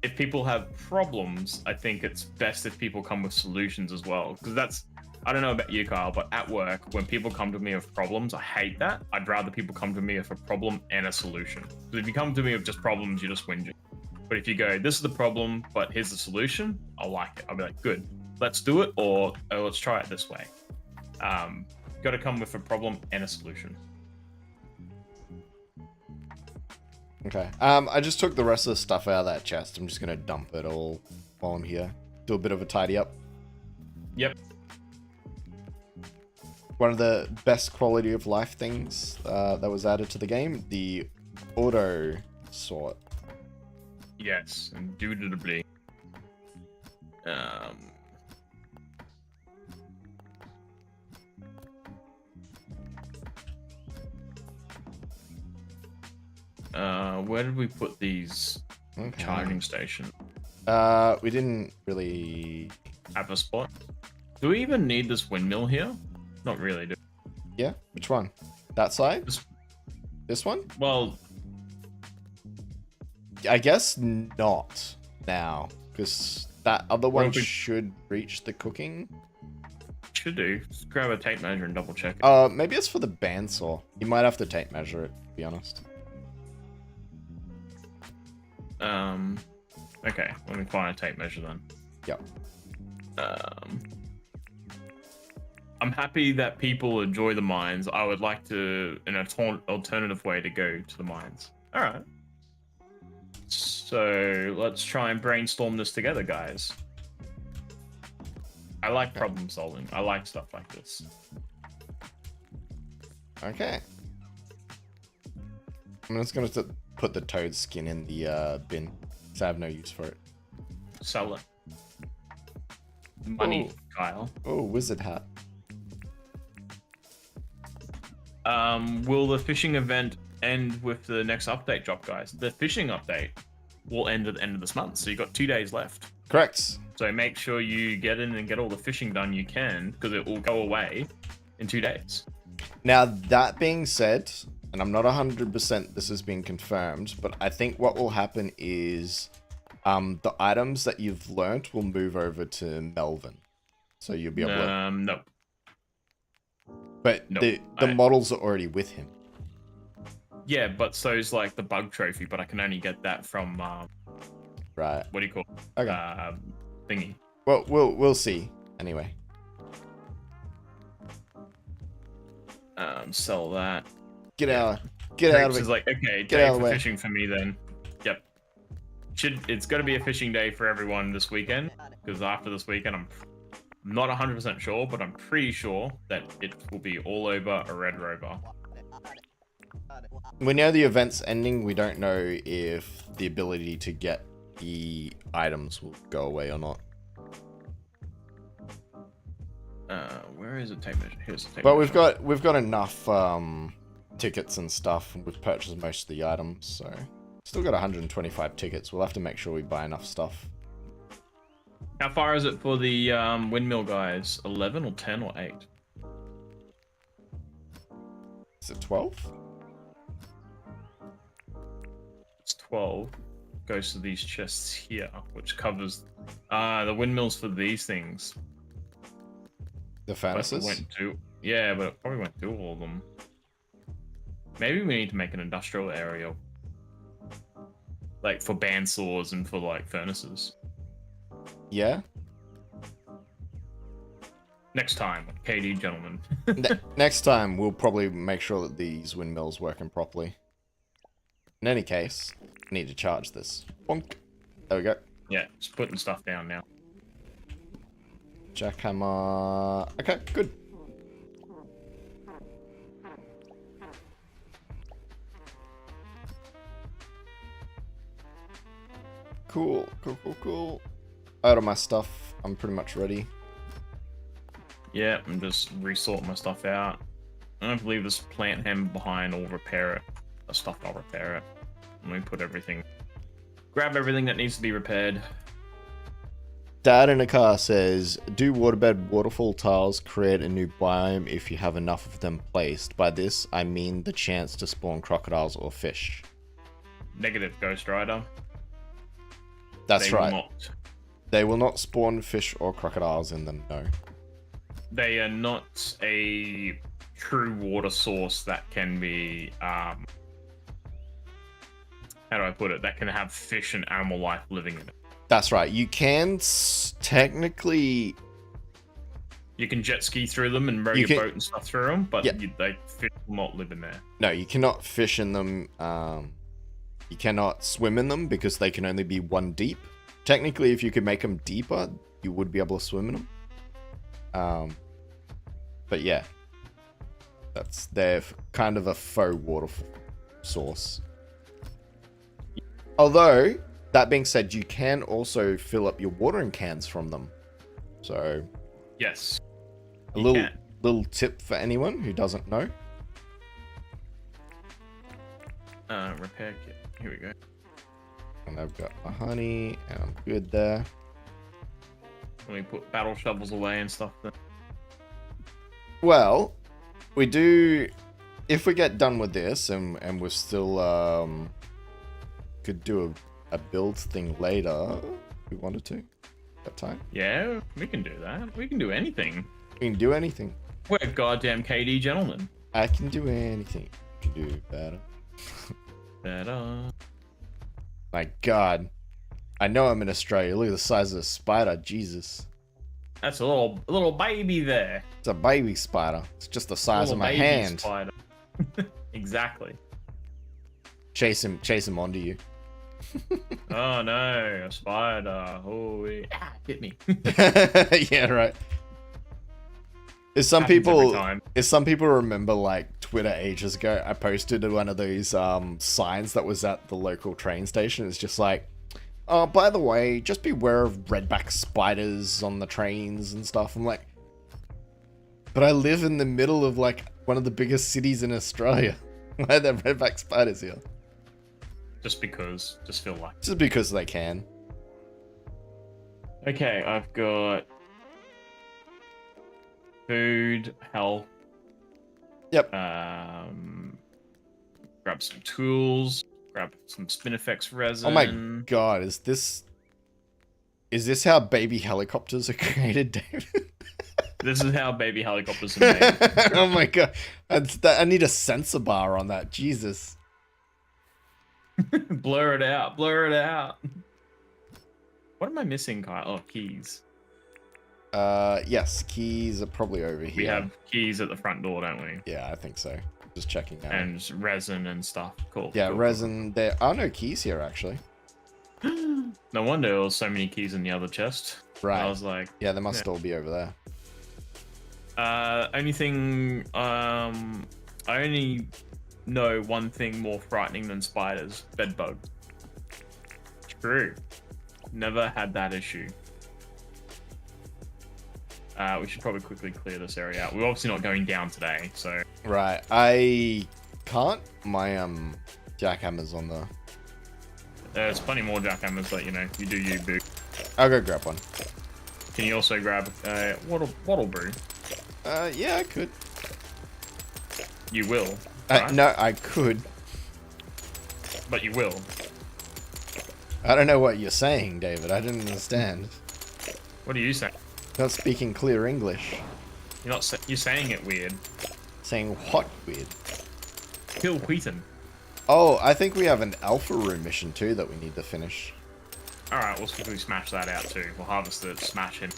Speaker 2: if people have problems, I think it's best if people come with solutions as well. Because that's, I don't know about you, Kyle, but at work, when people come to me with problems, I hate that. I'd rather people come to me with a problem and a solution. Because if you come to me with just problems, you're just whinging. But if you go, this is the problem, but here's the solution, I'll like it. I'll be like, good, let's do it, or oh, let's try it this way. Got to come with a problem and a solution.
Speaker 1: Okay. I just took the rest of the stuff out of that chest. I'm just gonna dump it all while I'm here. Do a bit of a tidy up.
Speaker 2: Yep.
Speaker 1: One of the best quality of life things that was added to the game, the auto sort.
Speaker 2: Yes, indubitably. Where did we put these charging stations?
Speaker 1: We didn't really
Speaker 2: Have a spot? Do we even need this windmill here? Not really, do we?
Speaker 1: Yeah, which one? That side? This one?
Speaker 2: Well,
Speaker 1: I guess not now, because that other one
Speaker 2: Well, we-
Speaker 1: should reach the cooking.
Speaker 2: should do. Just grab a tape measure and double check it.
Speaker 1: Maybe it's for the bandsaw. You might have to tape measure it, to be honest.
Speaker 2: Okay, let me find a tape measure then.
Speaker 1: Yep.
Speaker 2: I'm happy that people enjoy the mines. I would like to an alternative way to go to the mines. All right. So let's try and brainstorm this together, guys. I like problem solving. I like stuff like this.
Speaker 1: Okay. I'm just gonna put the toad skin in the bin, because I have no use for it.
Speaker 2: Sell it. Money,
Speaker 1: Ooh.
Speaker 2: Kyle.
Speaker 1: Oh, wizard hat.
Speaker 2: Will the fishing event end with the next update drop, guys? The fishing update will end at the end of this month, so you've got 2 days left.
Speaker 1: Correct.
Speaker 2: So make sure you get in and get all the fishing done you can, because it will go away in 2 days.
Speaker 1: Now, that being said, and I'm not 100% this has been confirmed, but I think what will happen is the items that you've learnt will move over to Melvin. So you'll be able to...
Speaker 2: No.
Speaker 1: But
Speaker 2: Nope.
Speaker 1: the models are already with him.
Speaker 2: Yeah, but so's like the bug trophy, but I can only get that from,
Speaker 1: Right.
Speaker 2: what do you call it?
Speaker 1: Okay.
Speaker 2: Thingy.
Speaker 1: Well, we'll see. Anyway.
Speaker 2: Sell that.
Speaker 1: Get out of
Speaker 2: Is
Speaker 1: it.
Speaker 2: like, okay,
Speaker 1: Get
Speaker 2: day
Speaker 1: out of the
Speaker 2: for
Speaker 1: way.
Speaker 2: fishing for me then. Yep. It's going to be a fishing day for everyone this weekend, because after this weekend, I'm not 100% sure, but I'm pretty sure that it will be all over a Red Rover.
Speaker 1: We know the event's ending. We don't know if the ability to get the items will go away or not.
Speaker 2: Where is the tape measure? Here's the tape
Speaker 1: But
Speaker 2: measure.
Speaker 1: we've got enough tickets and stuff, and we've purchased most of the items, so still got 125 tickets. We'll have to make sure we buy enough stuff.
Speaker 2: How far is it for the windmill guys? 11 or 10 or 8?
Speaker 1: Is it 12?
Speaker 2: It's 12. Goes to these chests here, which covers the windmills for these things.
Speaker 1: The
Speaker 2: But it
Speaker 1: furnaces?
Speaker 2: won't do. Yeah, but it probably won't do all of them. Maybe we need to make an industrial area, like for bandsaws and for like furnaces.
Speaker 1: Yeah.
Speaker 2: Next time, KD gentlemen.
Speaker 1: Next time, we'll probably make sure that these windmills working properly. In any case, I need to charge this. Bonk. There we go.
Speaker 2: Yeah, just putting stuff down now.
Speaker 1: Jackhammer. Okay, good. Cool. Out of my stuff. I'm pretty much ready.
Speaker 2: Yeah, I'm just resorting my stuff out. I don't believe this plant hem behind. I'll repair it. The stuff I'll repair it. Let me put everything. Grab everything that needs to be repaired.
Speaker 1: Dad in a car says, do waterbed waterfall tiles create a new biome if you have enough of them placed? By this, I mean the chance to spawn crocodiles or fish.
Speaker 2: Negative, Ghost Rider.
Speaker 1: That's
Speaker 2: They will
Speaker 1: right.
Speaker 2: not.
Speaker 1: They will not spawn fish or crocodiles in them, no.
Speaker 2: They are not a true water source that can be, how do I put it? That can have fish and animal life living in it.
Speaker 1: That's right. You can technically...
Speaker 2: You can jet ski through them and row your boat and stuff through them, but
Speaker 1: Yeah.
Speaker 2: fish will not live in there.
Speaker 1: No, you cannot fish in them. You cannot swim in them because they can only be 1 deep. Technically, if you could make them deeper, you would be able to swim in them. But yeah, they're kind of a faux waterfall source. Although, that being said, you can also fill up your watering cans from them. So,
Speaker 2: Yes.
Speaker 1: a
Speaker 2: You can.
Speaker 1: little tip for anyone who doesn't know.
Speaker 2: Repair kit. Here we go.
Speaker 1: And I've got my honey, and I'm good there.
Speaker 2: Let me put battle shovels away and stuff. Then.
Speaker 1: Well, we do... If we get done with this, and we're still... could do a build thing later, if we wanted to. That time.
Speaker 2: Yeah, we can do that. We can do anything.
Speaker 1: We can do anything.
Speaker 2: We're goddamn KD gentlemen.
Speaker 1: I can do anything. You can do better.
Speaker 2: Ta-da.
Speaker 1: My god. I know I'm in Australia. Look at the size of the spider. Jesus.
Speaker 2: That's a little baby there.
Speaker 1: It's a baby spider. It's just the size of
Speaker 2: Little
Speaker 1: my
Speaker 2: baby
Speaker 1: hand.
Speaker 2: Spider. Exactly.
Speaker 1: Chase him onto you.
Speaker 2: Oh no, a spider. Oh, hit me.
Speaker 1: Yeah, right. Is some
Speaker 2: Happens every
Speaker 1: people
Speaker 2: time.
Speaker 1: remember like Twitter ages ago? I posted one of those signs that was at the local train station. It's just like, oh, by the way, just beware of redback spiders on the trains and stuff. I'm like, but I live in the middle of like one of the biggest cities in Australia. Why are there redback spiders here?
Speaker 2: Just because. Just feel like.
Speaker 1: Just because they can.
Speaker 2: Okay, I've got food, health.
Speaker 1: Yep.
Speaker 2: Grab some tools. Grab some Spinifex resin.
Speaker 1: Oh my god, is this how baby helicopters are created, David?
Speaker 2: This is how baby helicopters are made.
Speaker 1: Oh my god. I need a sensor bar on that. Jesus.
Speaker 2: Blur it out. Blur it out. What am I missing, Kyle? Oh, keys.
Speaker 1: Yes, keys are probably over here.
Speaker 2: We have keys at the front door, don't we?
Speaker 1: Yeah, I think so. Just checking now.
Speaker 2: And resin and stuff. Cool.
Speaker 1: Yeah,
Speaker 2: cool,
Speaker 1: resin. There are no keys here, actually.
Speaker 2: cool. No wonder there was so many keys in the other chest.
Speaker 1: Right.
Speaker 2: I was like,
Speaker 1: Yeah, they must all be over there.
Speaker 2: only thing, I only know one thing more frightening than spiders: bedbug. True. Never had that issue. We should probably quickly clear this area out. We're obviously not going down today, so.
Speaker 1: Right. I can't. My jackhammer's on the.
Speaker 2: There's plenty more jackhammers, but you know, you do you, boo.
Speaker 1: I'll go grab one.
Speaker 2: Can you also grab wattle brew?
Speaker 1: Yeah, I could.
Speaker 2: You will. Right?
Speaker 1: No, I could.
Speaker 2: But you will.
Speaker 1: I don't know what you're saying, David. I didn't understand.
Speaker 2: What are you saying?
Speaker 1: Not speaking clear English.
Speaker 2: You're not. You're saying it weird.
Speaker 1: Saying what weird?
Speaker 2: Kill Wheaton.
Speaker 1: Oh, I think we have an alpha room mission too that we need to finish.
Speaker 2: All right, we'll quickly smash that out too. We'll harvest it, smash him,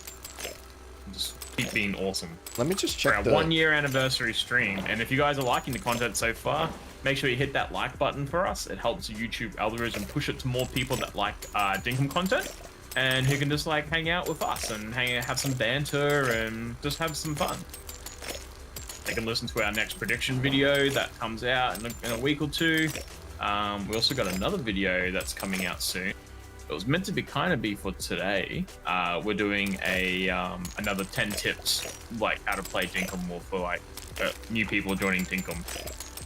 Speaker 2: and just keep being awesome.
Speaker 1: Let me just
Speaker 2: For
Speaker 1: check
Speaker 2: our
Speaker 1: the
Speaker 2: 1 year anniversary stream, and if you guys are liking the content so far, make sure you hit that like button for us. It helps the YouTube algorithm push it to more people that like Dinkum content, and who can just like hang out with us and have some banter and just have some fun. They can listen to our next prediction video that comes out in a week or two. We also got another video that's coming out soon. it was meant to be for today. We're doing a another 10 tips like how to play Dinkum more for like new people joining Dinkum.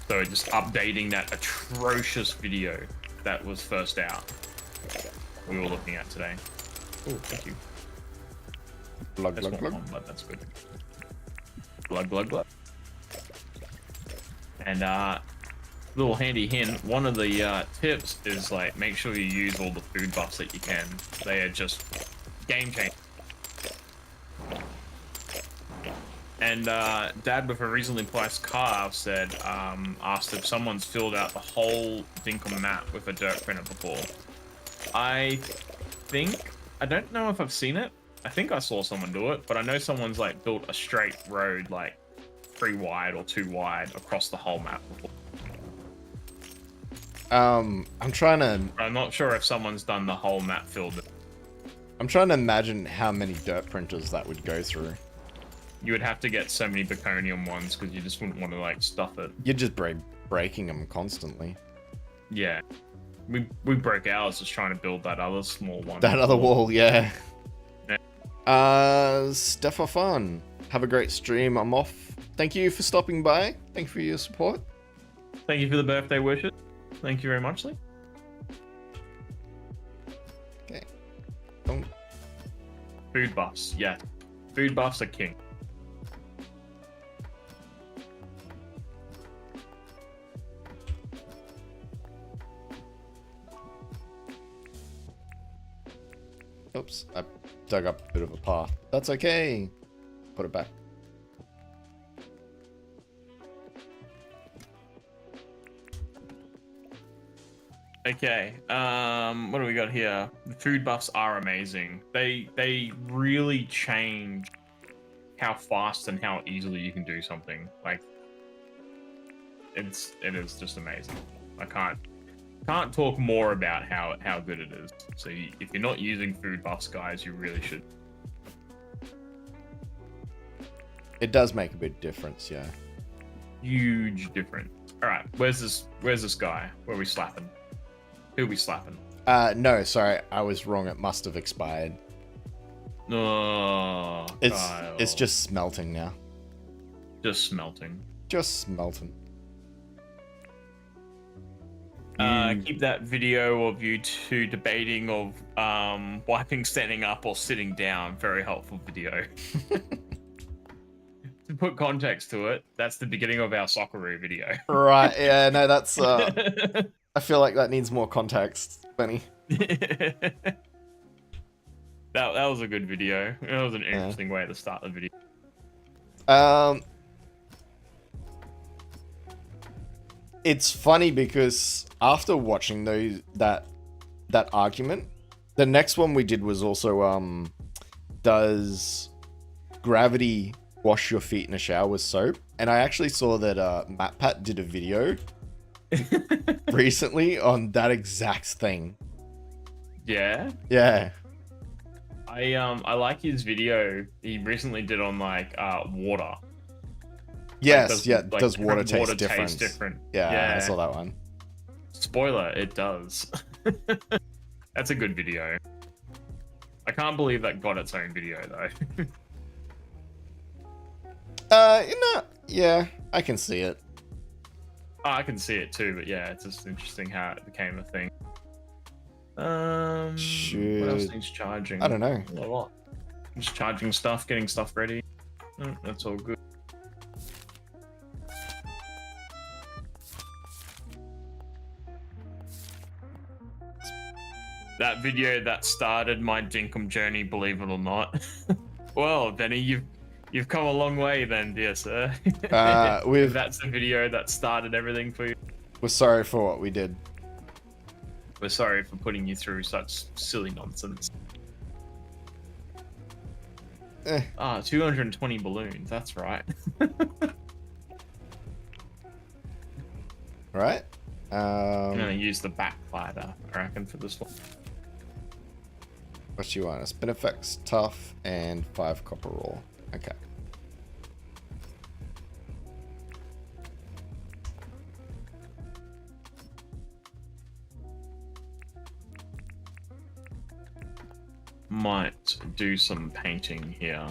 Speaker 2: So just updating that atrocious video that was first out. We were looking at today. Oh, thank you.
Speaker 1: Glug,
Speaker 2: That's
Speaker 1: glug,
Speaker 2: not
Speaker 1: glug.
Speaker 2: one, but that's good. Glug, glug, glug. And little handy hint, one of the tips is like make sure you use all the food buffs that you can. They are just game changing. And Dad with a reasonably priced car said, asked if someone's filled out the whole Dinkum map with a dirt printer before. I don't know if I've seen it. I think I saw someone do it, but I know someone's like built a straight road like 3 wide or 2 wide across the whole map before.
Speaker 1: I'm trying to
Speaker 2: I'm not sure if someone's done the whole map filled.
Speaker 1: I'm trying to imagine how many dirt printers that would go through.
Speaker 2: You would have to get so many Baconium ones because you just wouldn't want to like stuff it.
Speaker 1: You're just breaking them constantly.
Speaker 2: Yeah. We broke ours just trying to build that other small one.
Speaker 1: That other wall, yeah.
Speaker 2: Yeah.
Speaker 1: Stefan, have a great stream. I'm off. Thank you for stopping by. Thank you for your support.
Speaker 2: Thank you for the birthday wishes. Thank you very much, Lee.
Speaker 1: Okay. Don't...
Speaker 2: Food buffs, yeah. Food buffs are king.
Speaker 1: Oops, I dug up a bit of a path. That's okay. Put it back.
Speaker 2: Okay, what do we got here? The food buffs are amazing. They really change how fast and how easily you can do something. Like, it is just amazing. I can't talk more about how good it is. So if you're not using food buffs, guys, you really should.
Speaker 1: It does make a big difference, yeah.
Speaker 2: Huge difference. All right, where's this guy? Where are we slapping? Who are we slapping?
Speaker 1: No, sorry, I was wrong. It must have expired.
Speaker 2: Oh,
Speaker 1: It's just smelting now.
Speaker 2: just smelting.
Speaker 1: Just smelting.
Speaker 2: Keep that video of you two debating of wiping standing up or sitting down. Very helpful video. To put context to it, that's the beginning of our Socceroo video.
Speaker 1: Right, yeah, no, that's... I feel like that needs more context, Benny.
Speaker 2: that was a good video. That was an interesting way to start the video.
Speaker 1: It's funny because after watching that argument, the next one we did was also does gravity wash your feet in a shower with soap? And I actually saw that MatPat did a video recently on that exact thing.
Speaker 2: Yeah.
Speaker 1: Yeah.
Speaker 2: I like his video he recently did on like water.
Speaker 1: Yes,
Speaker 2: Like,
Speaker 1: does water
Speaker 2: water
Speaker 1: taste different?
Speaker 2: different?
Speaker 1: Yeah, I saw that one.
Speaker 2: Spoiler, it does. That's a good video. I can't believe that got its own video though.
Speaker 1: Yeah, I can see it.
Speaker 2: Oh, I can see it too, but yeah, it's just interesting how it became a thing. What else needs charging?
Speaker 1: I don't know.
Speaker 2: A lot. Just charging stuff, getting stuff ready. That's all good. That video that started my Dinkum journey, believe it or not. Well, Benny, you've come a long way then, dear sir. That's the video that started everything for you.
Speaker 1: We're sorry for what we did.
Speaker 2: We're sorry for putting you through such silly nonsense. 220 balloons, that's right.
Speaker 1: Right?
Speaker 2: I'm gonna use the backfighter, I reckon, for this one.
Speaker 1: What you want? A spin effects, tough, and 5 copper roll. Okay.
Speaker 2: might do some painting here.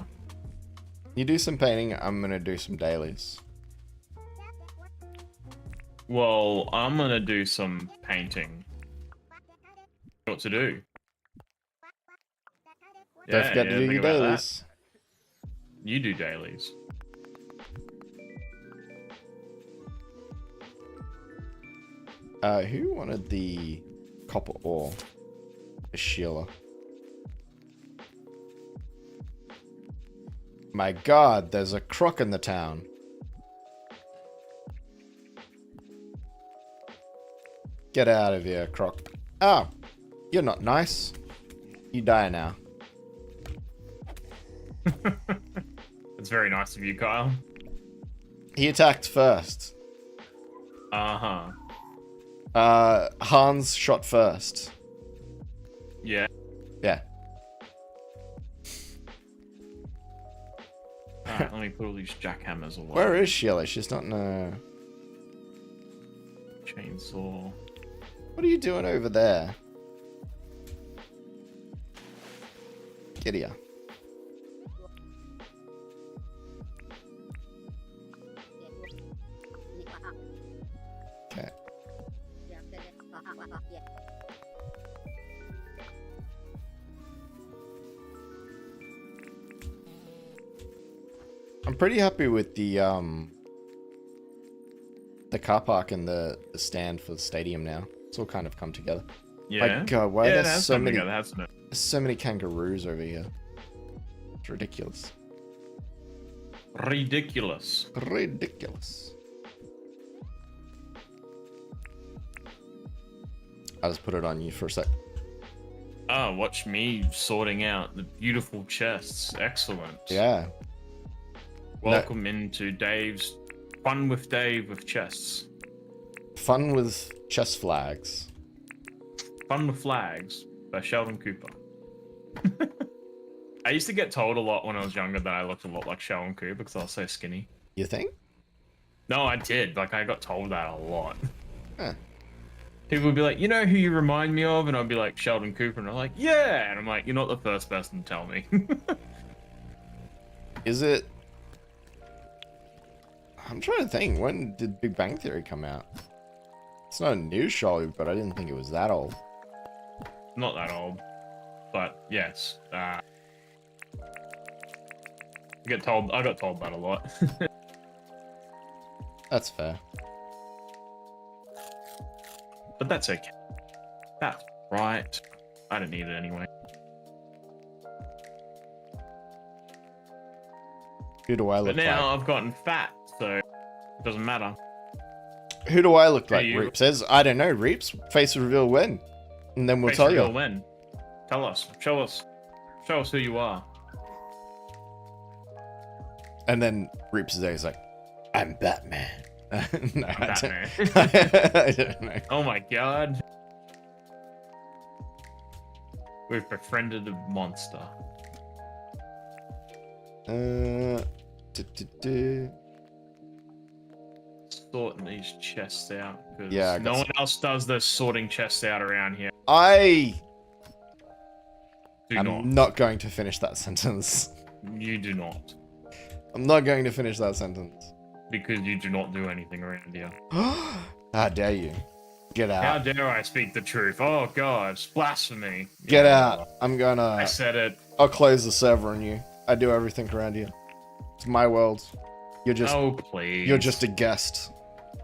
Speaker 1: You do some painting, I'm gonna do some dailies.
Speaker 2: Well, I'm gonna do some painting. What to do?
Speaker 1: Don't forget to do
Speaker 2: think
Speaker 1: your
Speaker 2: about that.
Speaker 1: dailies.
Speaker 2: You do dailies.
Speaker 1: Who wanted the copper ore? Sheila. My god, there's a croc in the town. Get out of here, croc. Oh, you're not nice. You die now.
Speaker 2: It's very nice of you, Kyle.
Speaker 1: He attacked first.
Speaker 2: Uh-huh.
Speaker 1: Hans shot first.
Speaker 2: Yeah.
Speaker 1: Yeah.
Speaker 2: Alright, let me put all these jackhammers away.
Speaker 1: Where is Sheila? She's not in a...
Speaker 2: Chainsaw.
Speaker 1: What are you doing over there? Get here. Okay. I'm pretty happy with the car park and the stand for the stadium now. It's all kind of come together.
Speaker 2: Yeah.
Speaker 1: My god, why
Speaker 2: yeah,
Speaker 1: are
Speaker 2: it
Speaker 1: there
Speaker 2: has
Speaker 1: so
Speaker 2: come
Speaker 1: many
Speaker 2: together, hasn't it?
Speaker 1: so many kangaroos over here? It's ridiculous.
Speaker 2: Ridiculous.
Speaker 1: Ridiculous. I'll just put it on you for a sec.
Speaker 2: Oh, watch me sorting out the beautiful chests. Excellent.
Speaker 1: Yeah.
Speaker 2: Welcome into Dave's Fun with Dave with chests.
Speaker 1: Fun with chest flags.
Speaker 2: Fun with Flags by Sheldon Cooper. I used to get told a lot when I was younger that I looked a lot like Sheldon Cooper because I was so skinny.
Speaker 1: You think?
Speaker 2: No, I did. Like, I got told that a lot.
Speaker 1: Huh.
Speaker 2: People would be like, you know who you remind me of? And I'd be like, Sheldon Cooper. And I'm like, yeah. And I'm like, you're not the first person to tell me.
Speaker 1: Is it... I'm trying to think. When did Big Bang Theory come out? It's not a new show, but I didn't think it was that old.
Speaker 2: Not that old. But, yes. I got told that a lot.
Speaker 1: That's fair.
Speaker 2: But that's okay. That's right. I don't need it anyway.
Speaker 1: Who do I look
Speaker 2: But now
Speaker 1: like?
Speaker 2: I've gotten fat, so it doesn't matter.
Speaker 1: Who do I look
Speaker 2: Hey,
Speaker 1: like?
Speaker 2: you.
Speaker 1: Reap says. I don't know. Reaps face reveal when, and then we'll
Speaker 2: Face
Speaker 1: tell
Speaker 2: reveal
Speaker 1: you.
Speaker 2: when. Tell us. Show us. Show us who you are.
Speaker 1: And then Reaps is like, "I'm Batman." No,
Speaker 2: I'm
Speaker 1: I
Speaker 2: Batman.
Speaker 1: don't, I don't know.
Speaker 2: Oh my god. We've befriended a monster.
Speaker 1: Du.
Speaker 2: Sorting these chests out. 'Cause
Speaker 1: Yeah, I got
Speaker 2: no
Speaker 1: some-
Speaker 2: one else does this sorting chests out around here.
Speaker 1: I
Speaker 2: Do
Speaker 1: am
Speaker 2: not.
Speaker 1: not going to finish that sentence.
Speaker 2: You do not.
Speaker 1: I'm not going to finish that sentence.
Speaker 2: Because you do not do anything around here.
Speaker 1: How dare you? Get
Speaker 2: How
Speaker 1: out.
Speaker 2: dare I speak the truth? Oh god, it's blasphemy.
Speaker 1: Get
Speaker 2: Yeah,
Speaker 1: out. I'm gonna...
Speaker 2: I said it.
Speaker 1: I'll close the server on you. I do everything around here. It's my world. You're just...
Speaker 2: Oh please.
Speaker 1: You're just a guest.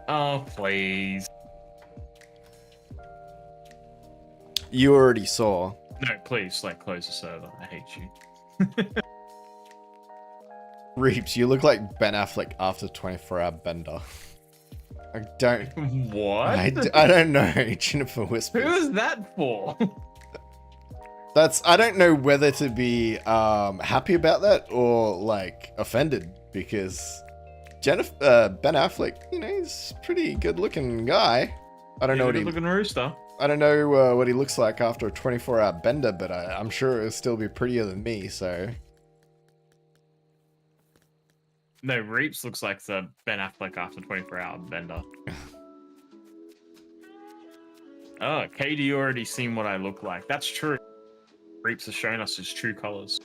Speaker 2: Oh please.
Speaker 1: You already saw.
Speaker 2: No, please, like, close the server. I hate you.
Speaker 1: Reaps, you look like Ben Affleck after 24-hour bender. I don't...
Speaker 2: What?
Speaker 1: I don't know. Jennifer whispers.
Speaker 2: Who is that for?
Speaker 1: That's... I don't know whether to be happy about that or, like, offended. Because Ben Affleck, you know, he's a pretty good-looking guy. I don't know what he...
Speaker 2: looking rooster.
Speaker 1: I don't know what he looks like after a 24-hour bender, but I'm sure it'll still be prettier than me, so...
Speaker 2: No, Reaps looks like the Ben Affleck after 24-hour bender. Oh, Katie already seen what I look like. That's true. Reaps has shown us his true colors.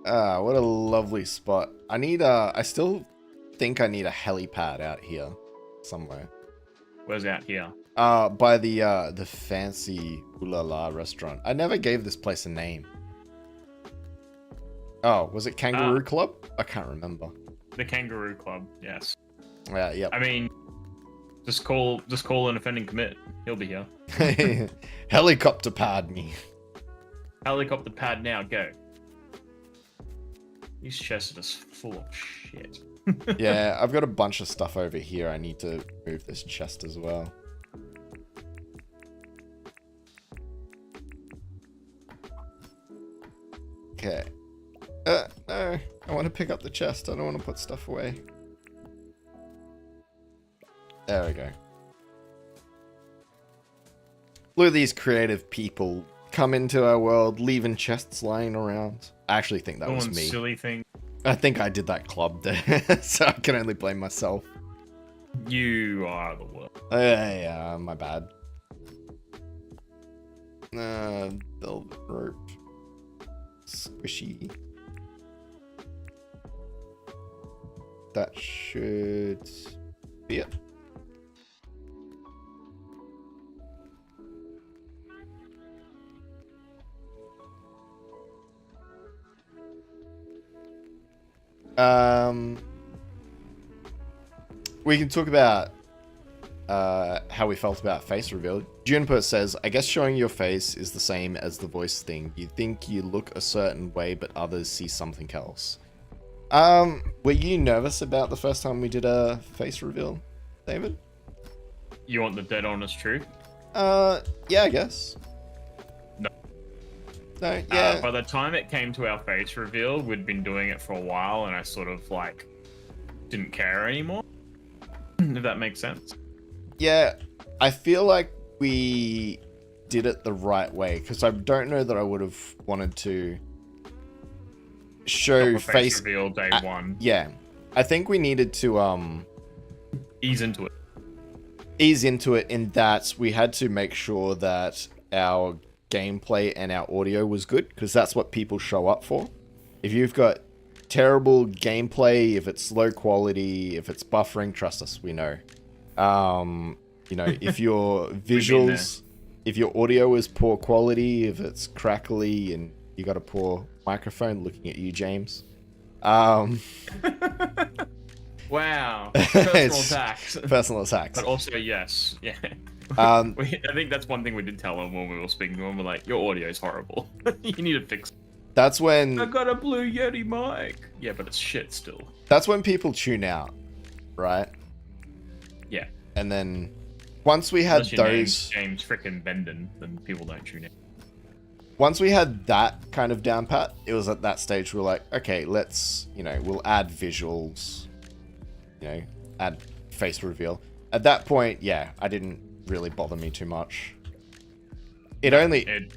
Speaker 1: Ah, what a lovely spot. I still think I need a helipad out here somewhere.
Speaker 2: Where's out here?
Speaker 1: By the fancy Ooh La La restaurant. I never gave this place a name. Oh, was it Kangaroo Club? I can't remember.
Speaker 2: The Kangaroo Club, yes.
Speaker 1: Yeah, yep.
Speaker 2: I mean, just call an offending commit. He'll be here.
Speaker 1: Helicopter pad me.
Speaker 2: Helicopter pad now, go. These chests are just full of shit.
Speaker 1: Yeah, I've got a bunch of stuff over here. I need to move this chest as well. Okay. No. I want to pick up the chest. I don't want to put stuff away. There we go. Look at these creative people come into our world, leaving chests lying around. I actually think that was me.
Speaker 2: Silly thing.
Speaker 1: I think I did that club there, so I can only blame myself.
Speaker 2: You are the worst.
Speaker 1: Yeah, my bad. Velvet rope. Squishy. That should be it. We can talk about how we felt about face reveal. Juniper says, I guess showing your face is the same as the voice thing. You think you look a certain way, but others see something else. Were you nervous about the first time we did a face reveal, David?
Speaker 2: You want the dead honest truth?
Speaker 1: Yeah, I guess.
Speaker 2: No.
Speaker 1: No, yeah.
Speaker 2: By the time it came to our face reveal, we'd been doing it for a while, and I sort of like didn't care anymore. If that makes sense.
Speaker 1: Yeah, I feel like we did it the right way, because I don't know that I would have wanted to show
Speaker 2: face reveal day one.
Speaker 1: Yeah, I think we needed to
Speaker 2: ease into it.
Speaker 1: Ease into it in that we had to make sure that our gameplay and our audio was good, because that's what people show up for. If you've got terrible gameplay, if it's low quality, if it's buffering, trust us, we know. You know, if your visuals, if your audio is poor quality, if it's crackly and you got a poor microphone, looking at you, James.
Speaker 2: Wow. Personal attacks.
Speaker 1: Personal attacks.
Speaker 2: But also, yes. Yeah. I think that's one thing we did tell him when we were speaking to him. We're like, your audio is horrible. You need to fix it.
Speaker 1: That's when...
Speaker 2: I got a Blue Yeti mic. Yeah, but it's shit still.
Speaker 1: That's when people tune out, right?
Speaker 2: Yeah.
Speaker 1: And then once we had those...
Speaker 2: James frickin' Benden, then people don't tune in.
Speaker 1: Once we had that kind of down pat, it was at that stage we were like, okay, let's, you know, we'll add visuals, you know, add face reveal. At that point, yeah, I didn't really bother me too much.
Speaker 2: It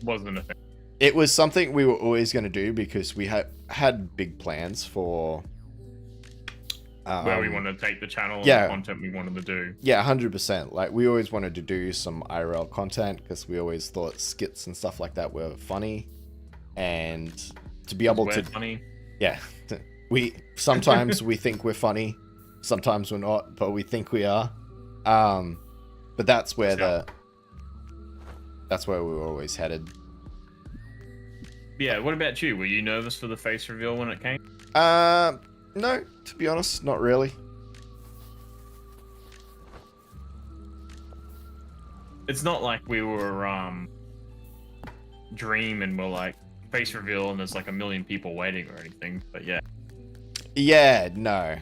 Speaker 2: wasn't a thing.
Speaker 1: It was something we were always going to do because we had big plans for...
Speaker 2: where we want to take the channel and
Speaker 1: yeah,
Speaker 2: the content we wanted to do.
Speaker 1: Yeah, 100%. Like, we always wanted to do some IRL content because we always thought skits and stuff like that were funny. And to be able to...
Speaker 2: funny.
Speaker 1: Yeah. Sometimes we think we're funny. Sometimes we're not, but we think we are. But that's where that's where we were always headed.
Speaker 2: Yeah, what about you? Were you nervous for the face reveal when it came?
Speaker 1: No, to be honest, not really.
Speaker 2: It's not like we were Dream and we're like face reveal and there's like a million people waiting or anything, but yeah.
Speaker 1: Yeah, no.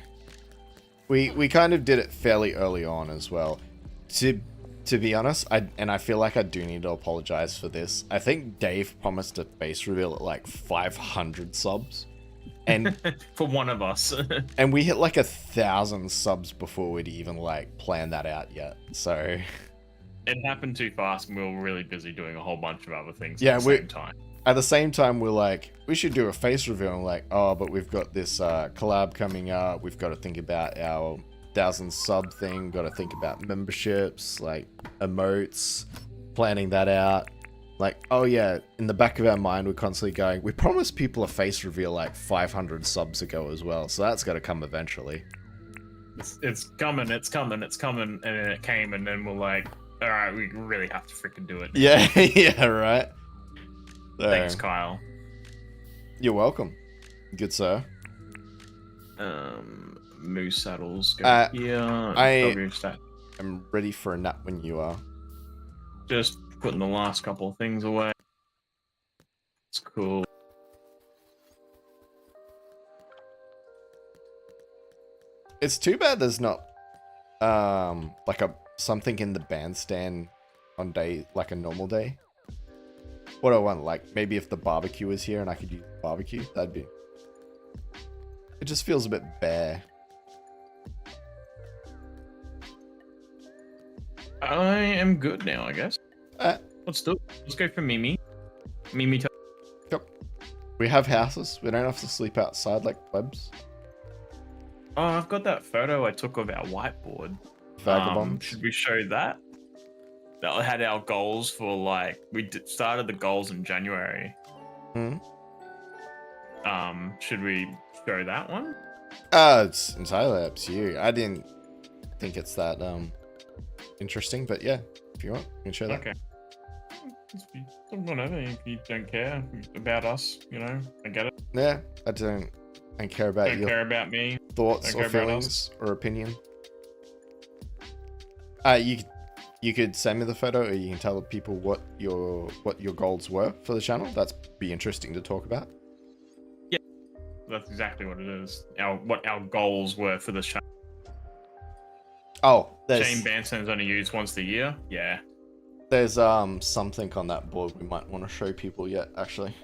Speaker 1: We kind of did it fairly early on as well. To be honest, I feel like I do need to apologize for this. I think Dave promised a face reveal at like 500 subs. And
Speaker 2: for one of us.
Speaker 1: And we hit like 1,000 subs before we'd even like planned that out yet. So
Speaker 2: it happened too fast and we were really busy doing a whole bunch of other things
Speaker 1: at the
Speaker 2: same time.
Speaker 1: At the same time, we're like, we should do a face reveal. And like, oh, but we've got this collab coming up. We've got to think about our 1,000 sub thing. Got to think about memberships, like emotes, planning that out. like, oh yeah, in the back of our mind, we're constantly going, we promised people a face reveal like 500 subs ago as well, so that's got to come eventually.
Speaker 2: It's coming, and then it came, and then we're like, all right, we really have to freaking do it.
Speaker 1: Yeah, yeah, right. So,
Speaker 2: Thanks, Kyle.
Speaker 1: you're welcome. Good sir.
Speaker 2: Moose saddles. Go
Speaker 1: I'm ready for a nap when you are.
Speaker 2: Just putting the last couple of things away. It's cool.
Speaker 1: It's too bad there's not like something in the bandstand on like a normal day. What do I want? Like maybe if the barbecue was here and I could use barbecue, that'd be. It just feels a bit bare.
Speaker 2: I am good now, I guess. Let's do it. Let's go for Mimi. Mimi.
Speaker 1: Yep. We have houses. We don't have to sleep outside like plebs.
Speaker 2: Oh, I've got that photo I took of our whiteboard.
Speaker 1: Vagabonds.
Speaker 2: Should we show that? That had our goals for like started the goals in January.
Speaker 1: Hmm.
Speaker 2: Should we show that one?
Speaker 1: It's entirely up to you. I didn't think it's that interesting, but yeah, if you want, you can show that.
Speaker 2: Okay. Whatever. If you don't care about us, you know, I get it.
Speaker 1: Yeah, I don't care about
Speaker 2: Don't
Speaker 1: your
Speaker 2: care about me.
Speaker 1: thoughts
Speaker 2: Don't
Speaker 1: or
Speaker 2: care about
Speaker 1: feelings or opinion. You could send me the photo, or you can tell people what your goals were for the channel. That's be interesting to talk about.
Speaker 2: Yeah, that's exactly what it is. What our goals were for this channel.
Speaker 1: Oh,
Speaker 2: Shane Banson's only used once a year. Yeah.
Speaker 1: There's something on that board we might want to show people yet, actually.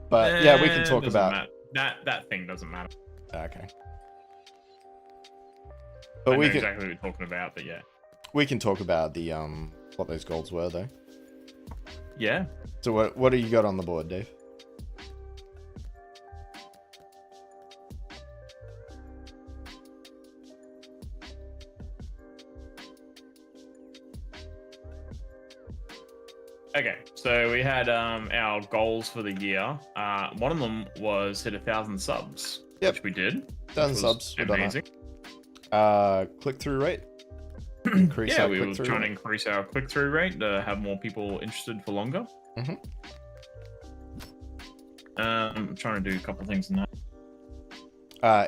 Speaker 1: But yeah, we can talk about
Speaker 2: that thing. Doesn't matter.
Speaker 1: Okay.
Speaker 2: I
Speaker 1: But
Speaker 2: know
Speaker 1: we can
Speaker 2: exactly what you're talking about, but yeah.
Speaker 1: we can talk about the what those goals were though.
Speaker 2: Yeah.
Speaker 1: So what do you got on the board, Dave?
Speaker 2: Okay, so we had our goals for the year. One of them was hit 1,000 subs,
Speaker 1: Yep.
Speaker 2: which we did.
Speaker 1: 1,000 subs. We've done
Speaker 2: Amazing.
Speaker 1: that. Click-through rate. Increase
Speaker 2: Yeah,
Speaker 1: our
Speaker 2: we were
Speaker 1: click-through
Speaker 2: trying to
Speaker 1: rate.
Speaker 2: increase our click-through rate to have more people interested for longer.
Speaker 1: Mhm.
Speaker 2: I'm trying to do a couple things in that.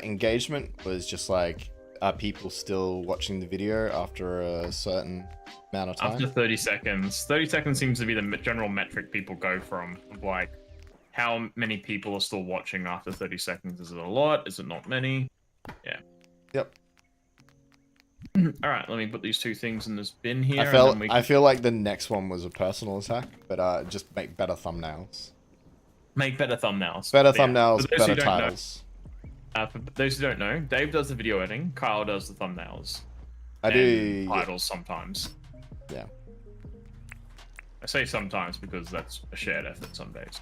Speaker 1: Engagement was just like, are people still watching the video after a certain amount of time?
Speaker 2: After 30 seconds. 30 seconds seems to be the general metric people go from. Like, how many people are still watching after 30 seconds? Is it a lot? Is it not many? Yeah.
Speaker 1: Yep.
Speaker 2: All right, let me put these two things in this bin here.
Speaker 1: I feel like the next one was a personal attack, but just make better thumbnails.
Speaker 2: Make better thumbnails.
Speaker 1: Better
Speaker 2: Yeah.
Speaker 1: thumbnails,
Speaker 2: For those who
Speaker 1: better
Speaker 2: don't know-
Speaker 1: titles.
Speaker 2: For those who don't know, Dave does the video editing, Kyle does the thumbnails.
Speaker 1: I
Speaker 2: and
Speaker 1: do. Yeah.
Speaker 2: titles sometimes.
Speaker 1: Yeah.
Speaker 2: I say sometimes because that's a shared effort some days.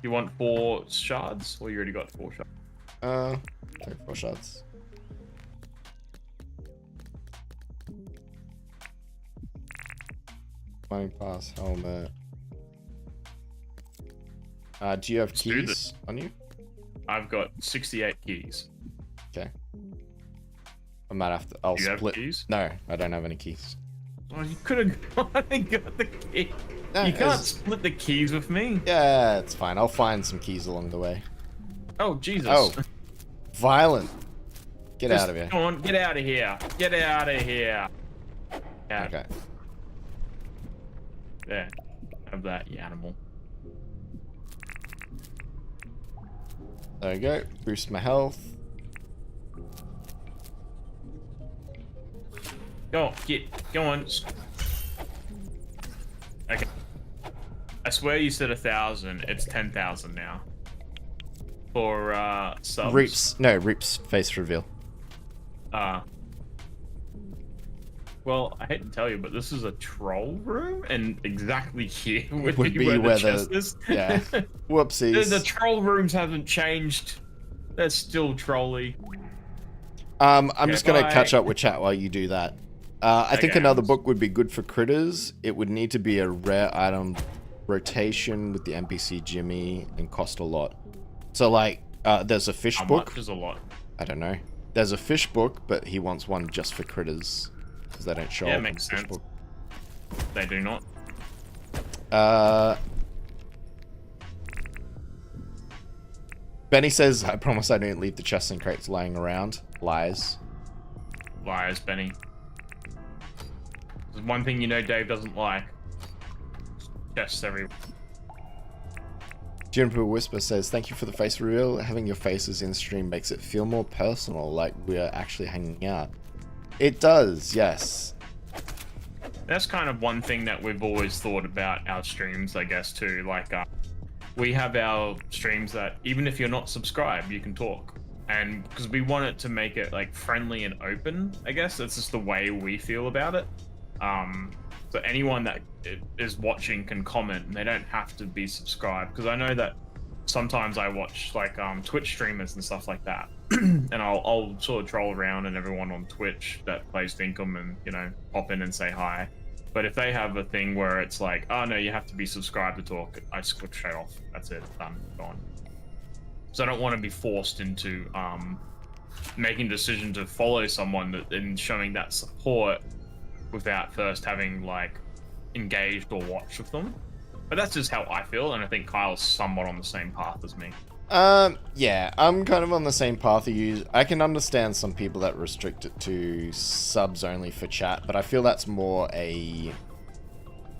Speaker 2: You want 4 shards, or you already got 4 shards?
Speaker 1: Take 4 shots. Flying pass, helmet. Do you have
Speaker 2: Let's do
Speaker 1: keys
Speaker 2: this.
Speaker 1: on you?
Speaker 2: I've got 68 keys.
Speaker 1: Okay. I might have to. I'll
Speaker 2: Do you have
Speaker 1: split.
Speaker 2: keys?
Speaker 1: No, I don't have any keys.
Speaker 2: Oh, you could have gone and got the key.
Speaker 1: No,
Speaker 2: You can't
Speaker 1: it's-
Speaker 2: split the keys with me.
Speaker 1: Yeah, it's fine. I'll find some keys along the way.
Speaker 2: Oh, Jesus.
Speaker 1: Oh. Violent. Get
Speaker 2: Just
Speaker 1: out of here.
Speaker 2: Go on, get out of here. Get out of here. Yeah.
Speaker 1: Okay.
Speaker 2: There. Have that, you animal.
Speaker 1: There we go. Boost my health.
Speaker 2: Go on. Okay. I swear you said 1,000. It's 10,000 now. For subs.
Speaker 1: Reap's face reveal.
Speaker 2: Well, I hate to tell you, but this is a troll room, and exactly here would
Speaker 1: Would
Speaker 2: be
Speaker 1: be
Speaker 2: where
Speaker 1: where
Speaker 2: the chest is.
Speaker 1: yeah. Whoopsies.
Speaker 2: The troll rooms haven't changed. They're still trolly.
Speaker 1: I'm just gonna
Speaker 2: bye.
Speaker 1: catch up with chat while you do that. I think
Speaker 2: Okay,
Speaker 1: another book would be good for critters. It would need to be a rare item rotation with the NPC Jimmy and cost a lot. So like, there's a fish
Speaker 2: How
Speaker 1: book.
Speaker 2: much is a lot?
Speaker 1: I don't know. There's a fish book, but he wants one just for critters because they don't show
Speaker 2: Yeah,
Speaker 1: up in the
Speaker 2: makes
Speaker 1: fish
Speaker 2: sense.
Speaker 1: book.
Speaker 2: They do not.
Speaker 1: Benny says, "I promise I don't leave the chests and crates lying around." Lies.
Speaker 2: Liars, Benny. There's one thing you know Dave doesn't like. Chests everywhere.
Speaker 1: Juniper Whisper says, "Thank you for the face reveal. Having your faces in stream makes it feel more personal, like we're actually hanging out." It does, yes.
Speaker 2: That's kind of one thing that we've always thought about our streams, I guess, too. Like, we have our streams that even if you're not subscribed, you can talk. And because we want it to make it like friendly and open, I guess that's just the way we feel about it. So anyone that is watching can comment, and they don't have to be subscribed. Because I know that sometimes I watch like Twitch streamers and stuff like that, and I'll sort of troll around and everyone on Twitch that plays Dinkum and pop in and say hi. But if they have a thing where it's like, oh no, you have to be subscribed to talk, I just click straight off. That's it, done, gone. So I don't want to be forced into making a decision to follow someone and showing that support without first having like engaged or watched with them. But that's just how I feel, and I think Kyle's somewhat on the same path as me.
Speaker 1: Yeah, I'm kind of on the same path as you. I can understand some people that restrict it to subs only for chat, but I feel that's more a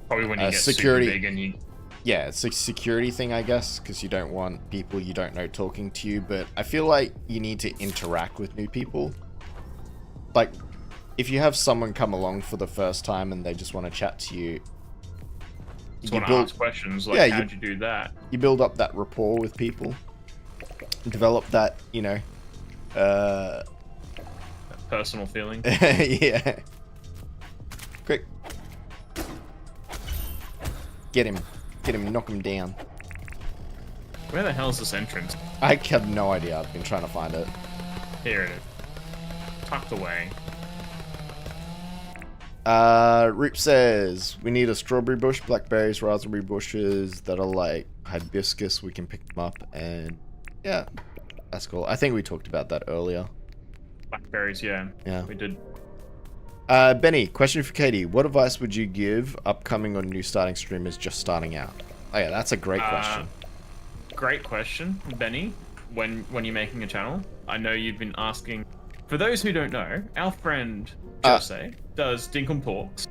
Speaker 2: Probably when you get
Speaker 1: security
Speaker 2: super big and you...
Speaker 1: Yeah, it's a security thing, I guess, because you don't want people you don't know talking to you, but I feel like you need to interact with new people. Like, if you have someone come along for the first time and they just want to chat to you,
Speaker 2: just want to ask questions, like,
Speaker 1: yeah,
Speaker 2: how'd you do that?
Speaker 1: You build up that rapport with people, develop that,
Speaker 2: That personal feeling.
Speaker 1: yeah. Quick. Get him, knock him down.
Speaker 2: Where the hell is this entrance?
Speaker 1: I have no idea, I've been trying to find it.
Speaker 2: Here it is. Tucked away.
Speaker 1: Rip says, we need a strawberry bush, blackberries, raspberry bushes that are like hibiscus. We can pick them up, and yeah, that's cool. I think we talked about that earlier.
Speaker 2: Blackberries, yeah.
Speaker 1: Yeah.
Speaker 2: We did.
Speaker 1: Benny, question for Katie. What advice would you give upcoming or new starting streamers just starting out? Oh yeah, that's a great question.
Speaker 2: Great question, Benny. When you're making a channel, I know you've been asking. For those who don't know, our friend Jose does Dinkum Talks.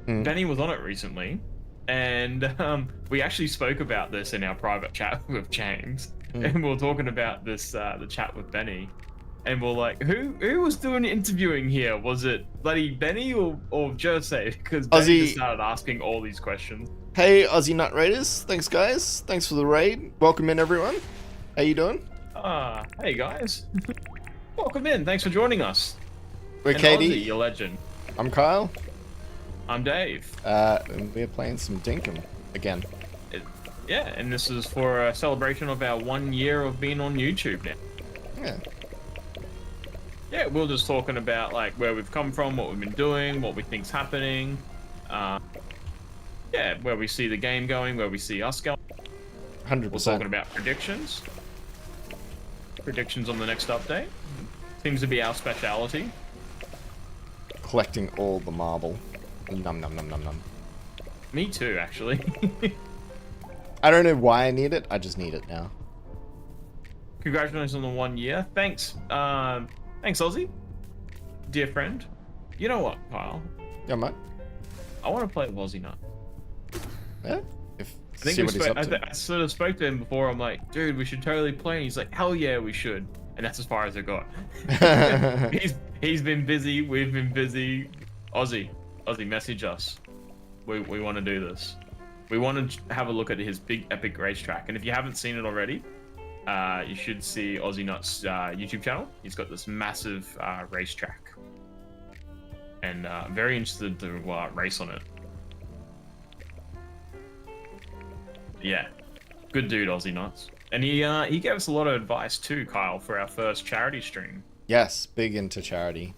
Speaker 2: Benny was on it recently, and we actually spoke about this in our private chat with James, and we were talking about this the chat with Benny, and we're like, who was doing interviewing here? Was it bloody Benny or Jose? Because Benny just started asking all these questions.
Speaker 1: Hey, Aussie Nut Raiders. Thanks, guys. Thanks for the raid. Welcome in, everyone. How you doing?
Speaker 2: Hey guys. Welcome in. Thanks for joining us.
Speaker 1: We're
Speaker 2: And
Speaker 1: Katie.
Speaker 2: Ozzy, your legend.
Speaker 1: I'm Kyle.
Speaker 2: I'm Dave.
Speaker 1: And we're playing some Dinkum again.
Speaker 2: Yeah, and this is for a celebration of our 1 year of being on YouTube now.
Speaker 1: Yeah.
Speaker 2: Yeah, we're just talking about like where we've come from, what we've been doing, what we think's happening. Yeah, where we see the game going, where we see us going.
Speaker 1: 100%.
Speaker 2: We're talking about predictions. Predictions on the next update. Seems to be our speciality.
Speaker 1: Collecting all the marble. Num num num num num.
Speaker 2: Me too, actually.
Speaker 1: I don't know why I need it. I just need it now.
Speaker 2: Congratulations on the 1 year. Thanks. Thanks, Ozzy. Dear friend. You know what, Kyle?
Speaker 1: Yeah, mate.
Speaker 2: I want to play with Ozzy Nut.
Speaker 1: Yeah. If
Speaker 2: I think
Speaker 1: see what he's up to.
Speaker 2: I sort of spoke to him before. I'm like, dude, we should totally play. And he's like, hell yeah, we should. And that's as far as it got. he's been busy. We've been busy. Ozzy, message us. We want to do this. We want to have a look at his big epic racetrack. And if you haven't seen it already, you should see Ozzy Nut's YouTube channel. He's got this massive racetrack, and very interested to race on it. Yeah, good dude, Ozzy Nuts. And he gave us a lot of advice too, Kyle, for our first charity stream.
Speaker 1: Yes, big into charity.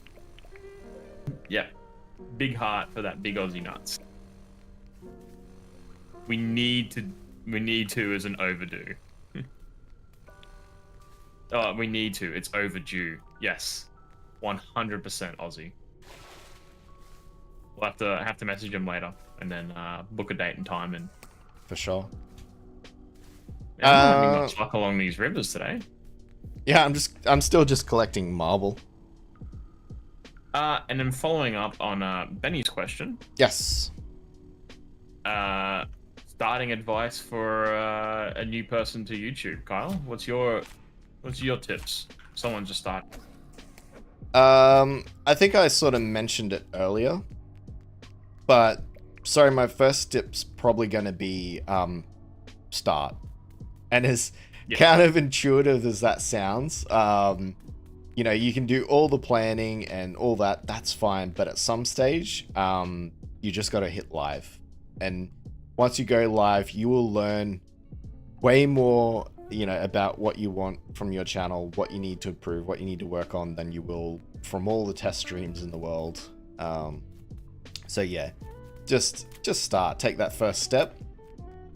Speaker 2: Yeah, big heart for that big Aussie nuts. We need to as an overdue. Oh, we need to. It's overdue. Yes, 100% Aussie. We'll have to message him later and then book a date and time. And
Speaker 1: For sure.
Speaker 2: I'm not having much luck along these rivers today.
Speaker 1: Yeah, I'm still just collecting marble.
Speaker 2: And then following up on Benny's question.
Speaker 1: Yes.
Speaker 2: Starting advice for a new person to YouTube. Kyle, what's your tips? Someone just started.
Speaker 1: I think I sort of mentioned it earlier, but sorry, my first tip's probably going to be start. And as kind of intuitive as that sounds, you know, you can do all the planning and all that, that's fine, but at some stage, you just got to hit live. And once you go live, you will learn way more, you know, about what you want from your channel, what you need to improve, what you need to work on than you will from all the test streams in the world. So yeah, just start, take that first step,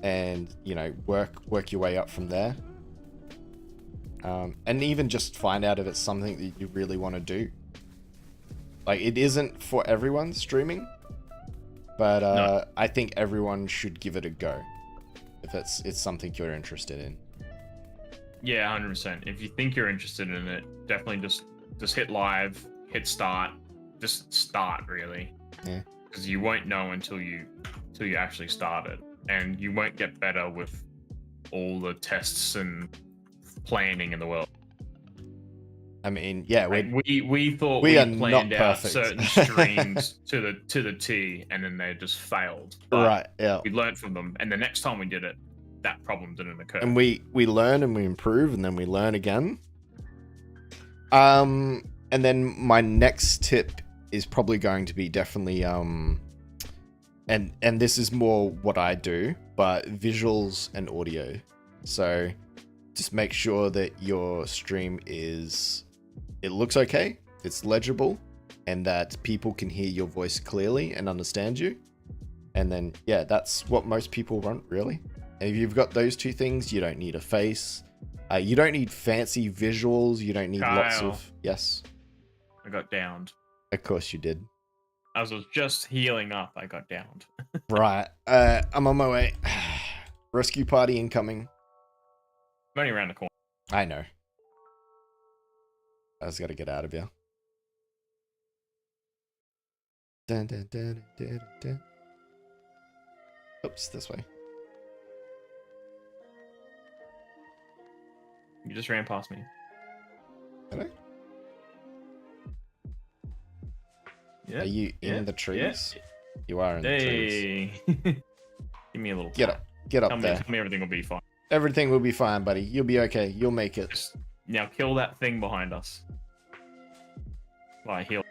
Speaker 1: and you know, work your way up from there. And even just find out if it's something that you really want to do. Like, it isn't for everyone streaming, but
Speaker 2: No.
Speaker 1: I think everyone should give it a go if it's something you're interested in.
Speaker 2: Yeah, 100%. If you think you're interested in it, definitely just hit live, hit start, just start really.
Speaker 1: Yeah.
Speaker 2: Because you won't know until you actually start it, and you won't get better with all the tests and planning in the world.
Speaker 1: I mean, yeah,
Speaker 2: we thought
Speaker 1: we
Speaker 2: we
Speaker 1: are
Speaker 2: planned
Speaker 1: not
Speaker 2: out
Speaker 1: perfect.
Speaker 2: certain streams to the T, and then they just failed. But
Speaker 1: right, yeah.
Speaker 2: we learned from them, and the next time we did it, that problem didn't occur.
Speaker 1: And we learn and we improve, and then we learn again. And then my next tip is probably going to be definitely and this is more what I do, but visuals and audio. So just make sure that your stream it looks okay, it's legible, and that people can hear your voice clearly and understand you. And then yeah, that's what most people want, really. And if you've got those two things, you don't need a face. You don't need fancy visuals. You don't need lots
Speaker 2: Kyle.
Speaker 1: of... Yes,
Speaker 2: I got downed.
Speaker 1: of course you did.
Speaker 2: As I was just healing up, I got downed.
Speaker 1: Right. I'm on my way. Rescue party incoming.
Speaker 2: I'm only around the corner.
Speaker 1: I know. I just got to get out of here. Dun, dun, dun, dun, dun, dun. Oops, this way.
Speaker 2: You just ran past me.
Speaker 1: Hello?
Speaker 2: Yeah.
Speaker 1: Are you in
Speaker 2: yeah,
Speaker 1: the trees?
Speaker 2: yeah.
Speaker 1: You are in the trees.
Speaker 2: Hey. Give me a little.
Speaker 1: Get up. Get up
Speaker 2: Tell
Speaker 1: there.
Speaker 2: me everything will be fine.
Speaker 1: Everything will be fine, buddy. You'll be okay. You'll make it.
Speaker 2: Just now kill that thing behind us. Well, I heal.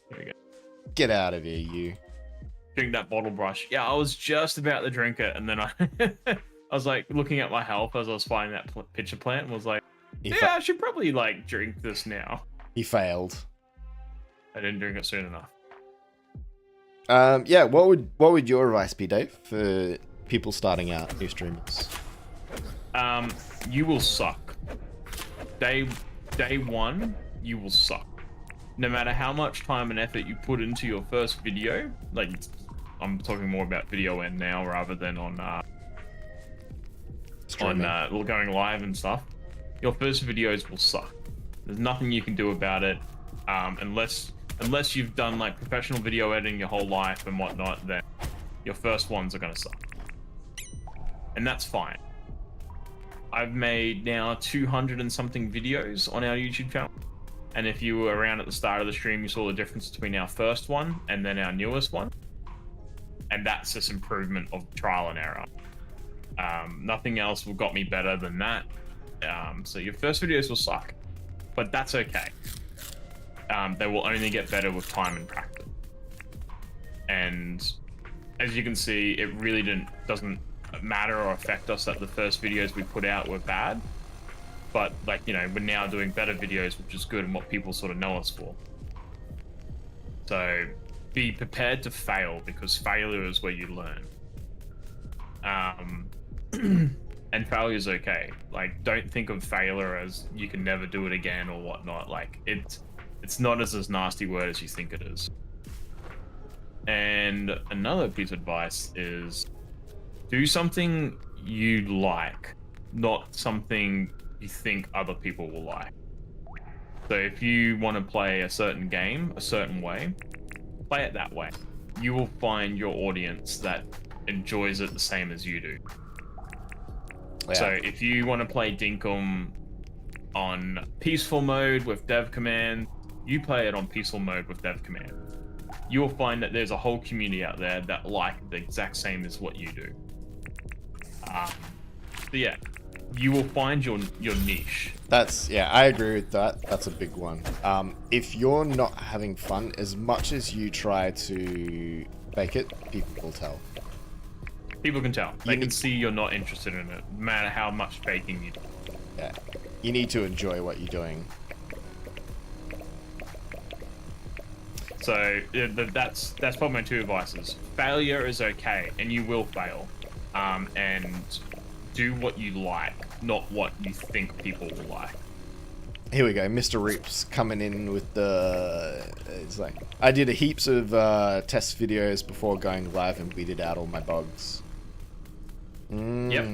Speaker 2: Here we go.
Speaker 1: Get out of here, you.
Speaker 2: Drink that bottle brush. Yeah, I was just about to drink it, and then I was like looking at my health as I was finding that pitcher plant, and was like, I should probably like drink this now.
Speaker 1: He failed.
Speaker 2: I didn't drink it soon enough.
Speaker 1: Yeah, what would your advice be, Dave, for people starting out, new streamers?
Speaker 2: You will suck. Day one, you will suck. No matter how much time and effort you put into your first video, like I'm talking more about video end now rather than on going live and stuff. Your first videos will suck. There's nothing you can do about it, unless you've done like professional video editing your whole life and whatnot. Then your first ones are gonna suck, and that's fine. I've made now 200 and something videos on our YouTube channel. And if you were around at the start of the stream, you saw the difference between our first one and then our newest one. And that's just improvement of trial and error. Nothing else got me better than that. So your first videos will suck, but that's okay. They will only get better with time and practice. And as you can see, it really doesn't matter or affect us that the first videos we put out were bad. But like, you know, we're now doing better videos, which is good, and what people sort of know us for. So be prepared to fail, because failure is where you learn. And failure is okay. Like, don't think of failure as you can never do it again or whatnot. Like, it's not as nasty word as you think it is. And another piece of advice is do something you like, not something you think other people will like. So if you want to play a certain game a certain way, play it that way. You will find your audience that enjoys it the same as you do.
Speaker 1: Yeah.
Speaker 2: So if you want to play Dinkum on peaceful mode with dev command, you play it on peaceful mode with dev command. You will find that there's a whole community out there that like the exact same as what you do. So yeah, you will find your niche.
Speaker 1: I agree with that. That's a big one. If you're not having fun, as much as you try to fake it, people will tell.
Speaker 2: People can tell. They can see you're not interested in it, no matter how much faking you do.
Speaker 1: Yeah, you need to enjoy what you're doing.
Speaker 2: So that's probably my two advices. Failure is okay, and you will fail. And do what you like, not what you think people will like.
Speaker 1: Here we go, Mr. Reaps coming in with the... It's like, I did a heaps of test videos before going live and weeded out all my bugs.
Speaker 2: Yep.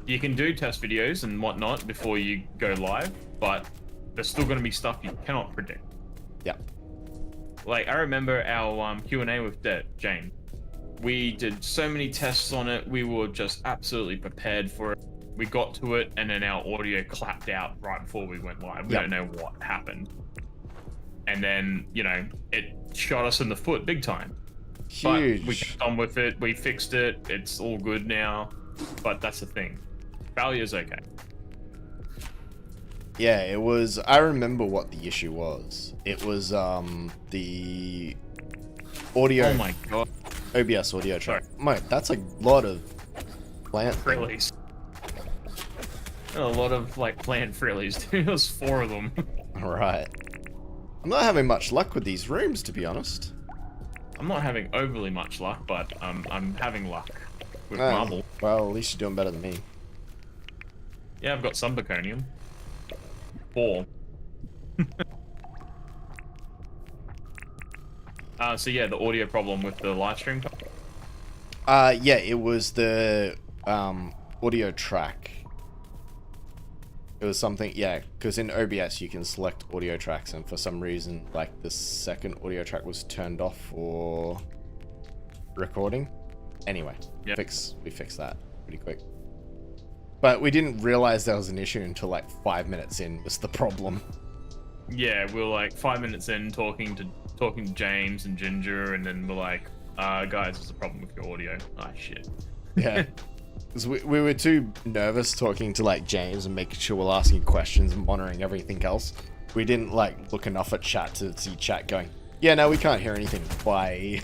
Speaker 2: You can do test videos and whatnot before you go live, but there's still going to be stuff you cannot predict.
Speaker 1: Yep.
Speaker 2: Like, I remember our Q&A with Jane. We did so many tests on it. We were just absolutely prepared for it. We got to it, and then our audio clapped out right before we went live. We don't know what happened. And then, you know, it shot us in the foot big time.
Speaker 1: Huge.
Speaker 2: But we kept on with it. We fixed it. It's all good now. But that's the thing. Failure's okay.
Speaker 1: Yeah, it was... I remember what the issue was. It was the audio...
Speaker 2: Oh my god.
Speaker 1: OBS audio track. Mate, that's a lot of plant
Speaker 2: Frillies. A lot of, like, plant frillies. There was 4 of them.
Speaker 1: Right. I'm not having much luck with these rooms, to be honest.
Speaker 2: I'm not having overly much luck, but I'm having luck with marble.
Speaker 1: Well, at least you're doing better than me.
Speaker 2: Yeah, I've got some zirconium. 4. So yeah, the audio problem with the live stream.
Speaker 1: Yeah, it was the audio track. It was something, yeah, because in OBS you can select audio tracks, and for some reason, like, the second audio track was turned off for recording. Anyway,
Speaker 2: Yep.
Speaker 1: we fixed that pretty quick. But we didn't realize there was an issue until like 5 minutes in was the problem.
Speaker 2: Yeah, we were like 5 minutes in talking to James and Ginger, and then we're like, guys, there's a problem with your audio. Ah, shit.
Speaker 1: Yeah. Because we were too nervous talking to like James and making sure we're asking questions and monitoring everything else. We didn't like look enough at chat to see chat going, yeah, no, we can't hear anything. Bye.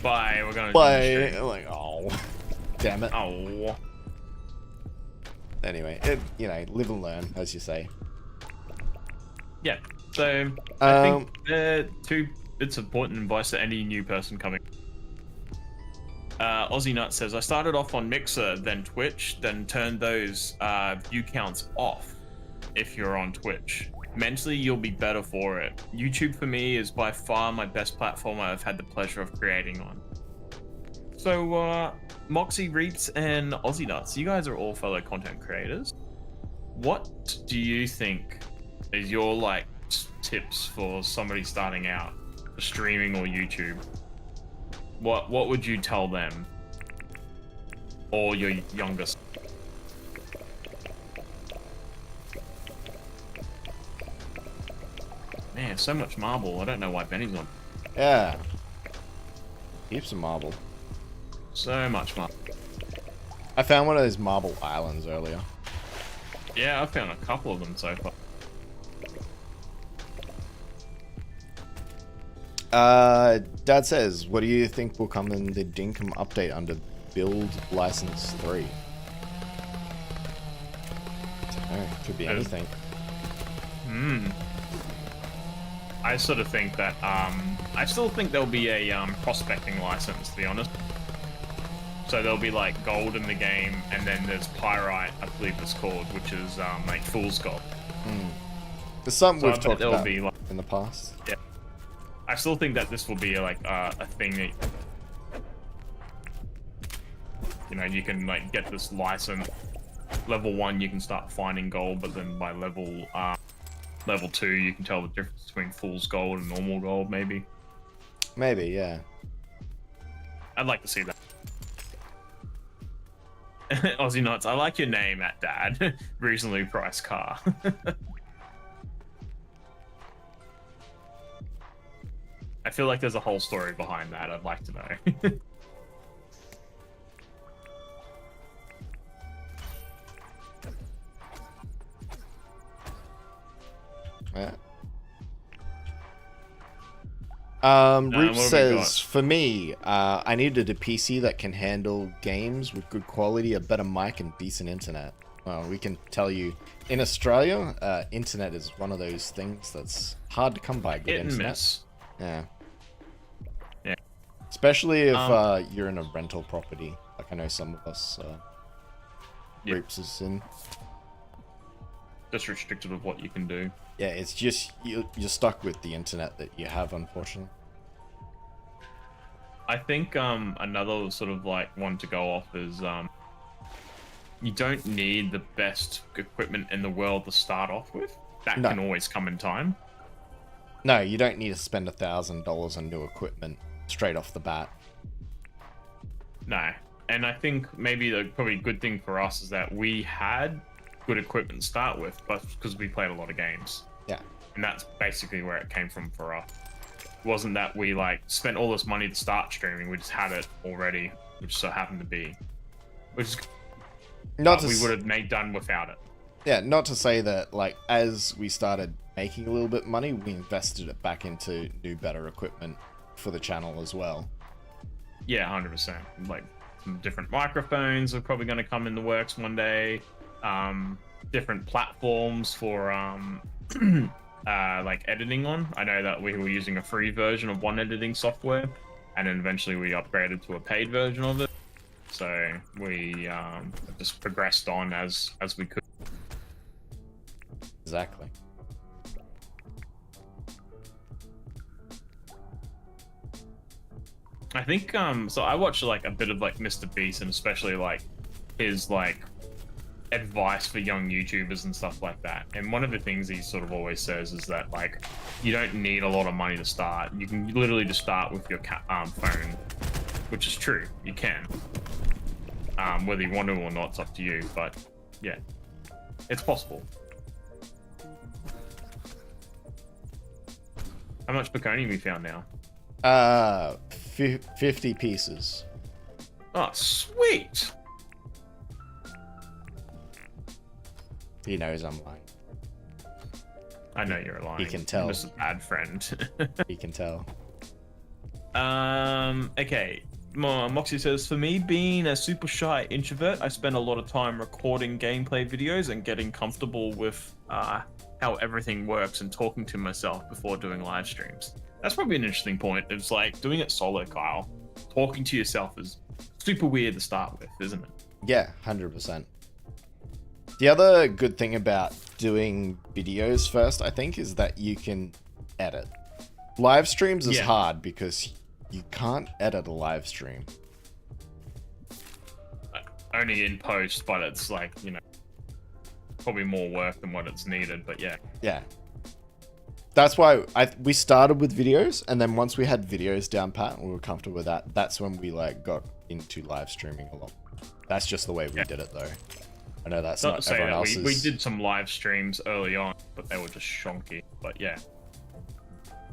Speaker 2: Bye, we're gonna
Speaker 1: Bye.
Speaker 2: do the stream.
Speaker 1: I'm like, oh, damn it.
Speaker 2: Oh.
Speaker 1: Anyway, you know, live and learn, as you say.
Speaker 2: Yeah, so I think it's important advice to any new person coming. Aussie Nut says, I started off on Mixer, then Twitch, then turned those view counts off if you're on Twitch. Mentally, you'll be better for it. YouTube for me is by far my best platform I've had the pleasure of creating on. So, Moxie Reaps and Aussie Nuts, you guys are all fellow content creators. What do you think is your, like, tips for somebody starting out for streaming or YouTube? What would you tell them? Or your youngest? Man, so much marble. I don't know why Benny's on.
Speaker 1: Yeah. Heaps of marble.
Speaker 2: So much marble.
Speaker 1: I found one of those marble islands earlier.
Speaker 2: Yeah, I found a couple of them so far.
Speaker 1: Dad says, what do you think will come in the Dinkum update under build license 3? Could be anything.
Speaker 3: I sort of think that I still think there'll be a prospecting license, to be honest. So there'll be like gold in the game, and then there's pyrite, I believe it's called, which is like fool's gold.
Speaker 1: There's something
Speaker 3: So I
Speaker 1: we've
Speaker 3: bet
Speaker 1: talked
Speaker 3: there'll
Speaker 1: about
Speaker 3: be, like,
Speaker 1: in the past.
Speaker 3: yeah. I still think that this will be like a thing that, you know, you can like get this license. Level 1 you can start finding gold, but then by level 2 you can tell the difference between fool's gold and normal gold, maybe.
Speaker 1: Maybe, yeah.
Speaker 3: I'd like to see that. Aussie Nuts, I like your name at Dad. Reasonably priced car. I feel like there's a whole story behind that. I'd like to know.
Speaker 1: Yeah.
Speaker 3: what
Speaker 1: Rooch
Speaker 3: have we
Speaker 1: says, for me, I needed a PC that can handle games with good quality, a better mic, and decent internet. Well, we can tell you, in Australia, internet is one of those things that's hard to come by. Good
Speaker 3: Hit and
Speaker 1: internet.
Speaker 3: miss.
Speaker 1: Yeah.
Speaker 3: Yeah.
Speaker 1: Especially if you're in a rental property, like I know some of us,
Speaker 3: Yep.
Speaker 1: Roops is in.
Speaker 3: Just restricted with what you can do.
Speaker 1: Yeah, it's just you're stuck with the internet that you have, unfortunately.
Speaker 3: I think another sort of like one to go off is you don't need the best equipment in the world to start off with. That
Speaker 1: No.
Speaker 3: can always come in time.
Speaker 1: No, you don't need to spend $1,000 on new equipment straight off the bat.
Speaker 3: No. And I think maybe the probably good thing for us is that we had good equipment to start with, but because we played a lot of games.
Speaker 1: Yeah.
Speaker 3: And that's basically where it came from for us. It wasn't that we like spent all this money to start streaming, we just had it already, which so happened to be. Which is
Speaker 1: Not to
Speaker 3: we
Speaker 1: s-
Speaker 3: would have made done without it.
Speaker 1: Yeah, not to say that, like, as we started making a little bit of money, we invested it back into new, better equipment for the channel as well.
Speaker 3: Yeah, 100%. Like some different microphones are probably going to come in the works one day. Different platforms for like editing on. I know that we were using a free version of one editing software, and then eventually we upgraded to a paid version of it. So we just progressed on as we could.
Speaker 1: Exactly.
Speaker 3: I think so I watched like a bit of like Mr. Beast, and especially like his like advice for young YouTubers and stuff like that. And one of the things he sort of always says is that like you don't need a lot of money to start. You can literally just start with your phone, which is true. You can. Whether you want to or not, it's up to you. But yeah, it's possible. How much Peconium we found now?
Speaker 1: 50 pieces.
Speaker 3: Oh, sweet.
Speaker 1: He knows I'm lying.
Speaker 3: I know you're lying.
Speaker 1: He can tell.
Speaker 3: You're just a bad friend.
Speaker 1: He can tell.
Speaker 3: Okay. Moxie says, for me, being a super shy introvert, I spend a lot of time recording gameplay videos and getting comfortable with how everything works and talking to myself before doing live streams. That's probably an interesting point. It's like doing it solo, Kyle. Talking to yourself is super weird to start with, isn't it?
Speaker 1: Yeah, 100%. The other good thing about doing videos first, I think, is that you can edit. Live streams is
Speaker 3: Yeah.
Speaker 1: hard because you can't edit a live stream.
Speaker 3: Only in post, but it's like, you know, probably more work than what it's needed, but yeah.
Speaker 1: Yeah. That's why we started with videos, and then once we had videos down pat and we were comfortable with that, that's when we like got into live streaming a lot. That's just the way we did it, though. I know that's
Speaker 3: Not to
Speaker 1: not
Speaker 3: say
Speaker 1: everyone
Speaker 3: that
Speaker 1: else's.
Speaker 3: we did some live streams early on, but they were just shonky. But yeah.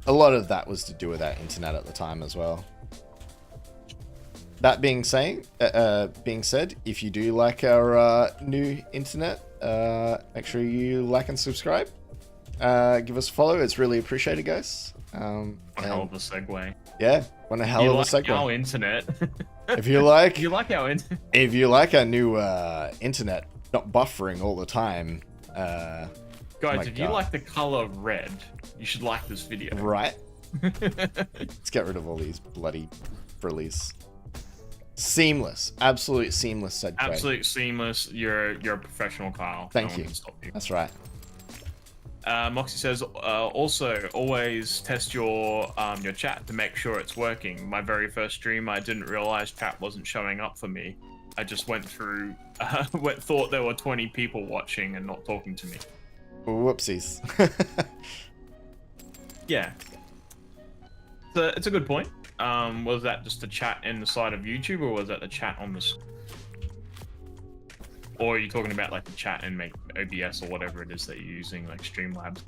Speaker 1: A lot of that was to do with our internet at the time as well. That being said, if you do like our new internet, make sure you like and subscribe. Give us a follow. It's really appreciated, guys.
Speaker 3: One hell of a segue.
Speaker 1: Yeah, one hell
Speaker 3: You
Speaker 1: of a
Speaker 3: like
Speaker 1: segue.
Speaker 3: our internet.
Speaker 1: If you like,
Speaker 3: You like our internet.
Speaker 1: if you like our new internet not buffering all the time,
Speaker 3: Go
Speaker 2: Guys,
Speaker 1: my
Speaker 2: if you
Speaker 1: God.
Speaker 2: like the color red, you should like this video.
Speaker 1: Right? Let's get rid of all these bloody frillies. Seamless. Absolute seamless segue.
Speaker 2: Absolute seamless. You're a professional, Kyle.
Speaker 1: Thank
Speaker 2: No one
Speaker 1: you.
Speaker 2: can stop you.
Speaker 1: That's right.
Speaker 2: Moxie says, also always test your chat to make sure it's working. My very first stream, I didn't realize chat wasn't showing up for me. I just went through, thought there were 20 people watching and not talking to me.
Speaker 1: Whoopsies.
Speaker 2: Yeah. So it's a good point. Was that just the chat in the side of YouTube, or was that the chat on the... Or are you talking about like the chat and make OBS or whatever it is that you're using, like Streamlabs?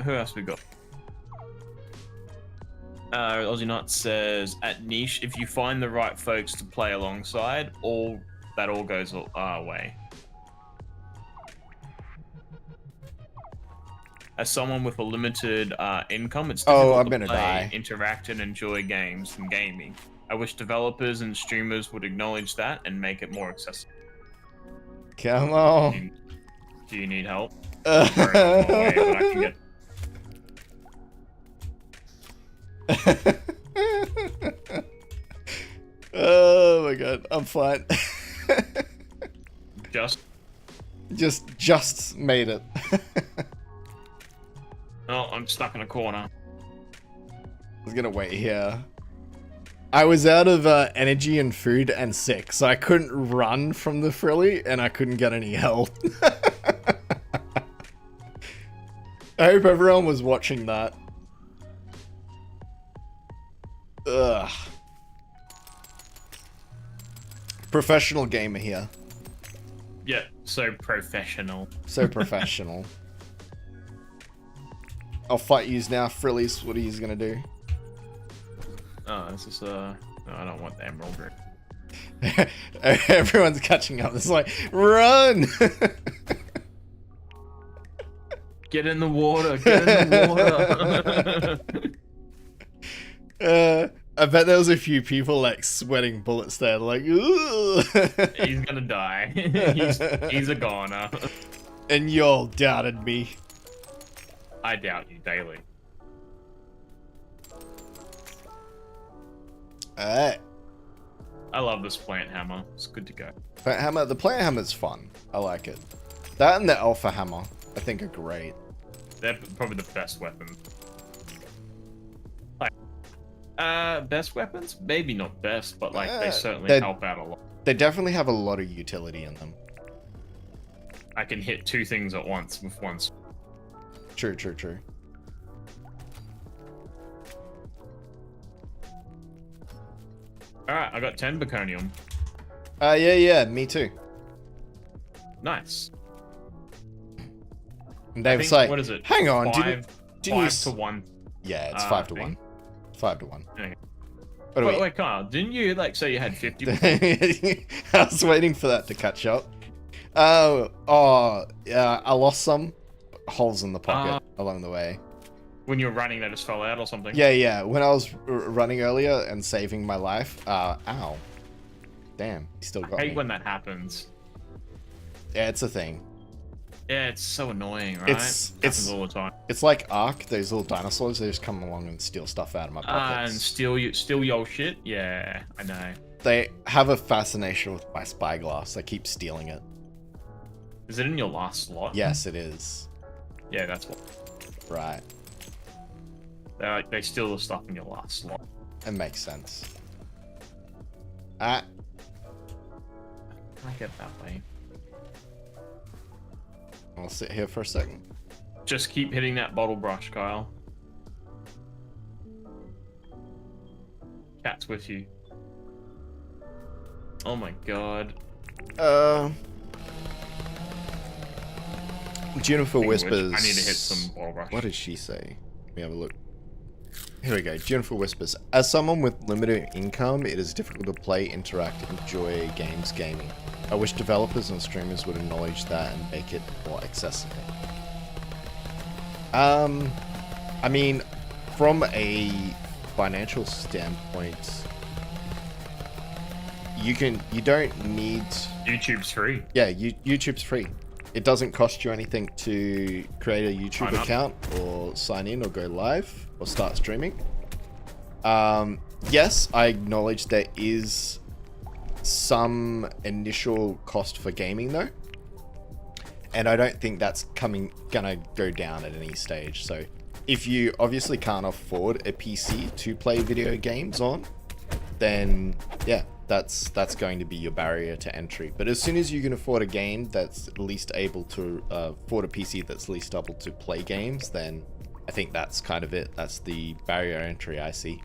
Speaker 2: Who else we got? Aussie Nut says, at niche, if you find the right folks to play alongside, all goes our way. As someone with a limited income, it's difficult
Speaker 1: I'm
Speaker 2: to
Speaker 1: gonna
Speaker 2: play,
Speaker 1: die.
Speaker 2: interact, and enjoy games and gaming. I wish developers and streamers would acknowledge that and make it more accessible.
Speaker 1: Come on.
Speaker 2: Do you need help? Very long way, but I can get...
Speaker 1: Oh my god, I'm fine. Just made it.
Speaker 2: Oh, I'm stuck in a corner.
Speaker 1: I was gonna wait here. I was out of energy and food and sick, so I couldn't run from the frilly, and I couldn't get any help. I hope everyone was watching that. Ugh. Professional gamer here.
Speaker 2: Yeah, so professional.
Speaker 1: So professional. I'll fight yous now, frillies. What are yous gonna do?
Speaker 2: Oh, this is no, I don't want the emerald ring.
Speaker 1: Everyone's catching up. It's like, run!
Speaker 2: Get in the water, get in the water.
Speaker 1: I bet there was a few people like sweating bullets there, like, ooh.
Speaker 2: He's gonna die. he's a goner.
Speaker 1: And y'all doubted me.
Speaker 2: I doubt you daily.
Speaker 1: Alright.
Speaker 2: I love this plant hammer. It's good to go.
Speaker 1: The plant hammer's fun. I like it. That and the alpha hammer, I think, are great.
Speaker 2: They're probably the best weapons. Like, best weapons? Maybe not best, but like they certainly help out a lot.
Speaker 1: They definitely have a lot of utility in them.
Speaker 2: I can hit two things at once with one.
Speaker 1: True, true, true.
Speaker 2: Alright, I got 10 Baconium.
Speaker 1: Yeah, me too.
Speaker 2: Nice.
Speaker 1: And
Speaker 2: I
Speaker 1: David's
Speaker 2: think,
Speaker 1: like,
Speaker 2: what is it?
Speaker 1: hang on,
Speaker 2: Five
Speaker 1: didn't you
Speaker 2: to 1.
Speaker 1: Yeah, it's
Speaker 2: I
Speaker 1: 5 to
Speaker 2: think.
Speaker 1: 1. 5 to 1.
Speaker 2: Okay.
Speaker 1: What do we...
Speaker 2: Wait, Kyle, didn't you like say you had 50?
Speaker 1: I was waiting for that to catch up. Yeah, I lost some holes in the pocket along the way.
Speaker 2: When you were running, they just fell out or something?
Speaker 1: Yeah. When I was running earlier and saving my life, ow. Damn, he still got
Speaker 2: I
Speaker 1: me.
Speaker 2: hate when that happens.
Speaker 1: Yeah, it's a thing.
Speaker 2: Yeah, it's so annoying, right?
Speaker 1: It's
Speaker 2: all the time.
Speaker 1: It's like Ark, those little dinosaurs. They just come along and steal stuff out of my
Speaker 2: And
Speaker 1: pockets.
Speaker 2: steal your shit? Yeah, I know.
Speaker 1: They have a fascination with my spyglass. I keep stealing it.
Speaker 2: Is it in your last slot?
Speaker 1: Yes, it is.
Speaker 2: Yeah, that's what.
Speaker 1: Right.
Speaker 2: They steal the stuff in your last slot.
Speaker 1: It makes sense.
Speaker 2: Can I get that way?
Speaker 1: I'll sit here for a second.
Speaker 2: Just keep hitting that bottle brush, Kyle. Cat's with you. Oh my god.
Speaker 1: Jennifer whispers.
Speaker 2: I need to hit some bottle brush.
Speaker 1: What did she say? Let me have a look. Here we go. Jennifer whispers. As someone with limited income, it is difficult to play, interact, enjoy games gaming. I wish developers and streamers would acknowledge that and make it more accessible. I mean, from a financial standpoint, you don't need...
Speaker 2: YouTube's free.
Speaker 1: Yeah, YouTube's free. it doesn't cost you anything to create a YouTube
Speaker 2: Sign up.
Speaker 1: account or sign in or go live or start streaming. Yes, I acknowledge there is some initial cost for gaming though. And I don't think that's gonna go down at any stage. So if you obviously can't afford a PC to play video games on, then yeah, that's going to be your barrier to entry. But as soon as you can afford a game that's at least able to afford a PC that's at least able to play games, then I think that's kind of it. That's the barrier entry I see.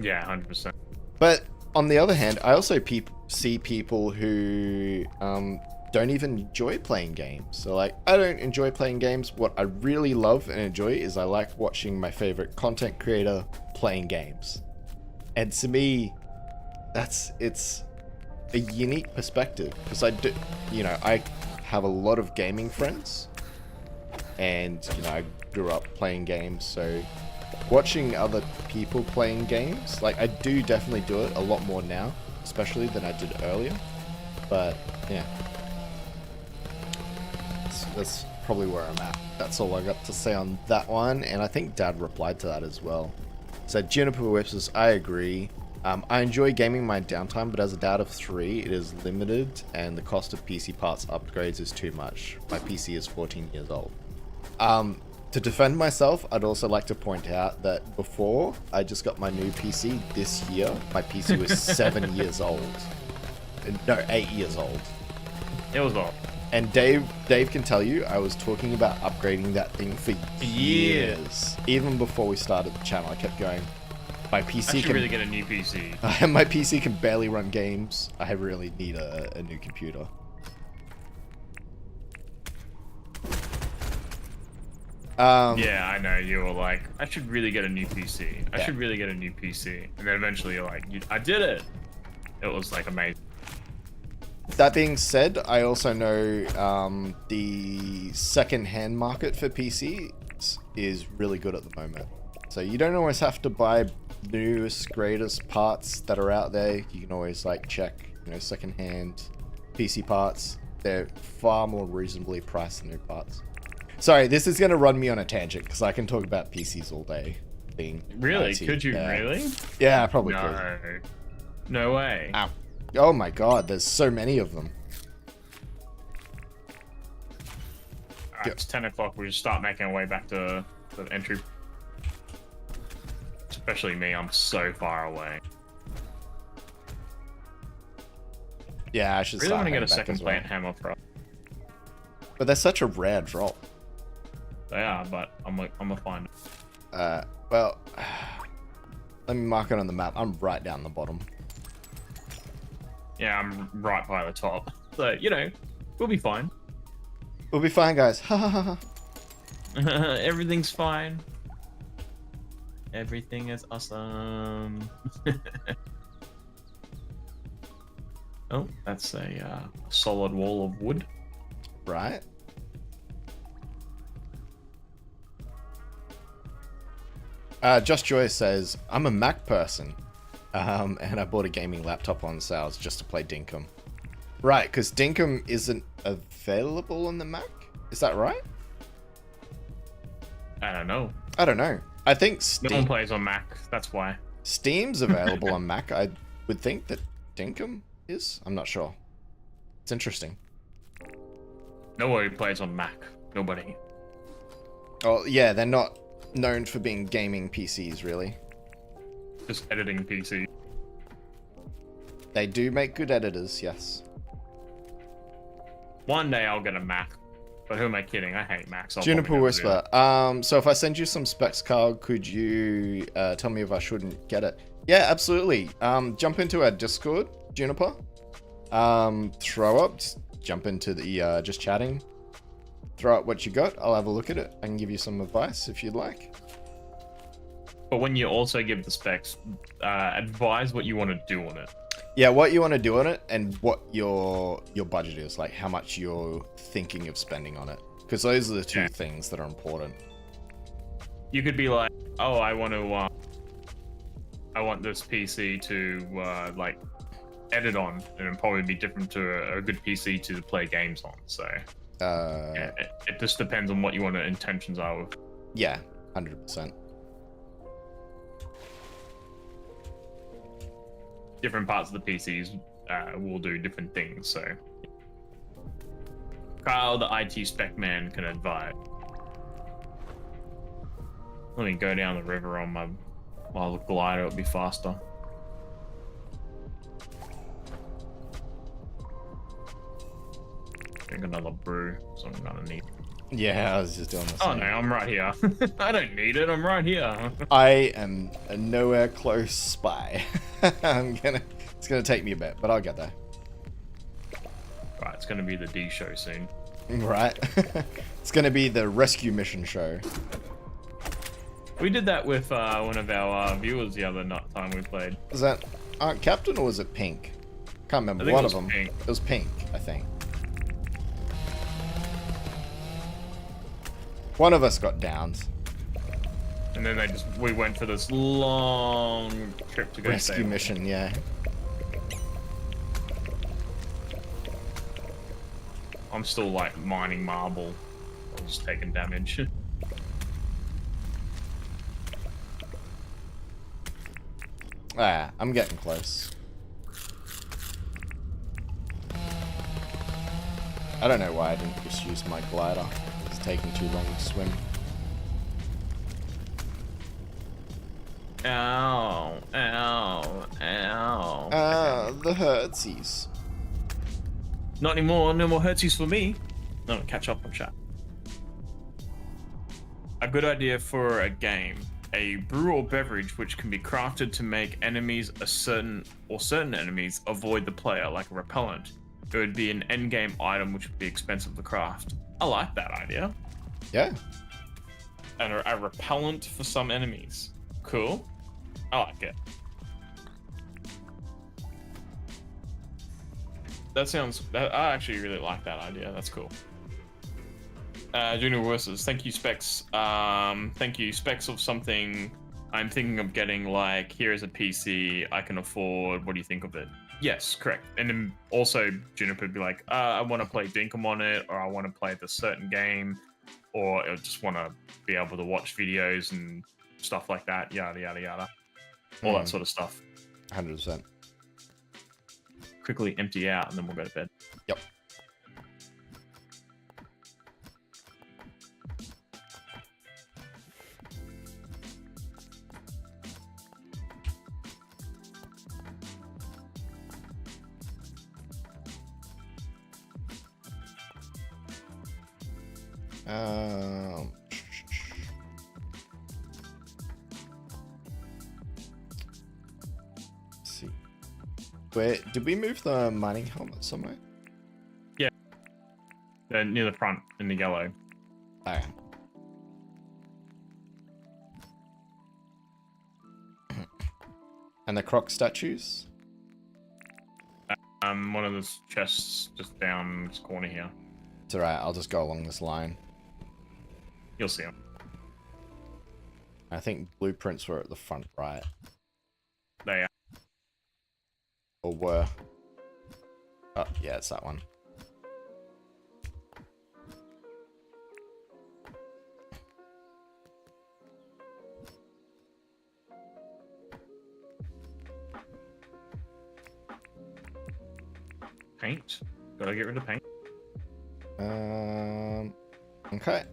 Speaker 2: Yeah, 100%.
Speaker 1: But on the other hand, I also see people who don't even enjoy playing games. So like, I don't enjoy playing games. What I really love and enjoy is I like watching my favorite content creator playing games. And to me, it's a unique perspective because I have a lot of gaming friends, and I grew up playing games, so watching other people playing games, like I do definitely do it a lot more now, especially than I did earlier. But yeah, that's probably where I'm at. That's all I got to say on that one, and I think Dad replied to that as well. So Juniper Whispers, I agree. I enjoy gaming my downtime, but as a dad of 3, it is limited, and the cost of PC parts upgrades is too much. My PC is 14 years old. To defend myself, I'd also like to point out that before I just got my new PC this year, my PC was 7 years old. No, 8 years old.
Speaker 2: It was off.
Speaker 1: And Dave can tell you, I was talking about upgrading that thing for years. Even before we started the channel, I kept going, my PC
Speaker 2: I should
Speaker 1: can
Speaker 2: really get a new PC.
Speaker 1: my PC can barely run games. I really need a new computer.
Speaker 2: Yeah, I know. You were like, I should really get a new PC. I
Speaker 1: Yeah.
Speaker 2: should really get a new PC. And then eventually you're like, I did it. It was like amazing.
Speaker 1: That being said, I also know the second-hand market for PCs is really good at the moment. So you don't always have to buy newest, greatest parts that are out there. You can always like check, second-hand PC parts. They're far more reasonably priced than new parts. Sorry, this is going to run me on a tangent because I can talk about PCs all day.
Speaker 2: Really?
Speaker 1: IT.
Speaker 2: Could you
Speaker 1: Yeah.
Speaker 2: really?
Speaker 1: Yeah, I probably could.
Speaker 2: No. No way.
Speaker 1: Ow. Oh my god, there's so many of them.
Speaker 2: Alright, it's 10 o'clock. We just start making our way back to the entry. Especially me, I'm so far away.
Speaker 1: Yeah, I should
Speaker 2: Really
Speaker 1: start
Speaker 2: want to get a
Speaker 1: heading back
Speaker 2: second
Speaker 1: as well.
Speaker 2: plant hammer pro.
Speaker 1: But they're such a rare drop.
Speaker 2: They are, but I'm gonna find it.
Speaker 1: Well, let me mark it on the map. I'm right down the bottom.
Speaker 2: Yeah, I'm right by the top. So, we'll be fine.
Speaker 1: We'll be fine, guys. Ha ha ha ha.
Speaker 2: Everything's fine. Everything is awesome. Oh, that's a solid wall of wood.
Speaker 1: Right? Just Joy says, I'm a Mac person. And I bought a gaming laptop on sales just to play Dinkum. Right, because Dinkum isn't available on the Mac? Is that right?
Speaker 2: I don't know.
Speaker 1: I don't know. I think
Speaker 2: No one plays on Mac, that's why.
Speaker 1: Steam's available on Mac. I would think that Dinkum is. I'm not sure. It's interesting.
Speaker 2: Nobody plays on Mac. Nobody.
Speaker 1: Oh, yeah, they're not known for being gaming PCs, really.
Speaker 2: Just editing PC.
Speaker 1: They do make good editors, yes.
Speaker 2: One day I'll get a Mac. But who am I kidding? I hate Macs. I'll
Speaker 1: Juniper
Speaker 2: probably never do
Speaker 1: Whisper. So if I send you some specs, Carl, could you tell me if I shouldn't get it? Yeah, absolutely. Jump into our Discord, Juniper. Throw up. Just jump into the just chatting. Throw up what you got. I'll have a look at it. I can give you some advice if you'd like.
Speaker 2: But when you also give the specs, advise what you want to do on it.
Speaker 1: Yeah, what you want to do on it and what your budget is, like how much you're thinking of spending on it. Because those are the two things that are important.
Speaker 2: You could be like, oh, I want this PC to edit on, and it'd probably be different to a good PC to play games on. So yeah, it just depends on what you want to intentions are with.
Speaker 1: Yeah, 100%.
Speaker 2: Different parts of the PCs will do different things. So Kyle, the IT spec man, can advise. Let me go down the river on my glider. It'll be faster. Drink another brew, so I'm gonna need.
Speaker 1: Yeah, I was just doing the same.
Speaker 2: Oh no, I'm right here. I don't need it. I'm right here.
Speaker 1: I am a nowhere close spy. It's gonna take me a bit, but I'll get there.
Speaker 2: Right, it's gonna be the D show soon.
Speaker 1: Right. It's gonna be the rescue mission show.
Speaker 2: We did that with one of our viewers the other time we played.
Speaker 1: Was that Captain or was it Pink? Can't remember.
Speaker 2: I think
Speaker 1: One
Speaker 2: it was
Speaker 1: of them.
Speaker 2: Pink.
Speaker 1: It was Pink, I think. One of us got downed.
Speaker 2: And then we went for this long trip to go
Speaker 1: Rescue
Speaker 2: save them.
Speaker 1: mission, yeah.
Speaker 2: I'm still like mining marble. I'm just taking damage.
Speaker 1: Ah, I'm getting close. I don't know why I didn't just use my glider. It's taking too long to swim.
Speaker 2: Ow, ow, ow.
Speaker 1: Ah, the hurtsies.
Speaker 2: Not anymore. No more hurtsies for me. No, catch up on chat. A good idea for a game. A brew or beverage which can be crafted to make enemies certain enemies avoid the player, like a repellent. It would be an endgame item which would be expensive to craft. I like that idea.
Speaker 1: Yeah.
Speaker 2: And a repellent for some enemies. Cool. I like it. I actually really like that idea. That's cool. Junior Versus, thank you, Specs. Thank you, Specs of something I'm thinking of getting, like, here is a PC I can afford. What do you think of it? Yes, correct. And then also Juniper would be like, I want to play Dinkum on it, or I want to play this certain game, or I just want to be able to watch videos and stuff like that, yada, yada, yada. All that sort of stuff.
Speaker 1: 100%.
Speaker 2: Quickly empty out, and then we'll go to bed.
Speaker 1: Yep. Let's see. Where did we move the mining helmet somewhere?
Speaker 2: Near the front in the yellow.
Speaker 1: Oh. And the croc statues?
Speaker 2: One of those chests just down this corner here.
Speaker 1: It's alright, I'll just go along this line.
Speaker 2: You'll see them.
Speaker 1: I think blueprints were at the front right.
Speaker 2: They are.
Speaker 1: Or were. Oh, yeah, it's that one.
Speaker 2: Paint. Gotta get rid of paint.
Speaker 1: Okay.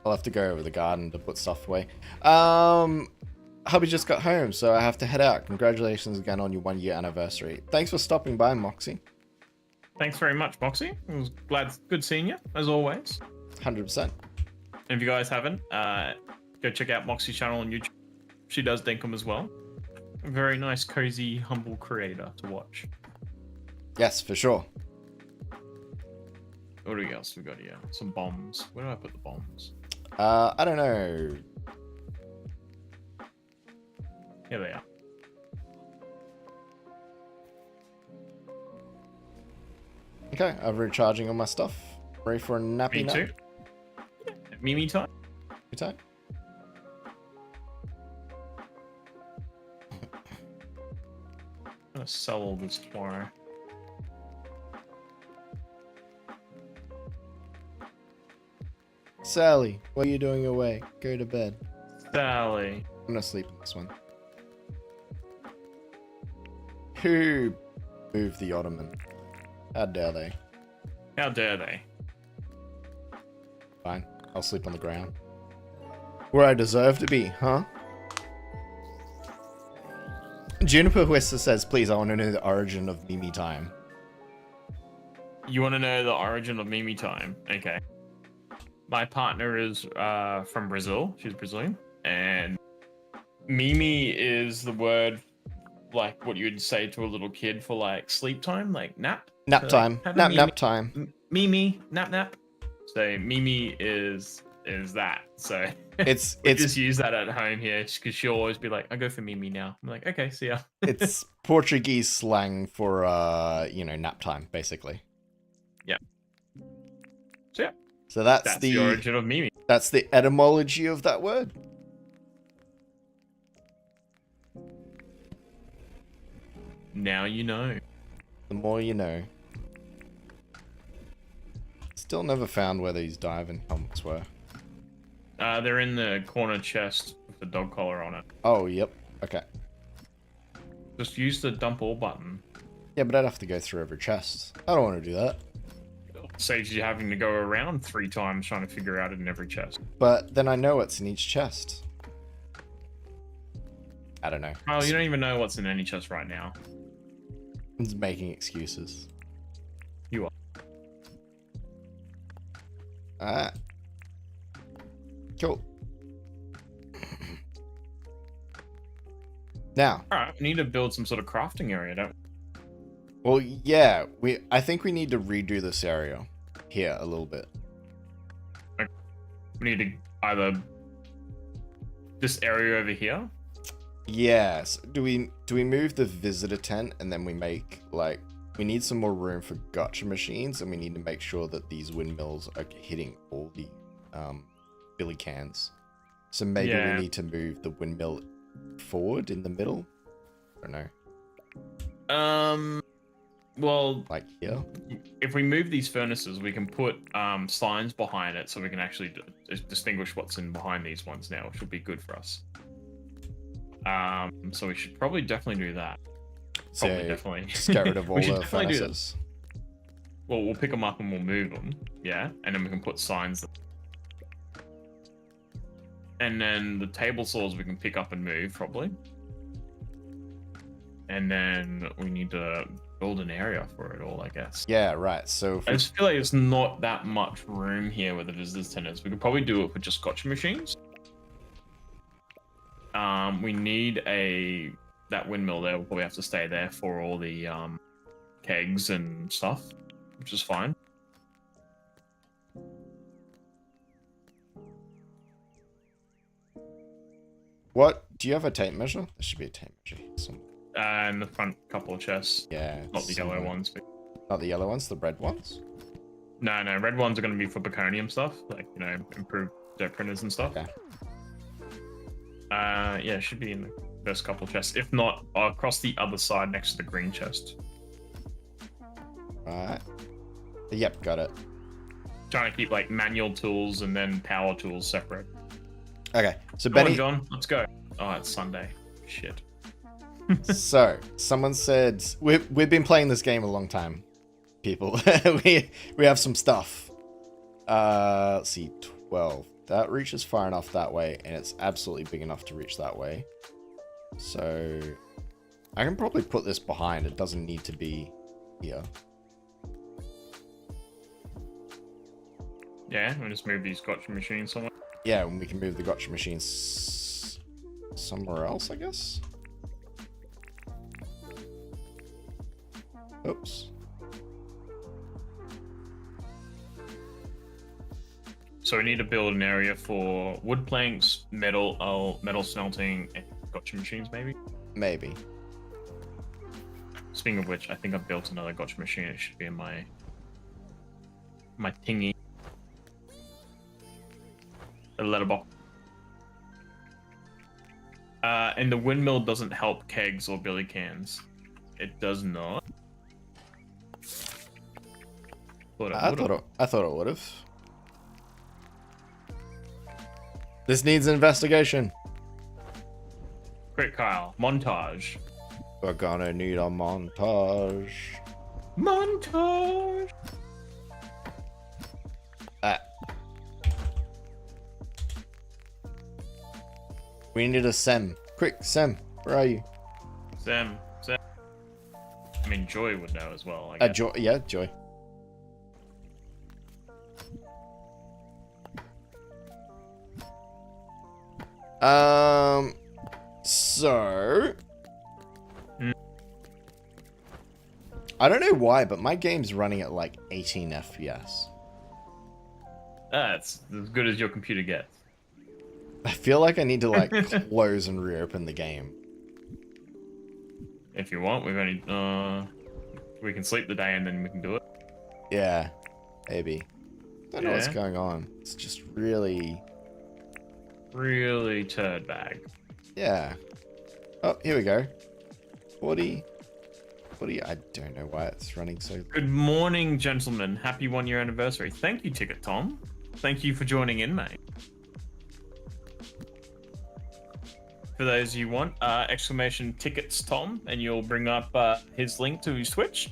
Speaker 1: I'll have to go over the garden to put stuff away. Hubby just got home, so I have to head out. Congratulations again on your 1-year anniversary. Thanks for stopping by, Moxie.
Speaker 2: Thanks very much, Moxie. It was good seeing you, as always.
Speaker 1: 100%.
Speaker 2: And if you guys haven't, go check out Moxie's channel on YouTube. She does Dinkum as well. A very nice, cozy, humble creator to watch.
Speaker 1: Yes, for sure.
Speaker 2: What else we got here? Some bombs. Where do I put the bombs?
Speaker 1: I don't know.
Speaker 2: Here they are.
Speaker 1: Okay, I'm recharging all my stuff. Ready for a nappy
Speaker 2: Me
Speaker 1: nap?
Speaker 2: too. Me time.
Speaker 1: You time?
Speaker 2: gonna sell all this tomorrow.
Speaker 1: Sally, what are you doing away? Go to bed.
Speaker 2: Sally.
Speaker 1: I'm gonna sleep in this one. Who moved the ottoman? How dare they?
Speaker 2: How dare they?
Speaker 1: Fine, I'll sleep on the ground. Where I deserve to be, huh? Juniper Whistler says, please, I want to know the origin of Mimi time.
Speaker 2: You want to know the origin of Mimi time? Okay. My partner is from Brazil. She's Brazilian. And Mimi is the word, like, what you'd say to a little kid for, like, sleep time, like nap.
Speaker 1: Nap
Speaker 2: So,
Speaker 1: time.
Speaker 2: like,
Speaker 1: Nap time.
Speaker 2: Mimi, nap. So Mimi is that. So
Speaker 1: It's
Speaker 2: we just use that at home here because she'll always be like, I go for Mimi now. I'm like, okay, see ya.
Speaker 1: it's Portuguese slang for nap time, basically.
Speaker 2: Yeah. So yeah.
Speaker 1: So that's
Speaker 2: the origin of Mimi.
Speaker 1: That's the etymology of that word.
Speaker 2: Now you know.
Speaker 1: The more you know. Still never found where these diving helmets were.
Speaker 2: They're in the corner chest with the dog collar on it.
Speaker 1: Oh, yep. Okay.
Speaker 2: Just use the dump all button.
Speaker 1: Yeah, but I'd have to go through every chest. I don't want to do that.
Speaker 2: Saves you having to go around 3 times trying to figure out it in every chest.
Speaker 1: But then I know what's in each chest. I don't know.
Speaker 2: Oh, you don't even know what's in any chest right now.
Speaker 1: I'm just making excuses.
Speaker 2: You are.
Speaker 1: Alright. Cool. Now.
Speaker 2: Alright, we need to build some sort of crafting area, don't we?
Speaker 1: Well, yeah. I think we need to redo this area here a little bit.
Speaker 2: We need to either this area over here.
Speaker 1: Yes. Do we move the visitor tent and then we make we need some more room for gotcha machines and we need to make sure that these windmills are hitting all the billy cans. So maybe we need to move the windmill forward in the middle. I don't know.
Speaker 2: Well,
Speaker 1: like here.
Speaker 2: If we move these furnaces, we can put signs behind it so we can actually distinguish what's in behind these ones now, which will be good for us. So we should probably definitely do that. Definitely.
Speaker 1: Just get rid of all the furnaces.
Speaker 2: Well, we'll pick them up and we'll move them, yeah? And then we can put signs. And then the table saws we can pick up and move, probably. And then we need to build an area for it all, I guess.
Speaker 1: Yeah, right. So
Speaker 2: I just feel like there's not that much room here where the visitors tenants. We could probably do it with just gotcha machines. We need that windmill there. We'll probably have to stay there for all the kegs and stuff, which is fine.
Speaker 1: What? Do you have a tape measure? There should be a tape measure somewhere.
Speaker 2: In the front couple of chests.
Speaker 1: Yeah.
Speaker 2: Not the yellow ones. But...
Speaker 1: Not the yellow ones, the red ones?
Speaker 2: No, red ones are going to be for Baconium stuff, like, improved dirt printers and stuff.
Speaker 1: Okay.
Speaker 2: Yeah, it should be in the first couple of chests. If not, across the other side next to the green chest.
Speaker 1: Right. Yep, got it.
Speaker 2: Trying to keep, manual tools and then power tools separate.
Speaker 1: Okay, so
Speaker 2: Come
Speaker 1: Benny...
Speaker 2: on, John, let's go. Oh, it's Sunday. Shit.
Speaker 1: So, someone said... We've been playing this game a long time, people. we have some stuff. Let's see, 12. That reaches far enough that way, and it's absolutely big enough to reach that way. So, I can probably put this behind. It doesn't need to be here.
Speaker 2: Yeah, we'll just move these gotcha machines somewhere.
Speaker 1: Yeah, and we can move the gotcha machines somewhere else, I guess. Oops.
Speaker 2: So we need to build an area for wood planks, metal smelting, and gotcha machines, maybe?
Speaker 1: Maybe.
Speaker 2: Speaking of which, I think I've built another gotcha machine. It should be in my thingy. The letterbox. And the windmill doesn't help kegs or billy cans. It does not.
Speaker 1: I thought it would have. This needs investigation.
Speaker 2: Quick, Kyle. Montage.
Speaker 1: We're gonna need a montage.
Speaker 2: Montage.
Speaker 1: We need a Sem. Quick, Sem, where are you?
Speaker 2: Sam. I mean, Joy would know as well. I guess.
Speaker 1: Joy. Yeah, Joy. So. I don't know why, but my game's running at like 18 FPS.
Speaker 2: That's as good as your computer gets.
Speaker 1: I feel like I need to like close and reopen the game.
Speaker 2: If you want, we can sleep the day and then we can do it.
Speaker 1: Yeah, maybe. Don't know what's
Speaker 2: Yeah.
Speaker 1: going on. It's just really...
Speaker 2: Really turd bag.
Speaker 1: Yeah. Oh, here we go. 40. I don't know why it's running so...
Speaker 2: Good morning, gentlemen. Happy 1-year anniversary. Thank you, Ticket Tom. Thank you for joining in, mate. For those you want, exclamation tickets Tom, and you'll bring up his link to his Twitch.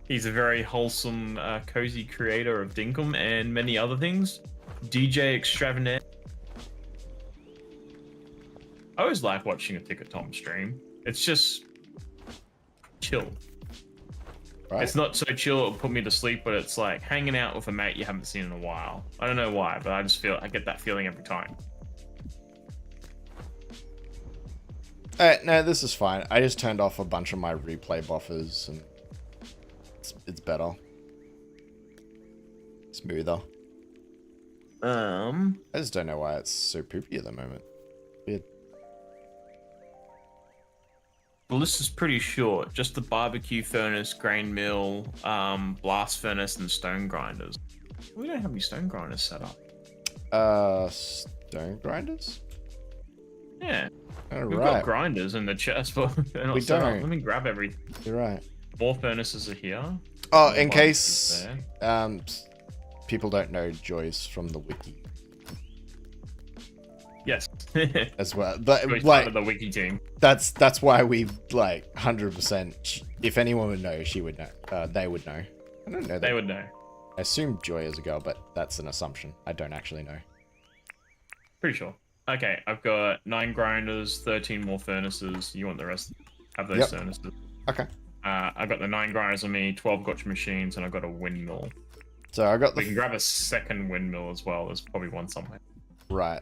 Speaker 2: He's a very wholesome, cozy creator of Dinkum and many other things. DJ extraordinaire. I always like watching a Ticket Tom stream. It's just chill.
Speaker 1: Right?
Speaker 2: It's not so chill it'll put me to sleep, but it's like hanging out with a mate you haven't seen in a while. I don't know why, but I get that feeling every time.
Speaker 1: Alright, no, this is fine. I just turned off a bunch of my replay buffers and it's better. Smoother. I just don't know why it's so poopy at the moment. Weird.
Speaker 2: The list is pretty short. Just the barbecue furnace, grain mill, blast furnace, and stone grinders. We don't have any stone grinders set up.
Speaker 1: Stone grinders?
Speaker 2: Yeah.
Speaker 1: Oh,
Speaker 2: We've
Speaker 1: right.
Speaker 2: got grinders in the chest, but they're not
Speaker 1: We
Speaker 2: set up.
Speaker 1: don't.
Speaker 2: Let me grab everything.
Speaker 1: You're right.
Speaker 2: More furnaces are here.
Speaker 1: Oh,
Speaker 2: More
Speaker 1: in
Speaker 2: barbecues
Speaker 1: case
Speaker 2: there.
Speaker 1: people don't know, Joy's from the wiki
Speaker 2: Yes.
Speaker 1: as well. But
Speaker 2: We
Speaker 1: like
Speaker 2: started the wiki team.
Speaker 1: that's why we like 100%. If anyone would know, she would know. They would know. I don't know.
Speaker 2: They would know.
Speaker 1: I assume Joy is a girl, but that's an assumption. I don't actually know.
Speaker 2: Pretty sure. Okay, I've got 9 grinders, 13 more furnaces. You want the rest? Have those
Speaker 1: Yep.
Speaker 2: furnaces.
Speaker 1: Okay.
Speaker 2: I've got the 9 grinders on me, 12 gotcha machines, and I've got a windmill.
Speaker 1: So I got
Speaker 2: We
Speaker 1: the
Speaker 2: can grab a second windmill as well. There's probably one somewhere.
Speaker 1: right.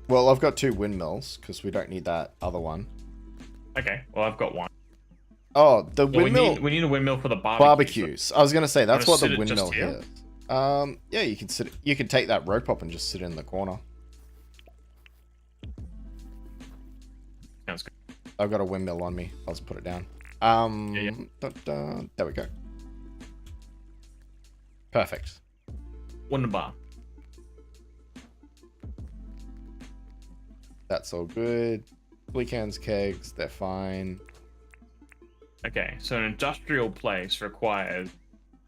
Speaker 1: Well, I've got 2 windmills because we don't need that other one.
Speaker 2: Okay, well I've got one.
Speaker 1: Oh, the
Speaker 2: Well,
Speaker 1: windmill
Speaker 2: we need a windmill for the
Speaker 1: barbecues. I was gonna say that's
Speaker 2: Wanna
Speaker 1: what the
Speaker 2: sit it just
Speaker 1: windmill
Speaker 2: here?
Speaker 1: is. Yeah, you can sit. You can take that rope up and just sit in the corner.
Speaker 2: Sounds good.
Speaker 1: I've got a windmill on me. I'll just put it down.
Speaker 2: Yeah.
Speaker 1: There we go. Perfect.
Speaker 2: Wunderbar.
Speaker 1: That's all good. Weekends kegs, they're fine.
Speaker 2: Okay, so an industrial place requires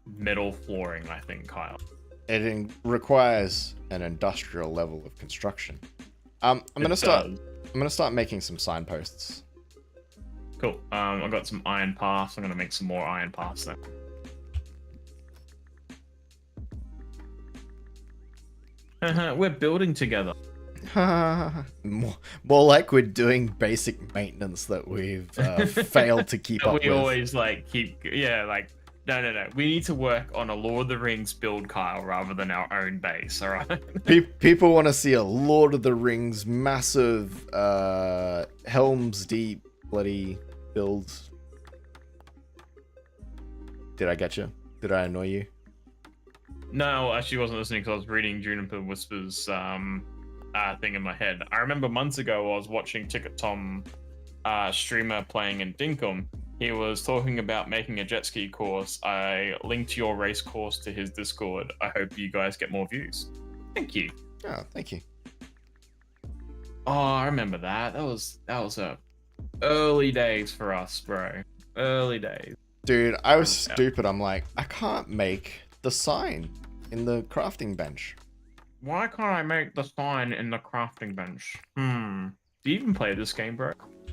Speaker 2: metal flooring, I think, Kyle.
Speaker 1: It requires an industrial level of construction. I'm gonna start.
Speaker 2: does.
Speaker 1: I'm gonna start making some signposts.
Speaker 2: Cool. I've got some iron paths. I'm gonna make some more iron paths then. We're building together.
Speaker 1: more like we're doing basic maintenance that we've failed to keep up
Speaker 2: We
Speaker 1: with.
Speaker 2: always like keep, yeah, like no. We need to work on a Lord of the Rings build, Kyle, rather than our own base. All right.
Speaker 1: People want to see a Lord of the Rings massive Helm's Deep bloody build. Did I get you? Did I annoy you?
Speaker 2: No, actually, wasn't listening because I was reading Juniper Whispers thing in my head. I remember months ago I was watching Ticket Tom streamer playing in Dinkum. He was talking about making a jet ski course. I linked your race course to his Discord. I hope you guys get more views. Thank you.
Speaker 1: Oh, thank you.
Speaker 2: Oh, I remember that. That was early days for us, bro. Early days.
Speaker 1: Dude, I was
Speaker 2: Yeah.
Speaker 1: stupid. I'm like, I can't make the sign in the crafting bench.
Speaker 2: Why can't I make the sign in the crafting bench? Do you even play this game, bro?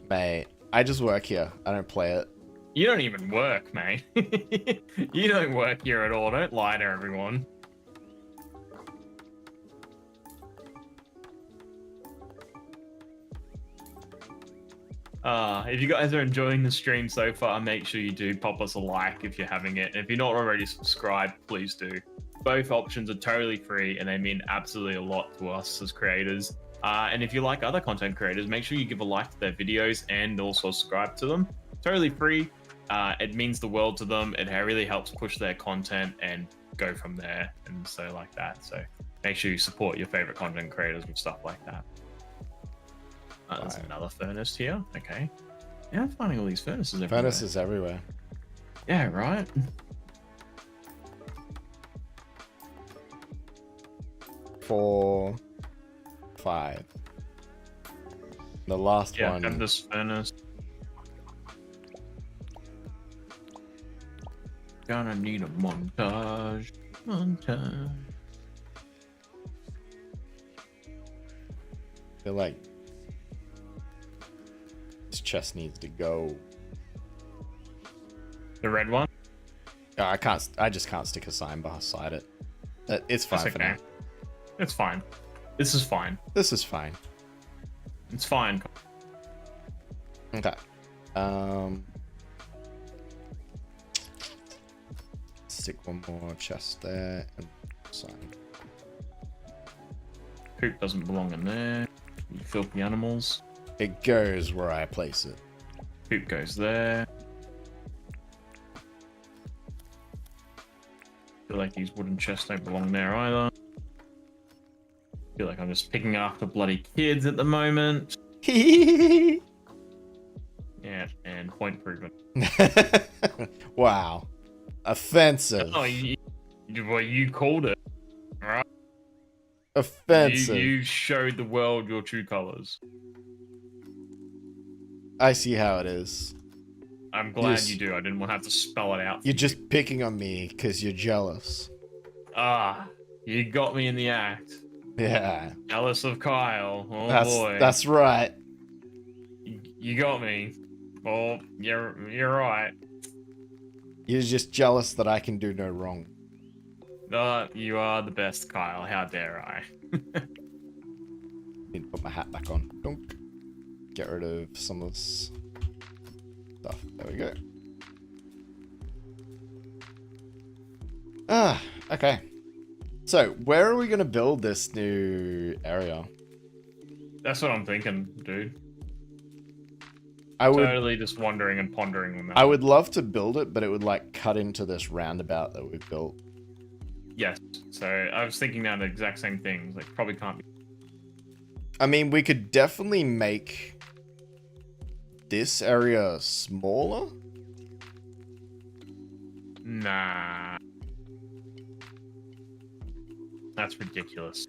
Speaker 1: Mate, I just work here. I don't play it.
Speaker 2: You don't even work, mate. You don't work here at all. Don't lie to everyone. If you guys are enjoying the stream so far, make sure you do pop us a like if you're having it. And if you're not already subscribed, please do. Both options are totally free and they mean absolutely a lot to us as creators. And if you like other content creators, make sure you give a like to their videos and also subscribe to them. Totally free. It means the world to them. It really helps push their content and go from there and so like that. So make sure you support your favorite content creators with stuff like that. There's another furnace here. Okay. Yeah, I'm finding all these furnaces everywhere.
Speaker 1: Furnaces everywhere.
Speaker 2: Yeah, right.
Speaker 1: 4, 5. The last
Speaker 2: Yeah,
Speaker 1: one.
Speaker 2: and this furnace. Gonna need a montage. Montage.
Speaker 1: I feel like this chest needs to go.
Speaker 2: The red one?
Speaker 1: I can't. I just can't stick a sign beside it. It's fine
Speaker 2: That's
Speaker 1: for
Speaker 2: okay.
Speaker 1: now.
Speaker 2: It's fine. This is fine.
Speaker 1: This is fine.
Speaker 2: It's fine.
Speaker 1: Okay. Stick one more chest there and sign.
Speaker 2: Poop doesn't belong in there. You filthy animals.
Speaker 1: It goes where I place it.
Speaker 2: Poop goes there. Feel like these wooden chests don't belong there either. Feel like I'm just picking after bloody kids at the moment. Yeah, and point improvement.
Speaker 1: Wow. Offensive.
Speaker 2: Oh, well, you called it. Right?
Speaker 1: Offensive.
Speaker 2: You showed the world your true colors.
Speaker 1: I see how it is.
Speaker 2: I'm glad
Speaker 1: Yes.
Speaker 2: you do. I didn't want to have to spell it out.
Speaker 1: You're just picking on me because you're jealous.
Speaker 2: You got me in the act.
Speaker 1: Yeah.
Speaker 2: Jealous of Kyle. Oh boy.
Speaker 1: That's right.
Speaker 2: You got me. Well, you're right.
Speaker 1: You're just jealous that I can do no wrong.
Speaker 2: You are the best, Kyle. How dare I?
Speaker 1: Need to put my hat back on. Dunk. Get rid of some of this stuff. There we go. Okay. So, where are we going to build this new area?
Speaker 2: That's what I'm thinking, dude.
Speaker 1: I would
Speaker 2: Totally just wondering and pondering on that.
Speaker 1: I would love to build it, but it would like cut into this roundabout that we've built.
Speaker 2: Yes. So I was thinking now the exact same things. Like, probably can't be.
Speaker 1: I mean, we could definitely make this area smaller.
Speaker 2: Nah. That's ridiculous.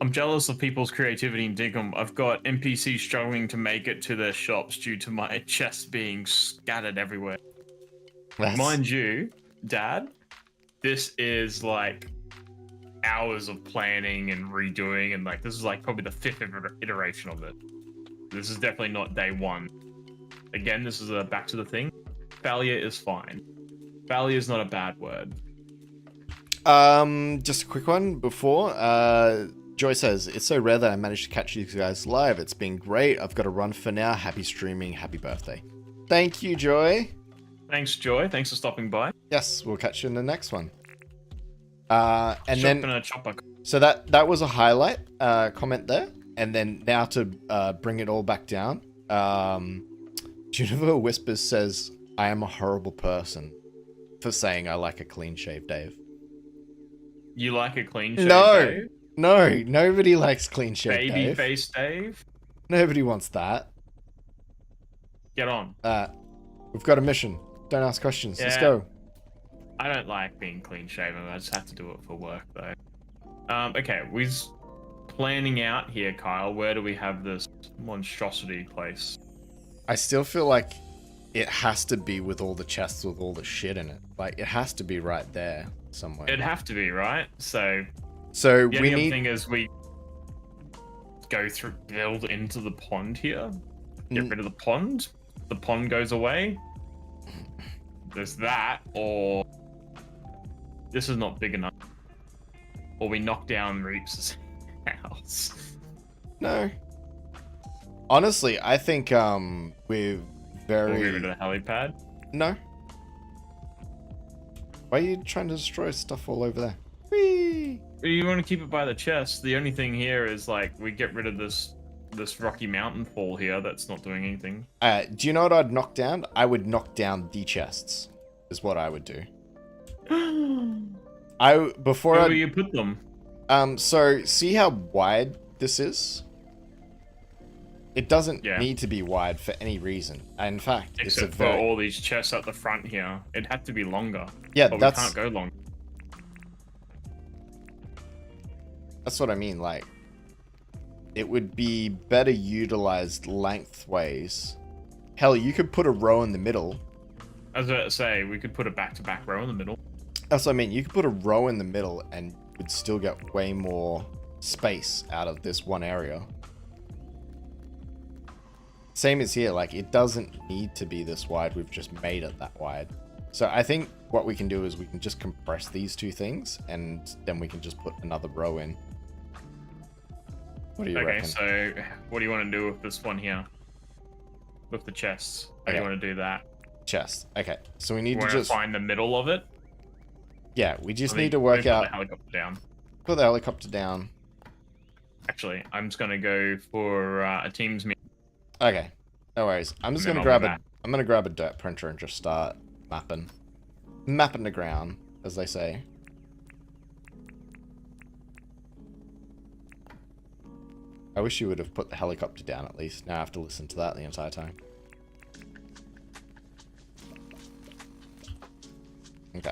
Speaker 2: I'm jealous of people's creativity in Dinkum. I've got NPCs struggling to make it to their shops due to my chests being scattered everywhere. Mind you, Dad, this is like hours of planning and redoing, and like this is like probably the 5th iteration of it. This is definitely not day one. Again, this is a back to the thing. Failure is fine. Failure is not a bad word.
Speaker 1: Just a quick one before. Joy says, it's so rare that I managed to catch you guys live. It's been great. I've got to run for now. Happy streaming. Happy birthday. Thank you, Joy.
Speaker 2: Thanks, Joy. Thanks for stopping by.
Speaker 1: Yes, we'll catch you in the next one. And
Speaker 2: Chop
Speaker 1: then,
Speaker 2: in a chopper.
Speaker 1: so that was a highlight comment there. And then now to bring it all back down. Juniper Whispers says, I am a horrible person for saying I like a clean shave, Dave.
Speaker 2: You like a clean shave,
Speaker 1: No.
Speaker 2: Dave?
Speaker 1: No, nobody likes clean shave,
Speaker 2: Baby
Speaker 1: Dave.
Speaker 2: face Dave?
Speaker 1: Nobody wants that.
Speaker 2: Get on.
Speaker 1: We've got a mission. Don't ask questions. Let's
Speaker 2: Yeah.
Speaker 1: go.
Speaker 2: I don't like being clean shaven. I just have to do it for work though. Okay, we're planning out here, Kyle. Where do we have this monstrosity place?
Speaker 1: I still feel like it has to be with all the chests with all the shit in it. Like, it has to be right there somewhere.
Speaker 2: It'd have to be, right? So
Speaker 1: So
Speaker 2: the
Speaker 1: we
Speaker 2: only
Speaker 1: need...
Speaker 2: thing is we build into the pond here. Get rid of the pond. The pond goes away. There's that, or this is not big enough. Or we knock down Reeps' house.
Speaker 1: No. Honestly, I think we're very...
Speaker 2: We'll get rid of the helipad.
Speaker 1: No. Why are you trying to destroy stuff all over there? Whee!
Speaker 2: You want to keep it by the chest. The only thing here is like we get rid of this rocky mountain fall here that's not doing anything.
Speaker 1: Do you know what I'd knock down? I would knock down the chests. Is what I would do.
Speaker 2: Where will you put them?
Speaker 1: So see how wide this is? It doesn't need to be wide for any reason. In fact,
Speaker 2: except
Speaker 1: it's
Speaker 2: for all these chests at the front here, it had to be longer.
Speaker 1: Yeah,
Speaker 2: but
Speaker 1: that's...
Speaker 2: we can't go long.
Speaker 1: That's what I mean, like... It would be better utilized lengthways. Hell, you could put a row in the middle.
Speaker 2: I was about to say, we could put a back-to-back row in the middle.
Speaker 1: That's what I mean. You could put a row in the middle and would still get way more space out of this one area. Same as here, like, it doesn't need to be this wide. We've just made it that wide. So I think what we can do is we can just compress these two things and then we can just put another row in. What do you reckon?
Speaker 2: So what do you want to do with this one here? With the chests? How do you want to do that?
Speaker 1: Chest. Okay, so we need to
Speaker 2: just find the middle of it.
Speaker 1: Yeah, we just need to work out.
Speaker 2: Put the helicopter down.
Speaker 1: Put the helicopter down.
Speaker 2: Actually, I'm just gonna go for a team's meeting.
Speaker 1: Okay, no worries. I'm just gonna grab a dirt printer and just start mapping the ground, as they say. I wish you would have put the helicopter down at least. Now I have to listen to that the entire time. Okay.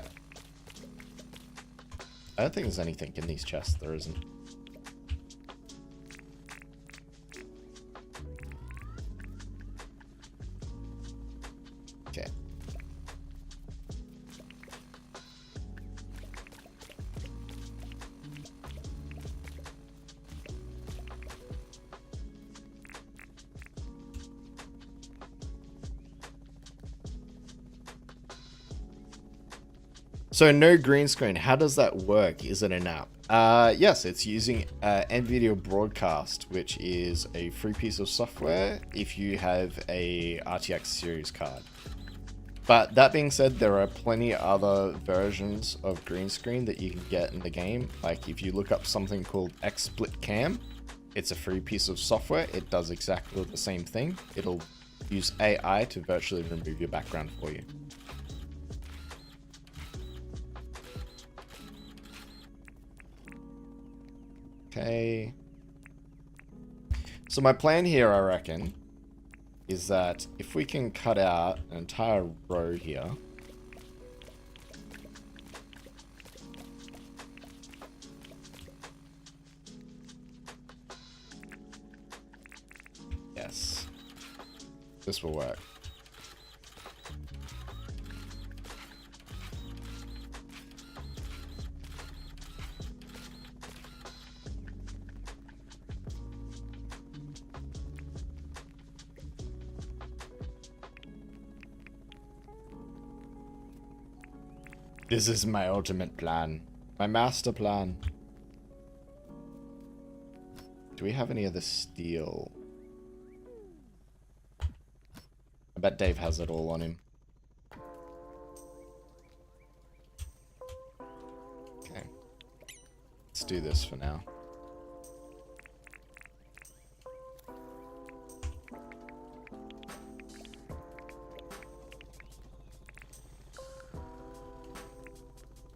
Speaker 1: I don't think there's anything in these chests. There isn't. Okay. So no green screen, how does that work? Is it an app? Yes, it's using NVIDIA Broadcast, which is a free piece of software if you have a RTX series card. But that being said, there are plenty other versions of green screen that you can get in the game. Like if you look up something called XSplit Cam, it's a free piece of software. It does exactly the same thing. It'll use AI to virtually remove your background for you. Okay. So my plan here, I reckon, is that if we can cut out an entire row here. Yes. This will work. This is my ultimate plan. My master plan. Do we have any of the steel? I bet Dave has it all on him. Okay. Let's do this for now.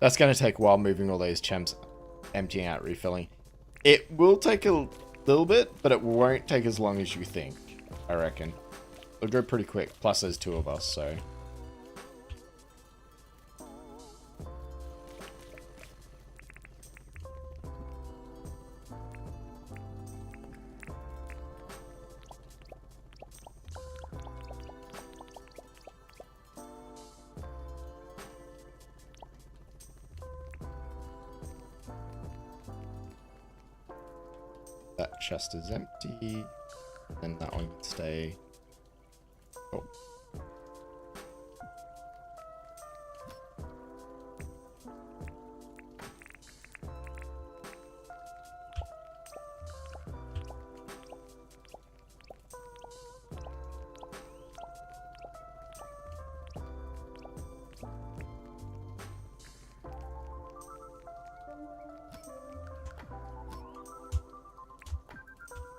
Speaker 1: That's going to take a while moving all those chems, emptying out, refilling. It will take a little bit, but it won't take as long as you think, I reckon. It'll go pretty quick, plus there's two of us, so. That chest is empty. Then that one can stay. Oh.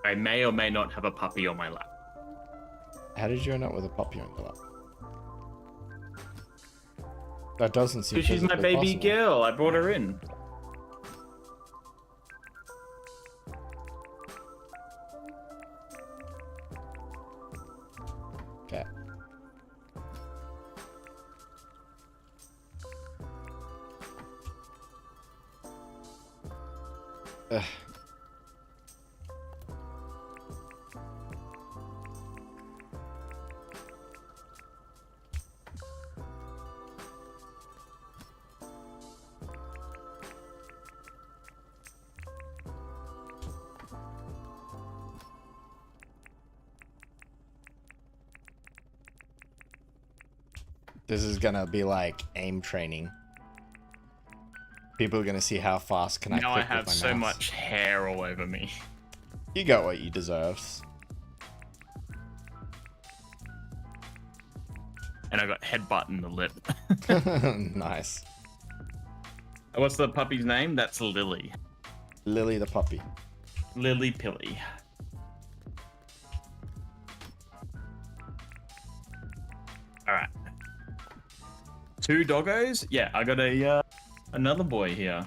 Speaker 2: I may or may not have a puppy on my lap.
Speaker 1: How did you end up with a puppy on your lap? That doesn't seem.
Speaker 2: Because she's my
Speaker 1: physically
Speaker 2: baby
Speaker 1: possible.
Speaker 2: girl. I brought her in.
Speaker 1: Okay. Ugh. This is gonna be like aim training. People are gonna see how fast can I
Speaker 2: Now
Speaker 1: click
Speaker 2: I have
Speaker 1: with my
Speaker 2: so
Speaker 1: mouse.
Speaker 2: much hair all over me.
Speaker 1: You got what you deserve.
Speaker 2: And I got headbutt in the lip.
Speaker 1: Nice.
Speaker 2: What's the puppy's name? That's Lily.
Speaker 1: Lily the puppy.
Speaker 2: Lily Pilly. Alright. 2 doggos? Yeah, I got a another boy here.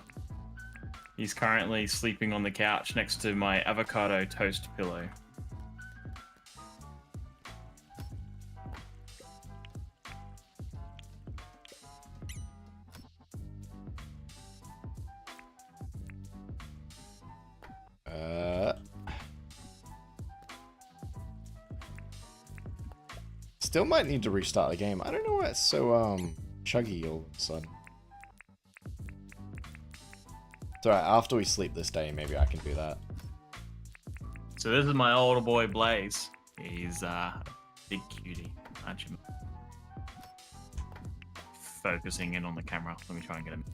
Speaker 2: He's currently sleeping on the couch next to my avocado toast pillow.
Speaker 1: Still might need to restart the game. I don't know why it's so chuggy all of a sudden. It's alright, after we sleep this day, maybe I can do that.
Speaker 2: So this is my older boy Blaze. He's big cutie. Aren't you? Focusing in on the camera. Let me try and get him.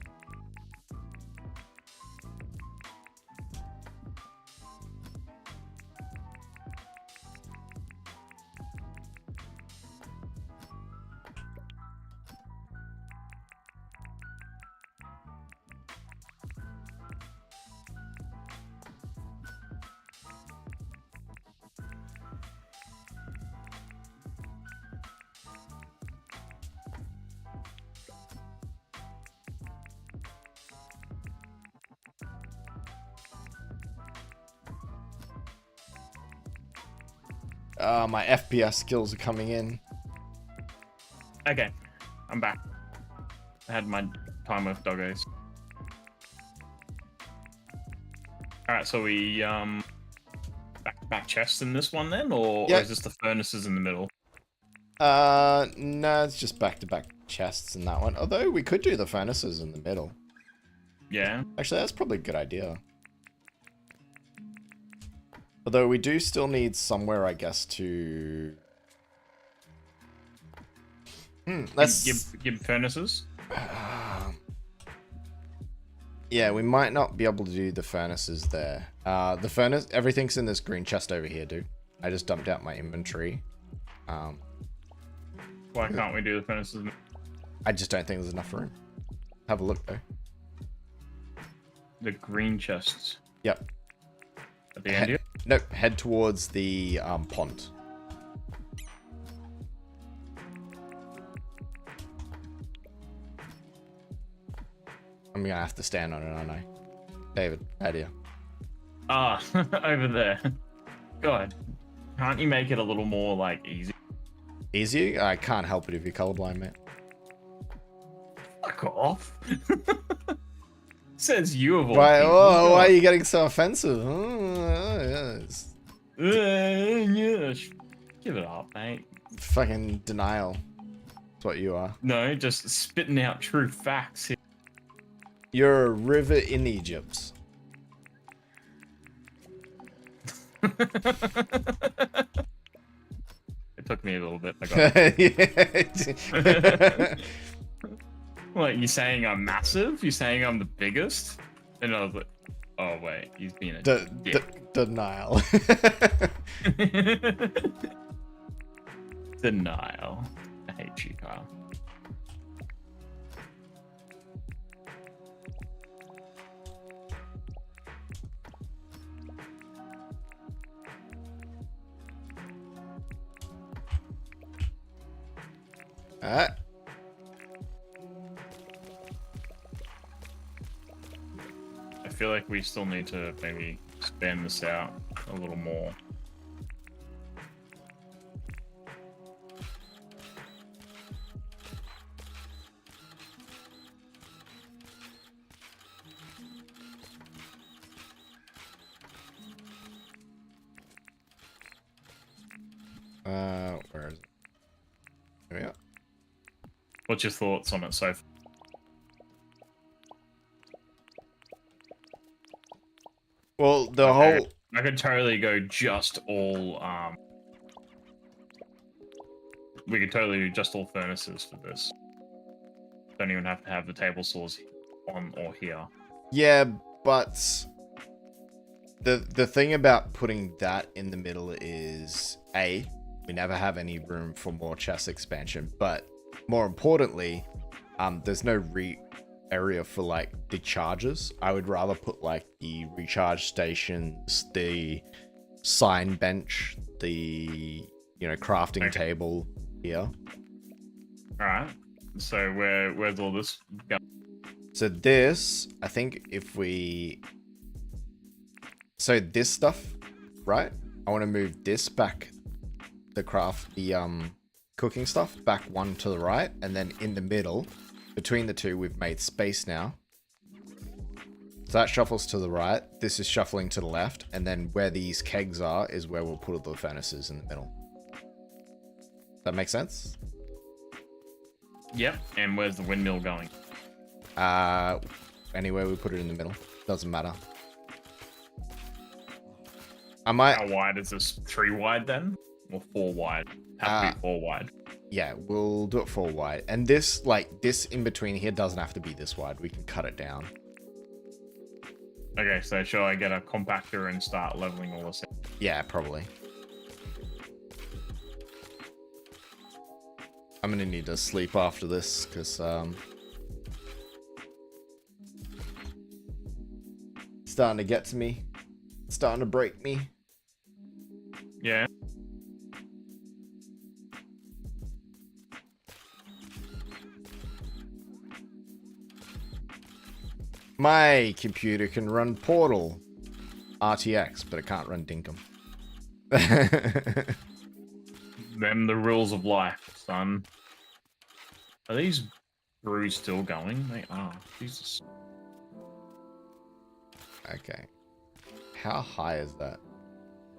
Speaker 1: My FPS skills are coming in.
Speaker 2: Okay, I'm back. I had my time with doggos. Alright, so we back chests in this one then, or
Speaker 1: Yeah.
Speaker 2: is this the furnaces in the middle?
Speaker 1: No, it's just back-to-back chests in that one. Although we could do the furnaces in the middle.
Speaker 2: Yeah.
Speaker 1: Actually, that's probably a good idea. Although we do still need somewhere, I guess, to... let's...
Speaker 2: Give furnaces?
Speaker 1: Yeah, we might not be able to do the furnaces there. The furnace... Everything's in this green chest over here, dude. I just dumped out my inventory.
Speaker 2: Why can't we do the furnaces?
Speaker 1: I just don't think there's enough room. Have a look, though.
Speaker 2: The green chests
Speaker 1: Yep.
Speaker 2: at the end here?
Speaker 1: Nope, head towards the pond. I'm gonna have to stand on it, aren't I? David, out here.
Speaker 2: Ah, over there. God, can't you make it a little more, like, easy?
Speaker 1: Easy? I can't help it if you're colorblind, mate.
Speaker 2: Fuck off. Says you of all
Speaker 1: Why,
Speaker 2: people.
Speaker 1: why are you getting so offensive? Oh, yes.
Speaker 2: Yes. Give it up, mate.
Speaker 1: Fucking denial. That's what you are.
Speaker 2: No, just spitting out true facts here.
Speaker 1: You're a river in Egypt.
Speaker 2: It took me a little bit. I got it. What, you saying I'm massive? You saying I'm the biggest? And I was like, oh wait, he's being a dick.
Speaker 1: Denial.
Speaker 2: Denial. I hate you, Kyle.
Speaker 1: Alright.
Speaker 2: I feel like we still need to maybe expand this out a little more.
Speaker 1: Where is it? There we are.
Speaker 2: What's your thoughts on it so far?
Speaker 1: Well, the whole...
Speaker 2: I could totally go just all, we could totally do just all furnaces for this. Don't even have to have the table saws on or here.
Speaker 1: Yeah, but the thing about putting that in the middle is A, we never have any room for more chest expansion, but more importantly, there's no area for like the chargers. I would rather put like the recharge stations, the sign bench, the crafting table here.
Speaker 2: Alright. So where's all this going?
Speaker 1: So this, I think if we... So this stuff, right? I want to move this back, the cooking stuff, back one to the right, and then in the middle, between the two, we've made space now. So that shuffles to the right, this is shuffling to the left, and then where these kegs are is where we'll put all the furnaces in the middle. That make sense?
Speaker 2: Yep. And where's the windmill going?
Speaker 1: Anywhere we put it in the middle. Doesn't matter. I might...
Speaker 2: How wide is this? 3 wide then? Or 4 wide? Have to be 4 wide.
Speaker 1: Yeah, we'll do it 4 wide. And this in between here doesn't have to be this wide. We can cut it down.
Speaker 2: Okay, so shall I get a compactor and start leveling all this out?
Speaker 1: Yeah, probably. I'm gonna need to sleep after this, because, it's starting to get to me. It's starting to break me.
Speaker 2: Yeah.
Speaker 1: My computer can run Portal RTX, but it can't run Dinkum.
Speaker 2: Them the rules of life, son. Are these brews still going? They are. Jesus.
Speaker 1: Okay. How high is that?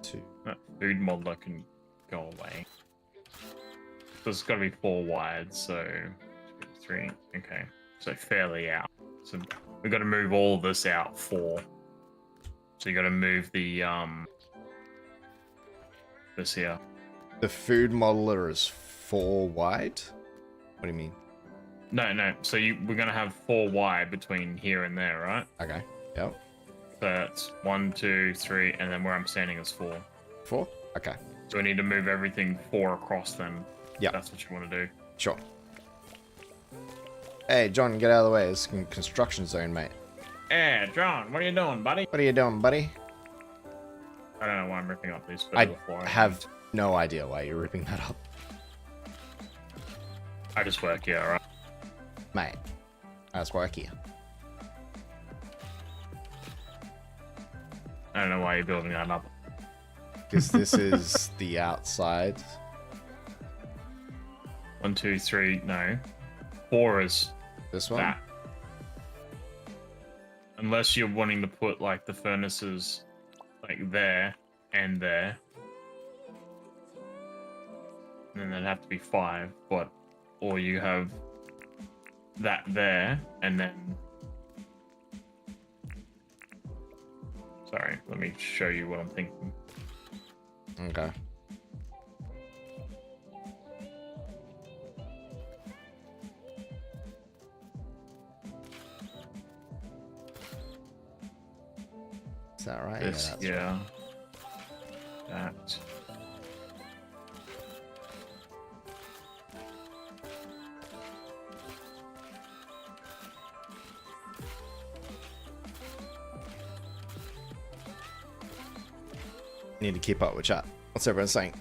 Speaker 1: 2.
Speaker 2: That food modeler can go away. So it's got to be 4 wide, so 3. Okay, so fairly out. So we've got to move all of this out 4. So you got to move the this here.
Speaker 1: The food modeler is 4 wide? What do you mean?
Speaker 2: No. So we're gonna have 4 wide between here and there, right?
Speaker 1: Okay. Yep.
Speaker 2: So that's 1, 2, 3, and then where I'm standing is 4.
Speaker 1: 4? Okay.
Speaker 2: So we need to move everything 4 across then.
Speaker 1: Yeah.
Speaker 2: That's what you want to do.
Speaker 1: Sure. Hey, John, get out of the way. It's a construction zone, mate.
Speaker 2: Hey, John, what are you doing, buddy?
Speaker 1: What are you doing, buddy?
Speaker 2: I don't know why I'm ripping up these
Speaker 1: I
Speaker 2: before.
Speaker 1: have no idea why you're ripping that up.
Speaker 2: I just work here, alright?
Speaker 1: Mate, I just work here.
Speaker 2: I don't know why you're building that up.
Speaker 1: Because this is the outside.
Speaker 2: 1, 2, 3, no. 4 is
Speaker 1: This one?
Speaker 2: that. Unless you're wanting to put like the furnaces like there and there. And then that'd have to be 5, but or you have that there and then sorry, let me show you what I'm thinking.
Speaker 1: Okay. Is that right?
Speaker 2: This,
Speaker 1: that's
Speaker 2: yeah.
Speaker 1: right.
Speaker 2: That.
Speaker 1: Need to keep up with chat. What's everyone saying?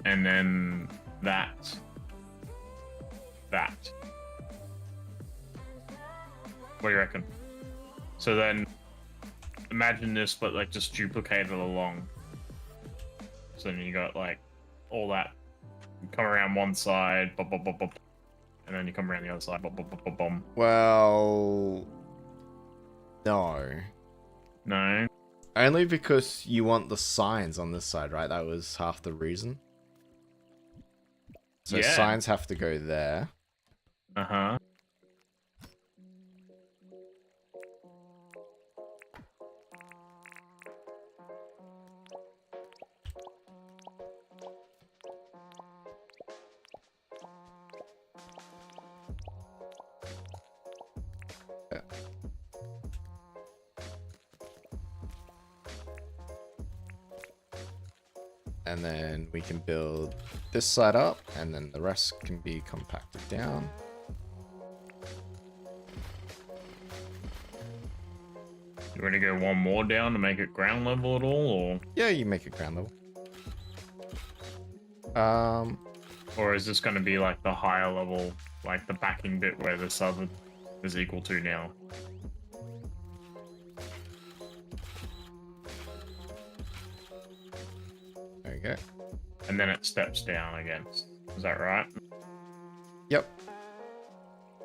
Speaker 2: And then that. That. What do you reckon? So then, imagine this, but like just duplicated along. So then you got like all that. You come around one side, bop, bop, bop, bop, and then you come around the other side, bop, bop, bop, bop, bom.
Speaker 1: Well, no.
Speaker 2: No.
Speaker 1: Only because you want the signs on this side, right? That was half the reason. So
Speaker 2: Yeah.
Speaker 1: signs have to go there.
Speaker 2: Uh-huh.
Speaker 1: And then we can build this side up, and then the rest can be compacted down.
Speaker 2: You want to go one more down to make it ground level at all, or
Speaker 1: Yeah, you make it ground level.
Speaker 2: or is this going to be like the higher level, like the backing bit where this other is equal to now?
Speaker 1: There we go.
Speaker 2: And then it steps down again. Is that right?
Speaker 1: Yep.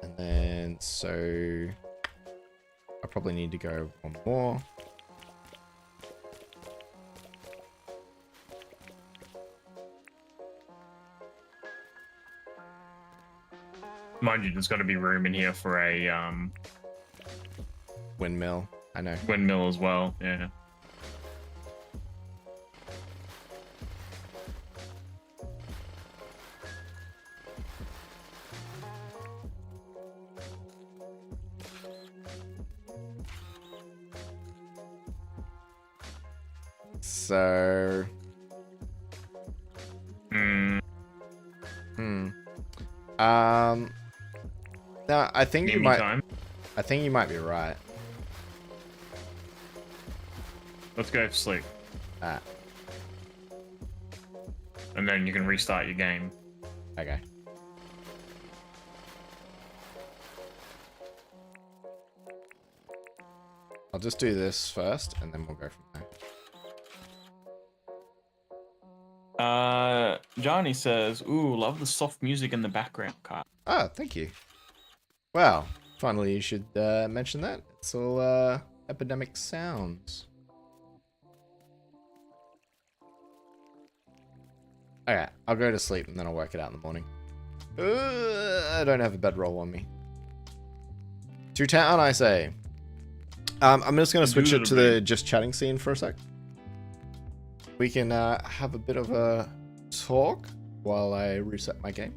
Speaker 1: And then, so I probably need to go one more.
Speaker 2: Mind you, there's got to be room in here for a
Speaker 1: Windmill. I know.
Speaker 2: windmill as well. Yeah.
Speaker 1: So,
Speaker 2: Hmm.
Speaker 1: no, I think
Speaker 2: Give
Speaker 1: you
Speaker 2: me
Speaker 1: might.
Speaker 2: time.
Speaker 1: I think you might be right.
Speaker 2: Let's go to sleep,
Speaker 1: Ah,
Speaker 2: and then you can restart your game.
Speaker 1: okay. I'll just do this first, and then we'll go from there.
Speaker 2: Johnny says, "Ooh, love the soft music in the background, Kyle."
Speaker 1: Ah, thank you. Wow, finally you should mention that. It's all epidemic sounds. Okay, I'll go to sleep and then I'll work it out in the morning. I don't have a bedroll on me. To town, I say. I'm just going to switch it to the just chatting scene for a sec. We can have a bit of a talk while I reset my game.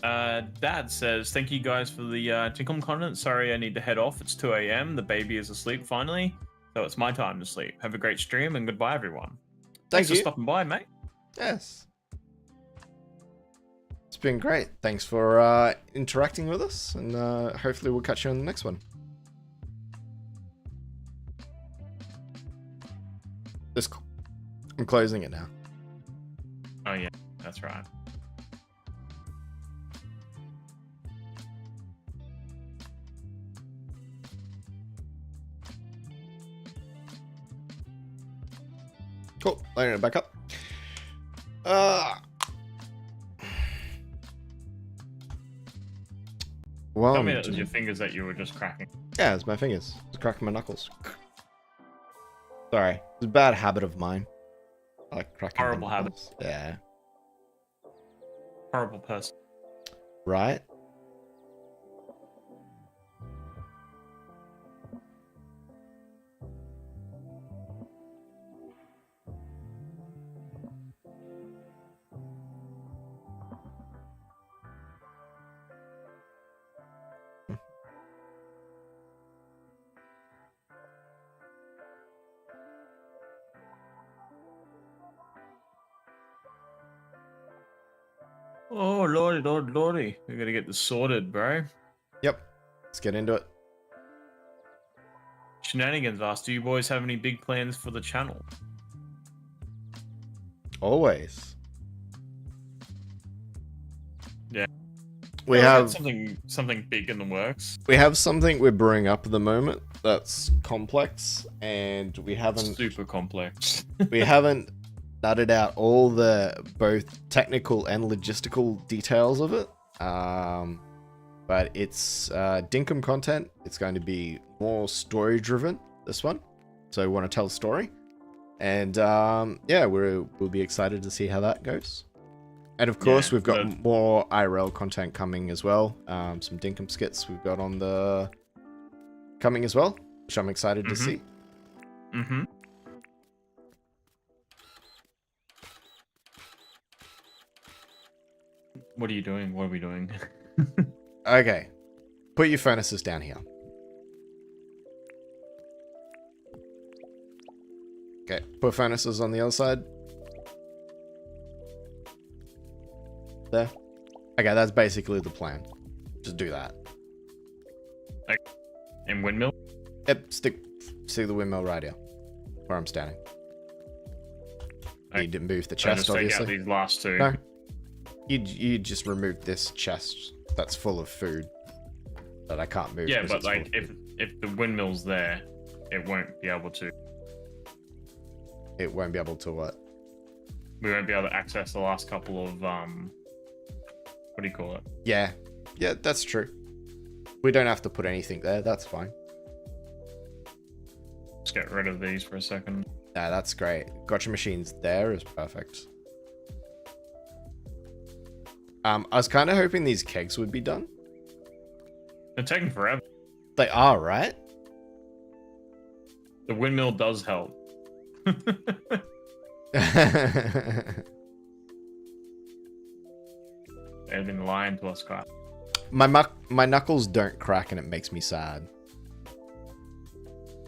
Speaker 2: Dad says, "Thank you guys for the Dinkum content. Sorry, I need to head off. It's 2 a.m. The baby is asleep finally, so it's my time to sleep. Have a great stream and goodbye, everyone." Thanks for stopping by, mate.
Speaker 1: Yes. It's been great. Thanks for interacting with us, and hopefully we'll catch you on the next one. I'm closing it now.
Speaker 2: Oh yeah, that's right.
Speaker 1: Cool. Laying it back up.
Speaker 2: Tell me that was your fingers that you were just cracking.
Speaker 1: Yeah, it's my fingers. It's cracking my knuckles. Sorry. It's a bad habit of mine. I like cracking my
Speaker 2: Horrible habit.
Speaker 1: knuckles. Yeah.
Speaker 2: Horrible person.
Speaker 1: Right?
Speaker 2: Oh lordy. We gotta get this sorted, bro.
Speaker 1: Yep. Let's get into it.
Speaker 2: Shenanigans asked, do you boys have any big plans for the channel?
Speaker 1: Always.
Speaker 2: Yeah.
Speaker 1: We
Speaker 2: Well,
Speaker 1: have
Speaker 2: something big in the works.
Speaker 1: something we're brewing up at the moment that's complex, and we haven't
Speaker 2: Super complex.
Speaker 1: nutted out all the both technical and logistical details of it. But it's Dinkum content. It's going to be more story driven, this one. So we want to tell a story. And yeah, we'll be excited to see how that goes. And of course,
Speaker 2: Yeah,
Speaker 1: we've got more IRL content coming as well. Some Dinkum skits we've got on the coming as well, which I'm excited to see.
Speaker 2: Mm-hmm. What are you doing? What are we doing?
Speaker 1: Okay, put your furnaces down here. Okay, put furnaces on the other side. There. Okay, that's basically the plan. Just do that.
Speaker 2: And windmill?
Speaker 1: Yep, stick the windmill right here, where I'm standing.
Speaker 2: Okay.
Speaker 1: You didn't move the
Speaker 2: So
Speaker 1: chest,
Speaker 2: just take out
Speaker 1: obviously.
Speaker 2: these last two.
Speaker 1: No. You just removed this chest that's full of food that I can't move.
Speaker 2: Yeah,
Speaker 1: 'cause
Speaker 2: but
Speaker 1: it's full
Speaker 2: like
Speaker 1: of food.
Speaker 2: if the windmill's there, it won't be able to.
Speaker 1: It won't be able to what?
Speaker 2: We won't be able to access the last couple of what do you call it?
Speaker 1: Yeah, that's true. We don't have to put anything there. That's fine.
Speaker 2: Let's get rid of these for a second.
Speaker 1: Nah, that's great. Gotcha machines there is perfect. I was kind of hoping these kegs would be done.
Speaker 2: They're taking forever.
Speaker 1: They are, right?
Speaker 2: The windmill does help. They've been lying to us, Kyle.
Speaker 1: My knuckles don't crack and it makes me sad.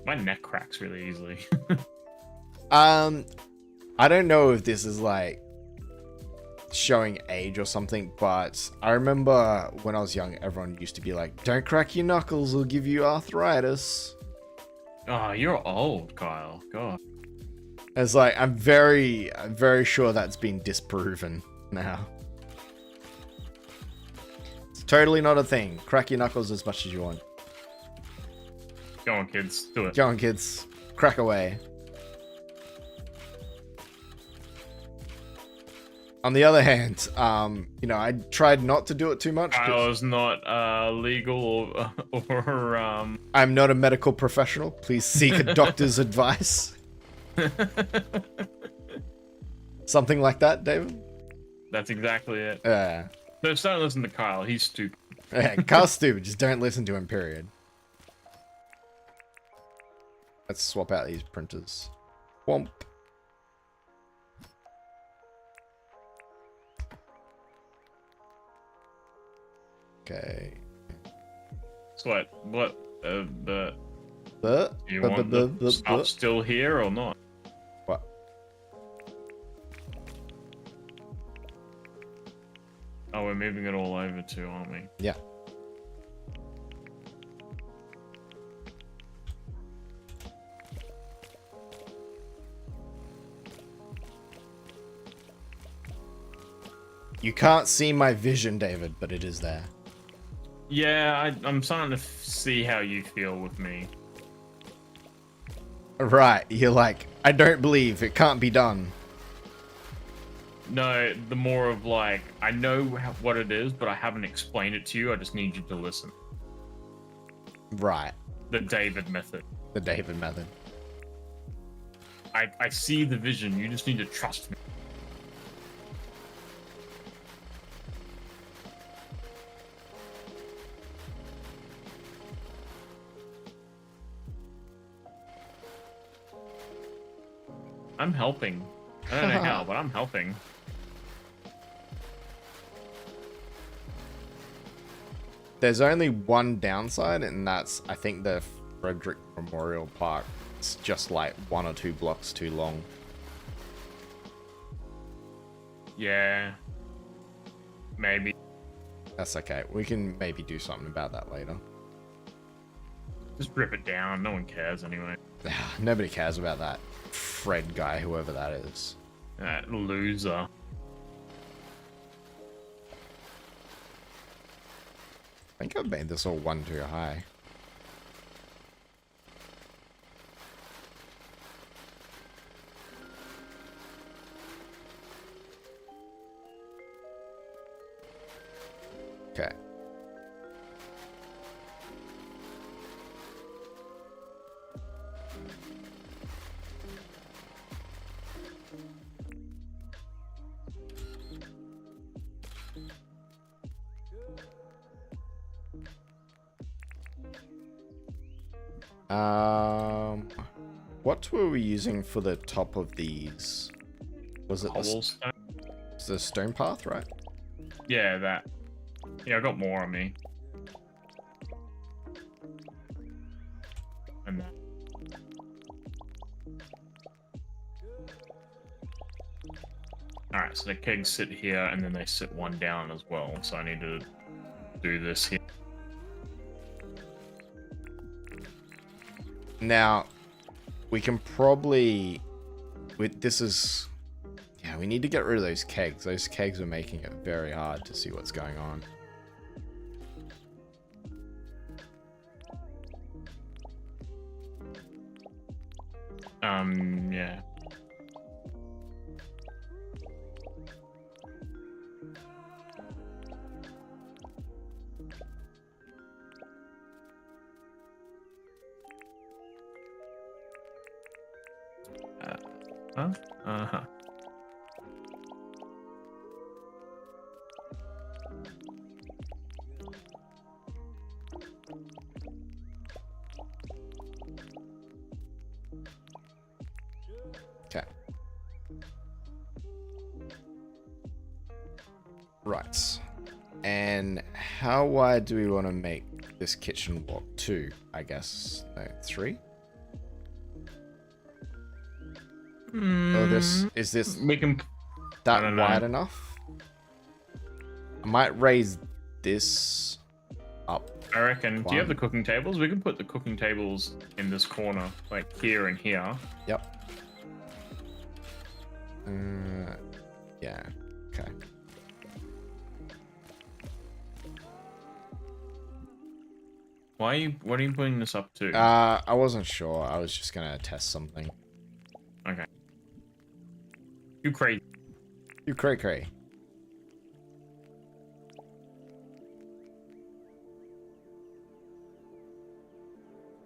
Speaker 2: My neck cracks really easily.
Speaker 1: I don't know if this is like showing age or something, but I remember when I was young, everyone used to be like, "Don't crack your knuckles, it'll give you arthritis."
Speaker 2: Oh, you're old, Kyle. God.
Speaker 1: It's like I'm very sure that's been disproven now. It's totally not a thing. Crack your knuckles as much as you want.
Speaker 2: Go on, kids. Do it.
Speaker 1: Go on, kids. Crack away. On the other hand, you know, I tried not to do it too much.
Speaker 2: Kyle is not legal or
Speaker 1: I'm not a medical professional. Please seek a doctor's advice. Something like that, David?
Speaker 2: That's exactly it.
Speaker 1: Yeah.
Speaker 2: So don't listen to Kyle. He's stupid.
Speaker 1: Yeah, Carl's stupid. Just don't listen to him, period. Let's swap out these printers. Womp. Okay.
Speaker 2: So what? Do you
Speaker 1: But,
Speaker 2: want the stuff still here or not?
Speaker 1: what?
Speaker 2: Oh, we're moving it all over too, aren't we?
Speaker 1: Yeah. You can't see my vision, David, but it is there.
Speaker 2: Yeah, I'm starting to see how you feel with me.
Speaker 1: Right, you're like, I don't believe it can't be done.
Speaker 2: No, the more of like, I know what it is, but I haven't explained it to you. I just need you to listen.
Speaker 1: Right,
Speaker 2: The David method.
Speaker 1: the David method.
Speaker 2: I see the vision. You just need to trust me. I'm helping. I don't know how, but I'm helping.
Speaker 1: There's only one downside, and that's, I think, the Frederick Memorial Park. It's just like 1 or 2 blocks too long.
Speaker 2: Yeah. Maybe.
Speaker 1: That's okay. We can maybe do something about that later.
Speaker 2: Just rip it down. No one cares anyway.
Speaker 1: Nobody cares about that Fred guy, whoever that is.
Speaker 2: That loser.
Speaker 1: I think I've made this all one too high. Okay. What were we using for the top of these? Was it
Speaker 2: Cobblestone.
Speaker 1: the stone path, right?
Speaker 2: Yeah, that. Yeah, I got more on me. And that. Alright, so the kegs sit here, and then they sit one down as well. So I need to do this here.
Speaker 1: Now, we can probably... Yeah, we need to get rid of those kegs. Those kegs are making it very hard to see what's going on.
Speaker 2: Yeah. Huh? Uh-huh.
Speaker 1: Okay. Right. And how wide do we want to make this kitchen walk? 2, I guess. No, 3? Oh, is this
Speaker 2: We can.
Speaker 1: that
Speaker 2: don't know.
Speaker 1: wide enough? I might raise this up.
Speaker 2: I reckon. Do you have
Speaker 1: One.
Speaker 2: the cooking tables? We can put the cooking tables in this corner, like here and here.
Speaker 1: Yep. Yeah. Okay.
Speaker 2: Why are you? What are you putting this up to?
Speaker 1: I wasn't sure. I was just gonna test something.
Speaker 2: Okay. You crazy.
Speaker 1: You cray cray.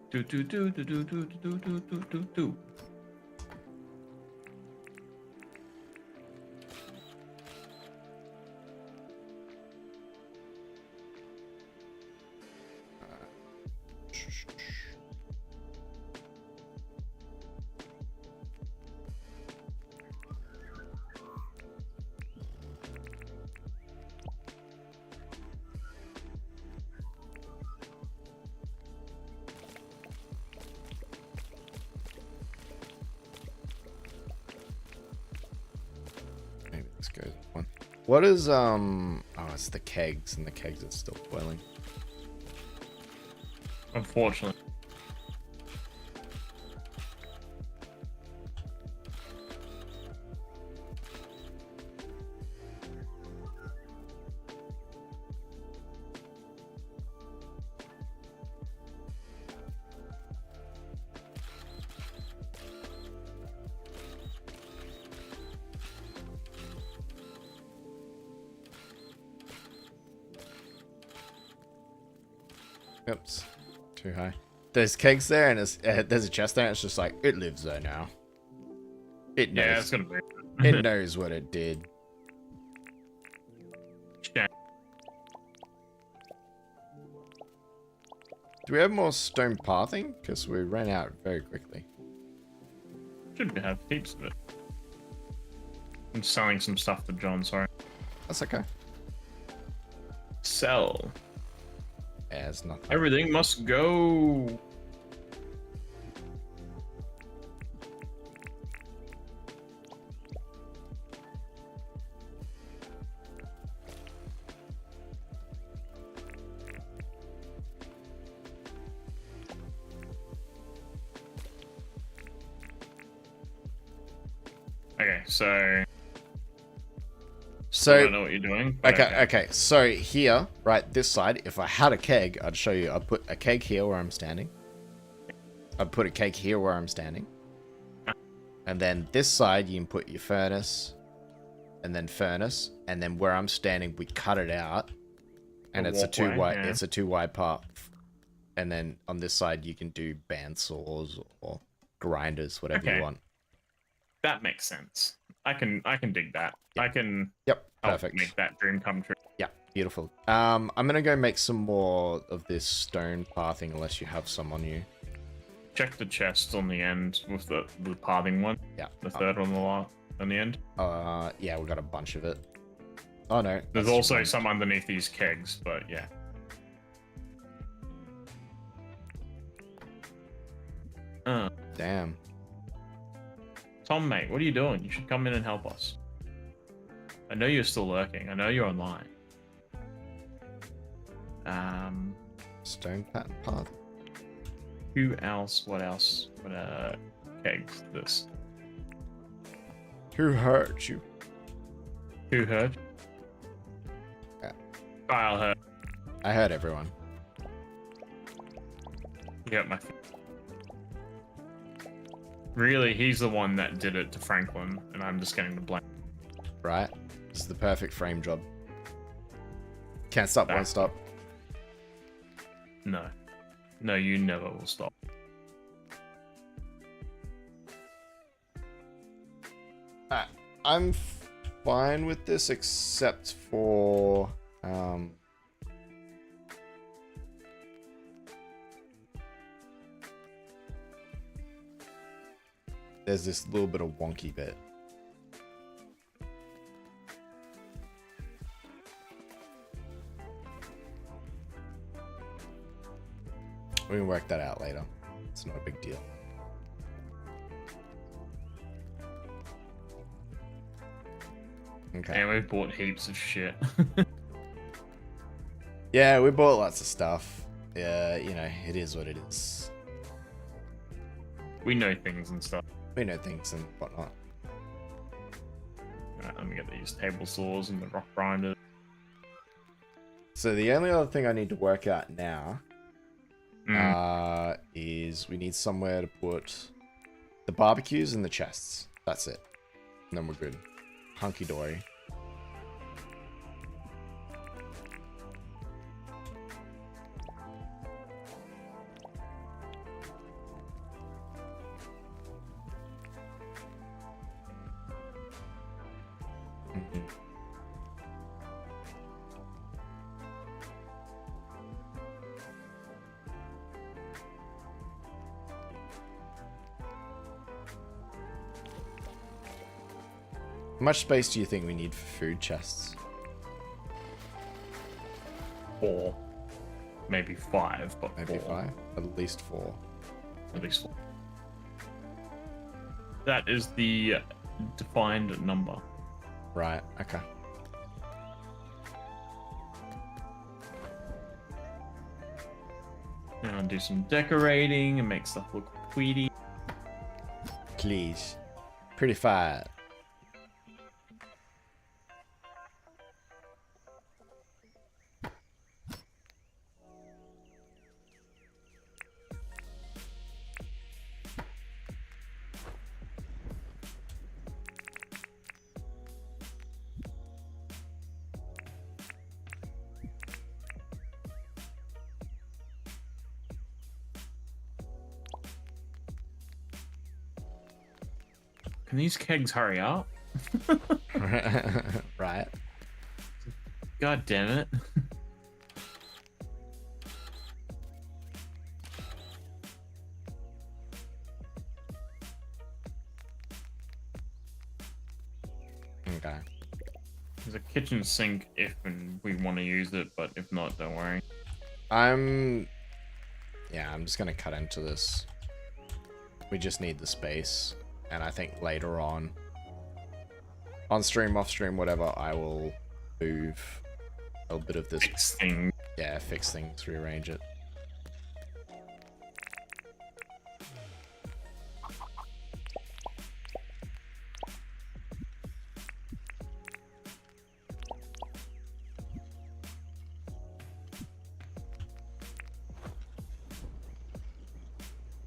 Speaker 2: Do do do do do do do do do do do.
Speaker 1: Maybe this goes one. What is oh, it's the kegs, and the kegs are still boiling.
Speaker 2: Unfortunately.
Speaker 1: Oops, too high. There's kegs there, and there's a chest there. And it's just like it lives there now. It knows.
Speaker 2: Yeah, it's gonna be.
Speaker 1: It knows what it did.
Speaker 2: Yeah.
Speaker 1: Do we have more stone pathing? Because we ran out very quickly.
Speaker 2: Should have heaps of it. I'm selling some stuff to John. Sorry.
Speaker 1: That's okay.
Speaker 2: Sell.
Speaker 1: Yeah, it's nothing.
Speaker 2: Everything must go. Okay, so I
Speaker 1: So
Speaker 2: don't know what you're doing. but
Speaker 1: okay. So here, right, this side, if I had a keg, I'd show you. I'd put a keg here where I'm standing. I'd put a keg here where I'm standing. And then this side, you can put your furnace, and then furnace, and then where I'm standing, we cut it out, and
Speaker 2: A
Speaker 1: it's a two
Speaker 2: walkway,
Speaker 1: wide.
Speaker 2: yeah.
Speaker 1: It's a 2 wide part. And then on this side, you can do band saws or grinders, whatever
Speaker 2: Okay.
Speaker 1: you want.
Speaker 2: That makes sense. I can dig that.
Speaker 1: Yep.
Speaker 2: I can
Speaker 1: Yep,
Speaker 2: help
Speaker 1: perfect.
Speaker 2: make that dream come true.
Speaker 1: Yeah, beautiful. I'm gonna go make some more of this stone pathing, unless you have some on you.
Speaker 2: Check the chest on the end with the pathing one.
Speaker 1: Yeah.
Speaker 2: The third one on the end.
Speaker 1: Yeah, we got a bunch of it. Oh no.
Speaker 2: There's
Speaker 1: that's
Speaker 2: also
Speaker 1: one.
Speaker 2: some underneath these kegs, but yeah.
Speaker 1: Damn.
Speaker 2: Tom, mate, what are you doing? You should come in and help us. I know you're still lurking. I know you're online.
Speaker 1: Stone pattern path.
Speaker 2: Who else? What else? What kegs? This.
Speaker 1: Who hurt you?
Speaker 2: Who heard?
Speaker 1: Yeah.
Speaker 2: Kyle heard.
Speaker 1: I heard everyone.
Speaker 2: You got my. Really, he's the one that did it to Franklin, and I'm just getting the blame.
Speaker 1: Right? This is the perfect frame job. Can't stop, won't stop.
Speaker 2: No. No, you never will stop.
Speaker 1: I'm fine with this, except for there's this little bit of wonky bit. We can work that out later. It's not a big deal. Okay.
Speaker 2: And we've bought heaps of shit.
Speaker 1: Yeah, we bought lots of stuff. Yeah, you know, it is what it is.
Speaker 2: We know things and stuff.
Speaker 1: We know things and whatnot.
Speaker 2: Alright, let me get these table saws and the rock grinder.
Speaker 1: So the only other thing I need to work out now is we need somewhere to put the barbecues and the chests. That's it. And then we're good. Hunky dory. How much space do you think we need for food chests?
Speaker 2: 4. Maybe 5, but
Speaker 1: Maybe
Speaker 2: 4.
Speaker 1: 5? At least 4.
Speaker 2: At least 4. That is the defined number.
Speaker 1: Right, okay.
Speaker 2: And do some decorating and make stuff look pretty.
Speaker 1: Please. Pretty fire.
Speaker 2: Can these kegs hurry up?
Speaker 1: Right.
Speaker 2: God damn it.
Speaker 1: Okay.
Speaker 2: There's a kitchen sink if and we want to use it, but if not, don't worry.
Speaker 1: I'm just gonna cut into this. We just need the space. And I think later on stream, off stream, whatever, I will move a bit of this.
Speaker 2: Fix thing.
Speaker 1: Yeah, fix things, rearrange it.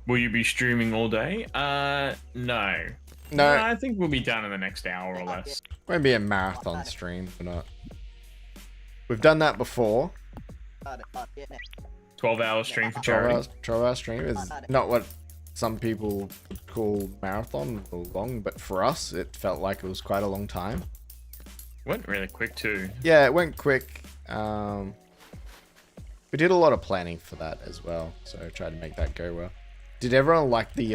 Speaker 2: Will you be streaming all day? No.
Speaker 1: No,
Speaker 2: I think we'll be done in the next hour or less.
Speaker 1: won't be a marathon stream. We're not. We've done that before.
Speaker 2: 12-hour stream for
Speaker 1: 12
Speaker 2: charity.
Speaker 1: hours, 12-hour stream is not what some people would call marathon or long, but for us, it felt like it was quite a long time.
Speaker 2: Went really quick too.
Speaker 1: Yeah, it went quick. We did a lot of planning for that as well, so I tried to make that go well. Did everyone like the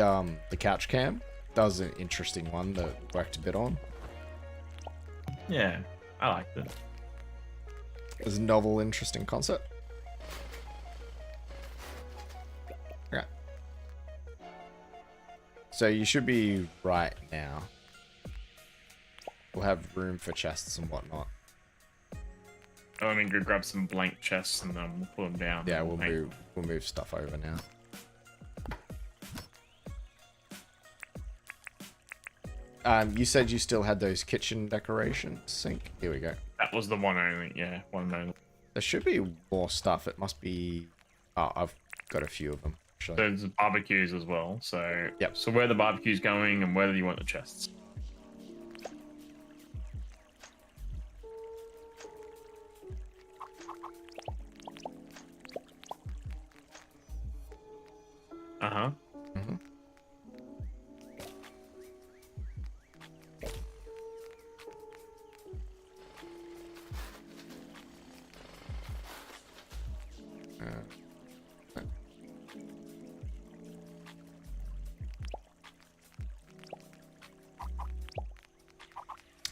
Speaker 1: couch cam? That was an interesting one that worked a bit on.
Speaker 2: Yeah, I liked it.
Speaker 1: It was a novel, interesting concept. Yeah. So you should be right now. We'll have room for chests and whatnot.
Speaker 2: Oh, I mean, go grab some blank chests and then we'll put them down.
Speaker 1: Yeah, we'll move stuff over now. You said you still had those kitchen decorations sink. Here we go.
Speaker 2: That was the one only. Yeah, one only.
Speaker 1: There should be more stuff. It must be. Oh, I've got a few of them. Actually.
Speaker 2: There's barbecues as well. So
Speaker 1: Yep.
Speaker 2: So where the barbecue's going and where do you want the chests? Uh-huh.
Speaker 1: Mm-hmm.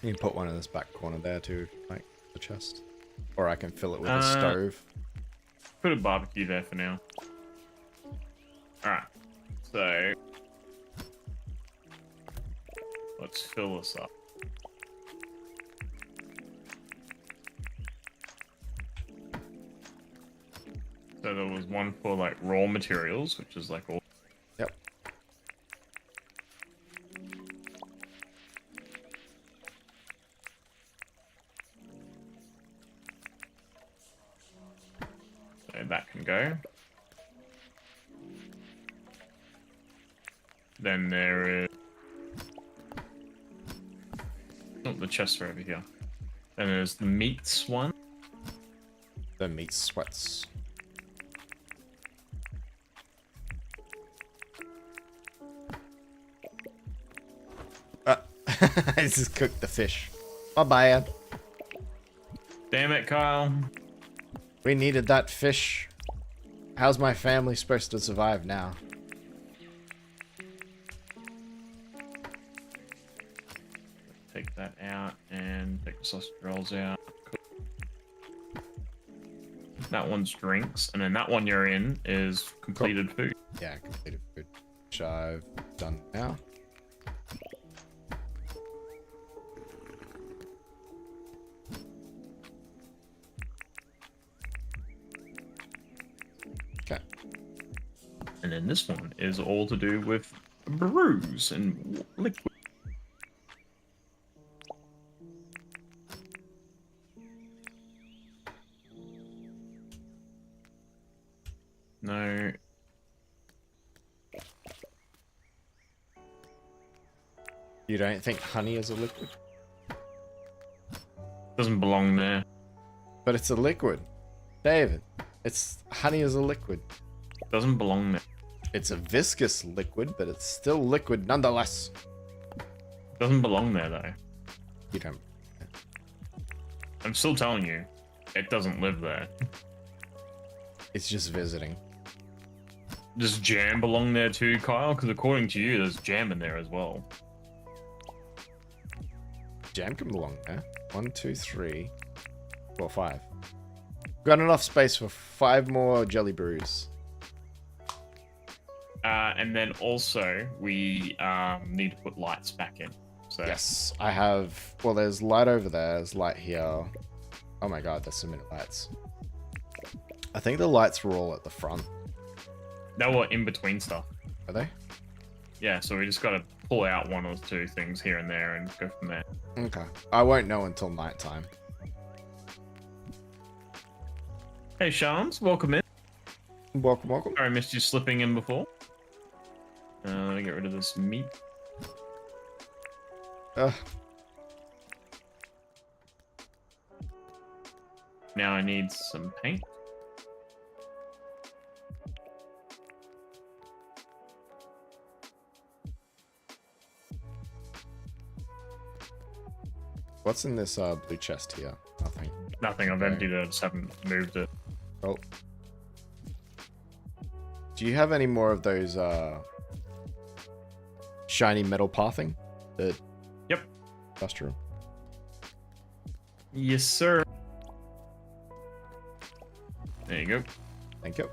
Speaker 1: You can put one in this back corner there too, if you like, the chest. Or I can fill it with a stove.
Speaker 2: Put a barbecue there for now. Alright. So let's fill this up. So there was one for like raw materials, which is like all.
Speaker 1: Yep.
Speaker 2: So that can go. Then there is. Oh, the chests are over here. Then there's the meats one.
Speaker 1: The meat sweats. I just cooked the fish. My bad.
Speaker 2: Damn it, Kyle.
Speaker 1: We needed that fish. How's my family supposed to survive now?
Speaker 2: Take that out and take the sausage rolls out. Cool. That one's drinks, and then that one you're in is completed food.
Speaker 1: Yeah, completed food. Which I've done now. Okay.
Speaker 2: And then this one is all to do with brews and liquid. No.
Speaker 1: You don't think honey is a liquid?
Speaker 2: Doesn't belong there.
Speaker 1: But it's a liquid. David, it's honey is a liquid.
Speaker 2: Doesn't belong there.
Speaker 1: It's a viscous liquid, but it's still liquid nonetheless.
Speaker 2: Doesn't belong there though.
Speaker 1: You don't.
Speaker 2: I'm still telling you, it doesn't live there.
Speaker 1: It's just visiting.
Speaker 2: Does jam belong there too, Kyle? Because according to you, there's jam in there as well.
Speaker 1: Jam can belong there. 1, 2, 3, 4, 5. Got enough space for 5 more jelly brews.
Speaker 2: And then also, we need to put lights back in. So
Speaker 1: Yes, I have. Well, there's light over there. There's light here. Oh my god, there's so many lights. I think the lights were all at the front.
Speaker 2: they were in between stuff.
Speaker 1: Are they?
Speaker 2: Yeah, so we just got to pull out one or two things here and there and go from there.
Speaker 1: Okay. I won't know until nighttime.
Speaker 2: Hey, Shams, welcome in.
Speaker 1: Welcome, welcome.
Speaker 2: Sorry I missed you slipping in before. Let me get rid of this meat.
Speaker 1: Ugh.
Speaker 2: Now I need some paint.
Speaker 1: What's in this blue chest here? Nothing.
Speaker 2: Nothing, I've
Speaker 1: Okay.
Speaker 2: emptied it, I just haven't moved it.
Speaker 1: Oh. Do you have any more of those shiny metal pathing? The
Speaker 2: Yep.
Speaker 1: industrial?
Speaker 2: Yes, sir. There you go.
Speaker 1: Thank you.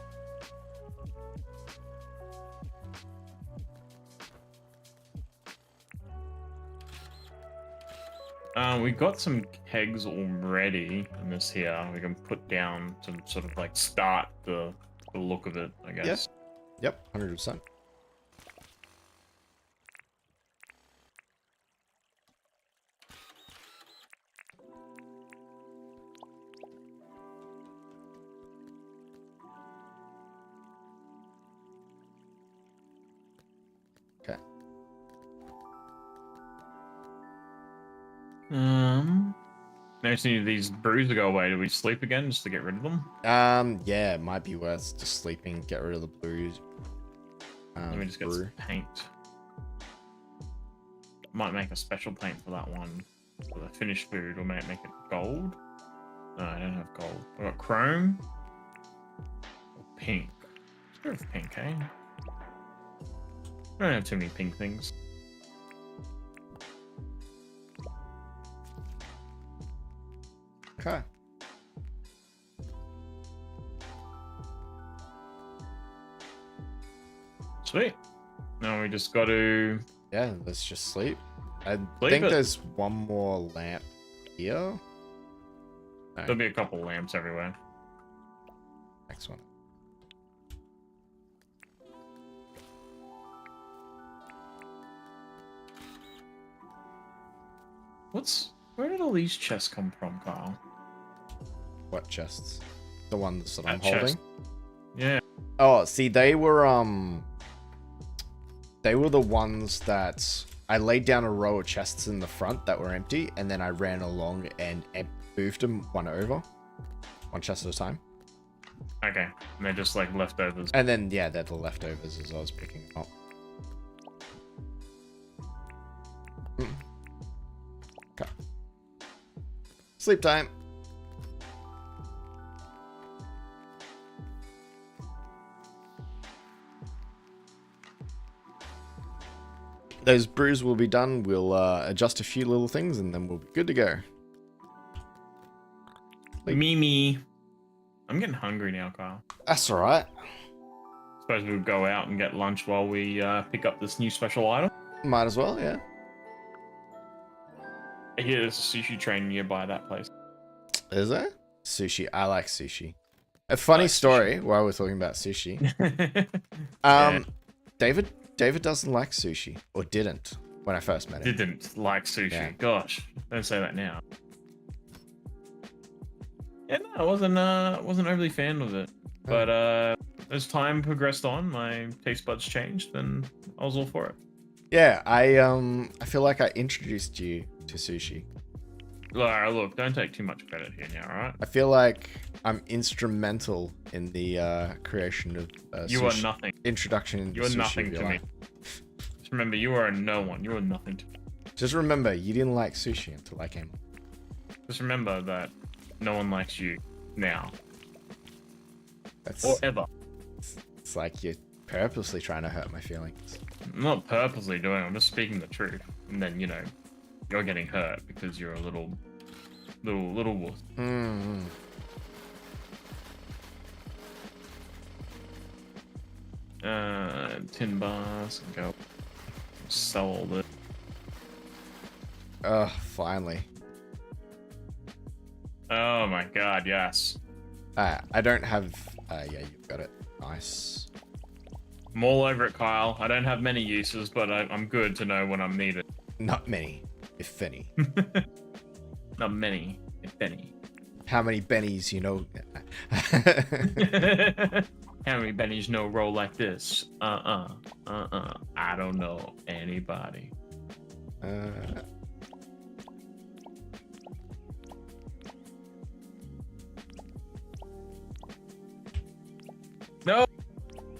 Speaker 2: We got some kegs already in this here. We can put down to sort of like start the look of it, I guess.
Speaker 1: Yep, 100%. Okay.
Speaker 2: Now just need these brews to go away. Do we sleep again just to get rid of them?
Speaker 1: Yeah, it might be worth just sleeping, get rid of the blues.
Speaker 2: Let me just get
Speaker 1: brew.
Speaker 2: some paint. Might make a special paint for that one. For the finished food, or might make it gold. No, I don't have gold. I've got chrome. Or pink. Let's go with pink, eh? I don't have too many pink things.
Speaker 1: Okay.
Speaker 2: Sweet. Now we just got to...
Speaker 1: Yeah, let's just sleep. I
Speaker 2: Sleep
Speaker 1: think
Speaker 2: it.
Speaker 1: there's one more lamp here. No,
Speaker 2: There'll be a couple lamps everywhere.
Speaker 1: next one.
Speaker 2: Where did all these chests come from, Kyle?
Speaker 1: What chests? The ones that
Speaker 2: That
Speaker 1: I'm
Speaker 2: chest.
Speaker 1: holding?
Speaker 2: Yeah.
Speaker 1: Oh, see, they were the ones that I laid down a row of chests in the front that were empty, and then I ran along and moved them one over, one chest at a time.
Speaker 2: Okay. And they're just like leftovers.
Speaker 1: And then, yeah, they're the leftovers as I was picking them up. Okay. Sleep time. Those brews will be done. We'll adjust a few little things, and then we'll be good to go. Wait.
Speaker 2: Mimi. I'm getting hungry now, Kyle.
Speaker 1: That's all right.
Speaker 2: Suppose we'll go out and get lunch while we pick up this new special item.
Speaker 1: Might as well, yeah.
Speaker 2: I hear there's a sushi train nearby that place.
Speaker 1: Is there? Sushi. I like sushi. A funny
Speaker 2: like
Speaker 1: story while we're talking about sushi. David doesn't like sushi, or didn't when I first met him.
Speaker 2: Didn't like sushi.
Speaker 1: Yeah.
Speaker 2: Gosh, don't say that now. Yeah, no, I wasn't overly fan of it. But as time progressed on, my taste buds changed, and I was all for it.
Speaker 1: Yeah, I feel like I introduced you to sushi.
Speaker 2: Look, don't take too much credit here now, alright?
Speaker 1: I feel like I'm instrumental in the creation of
Speaker 2: You
Speaker 1: sushi.
Speaker 2: are nothing.
Speaker 1: Introduction into
Speaker 2: You are
Speaker 1: sushi,
Speaker 2: nothing
Speaker 1: if you
Speaker 2: to me.
Speaker 1: like.
Speaker 2: Just remember, you are a no one. You are nothing to me.
Speaker 1: Just remember, you didn't like sushi until I came.
Speaker 2: Just remember that no one likes you now.
Speaker 1: That's
Speaker 2: Or ever.
Speaker 1: it's like you're purposely trying to hurt my feelings.
Speaker 2: I'm not purposely doing it, I'm just speaking the truth. And then, you know, you're getting hurt because you're a little wuss.
Speaker 1: Mm.
Speaker 2: Tin bars, go sell all this.
Speaker 1: Ugh, finally.
Speaker 2: Oh my god, yes.
Speaker 1: I don't have. Yeah, you've got it. Nice.
Speaker 2: I'm all over it, Kyle. I don't have many uses, but I'm good to know when I'm needed.
Speaker 1: Not many, if any.
Speaker 2: Not many, if any.
Speaker 1: How many bennies, you know?
Speaker 2: How many bennies know roll like this? I don't know anybody. No.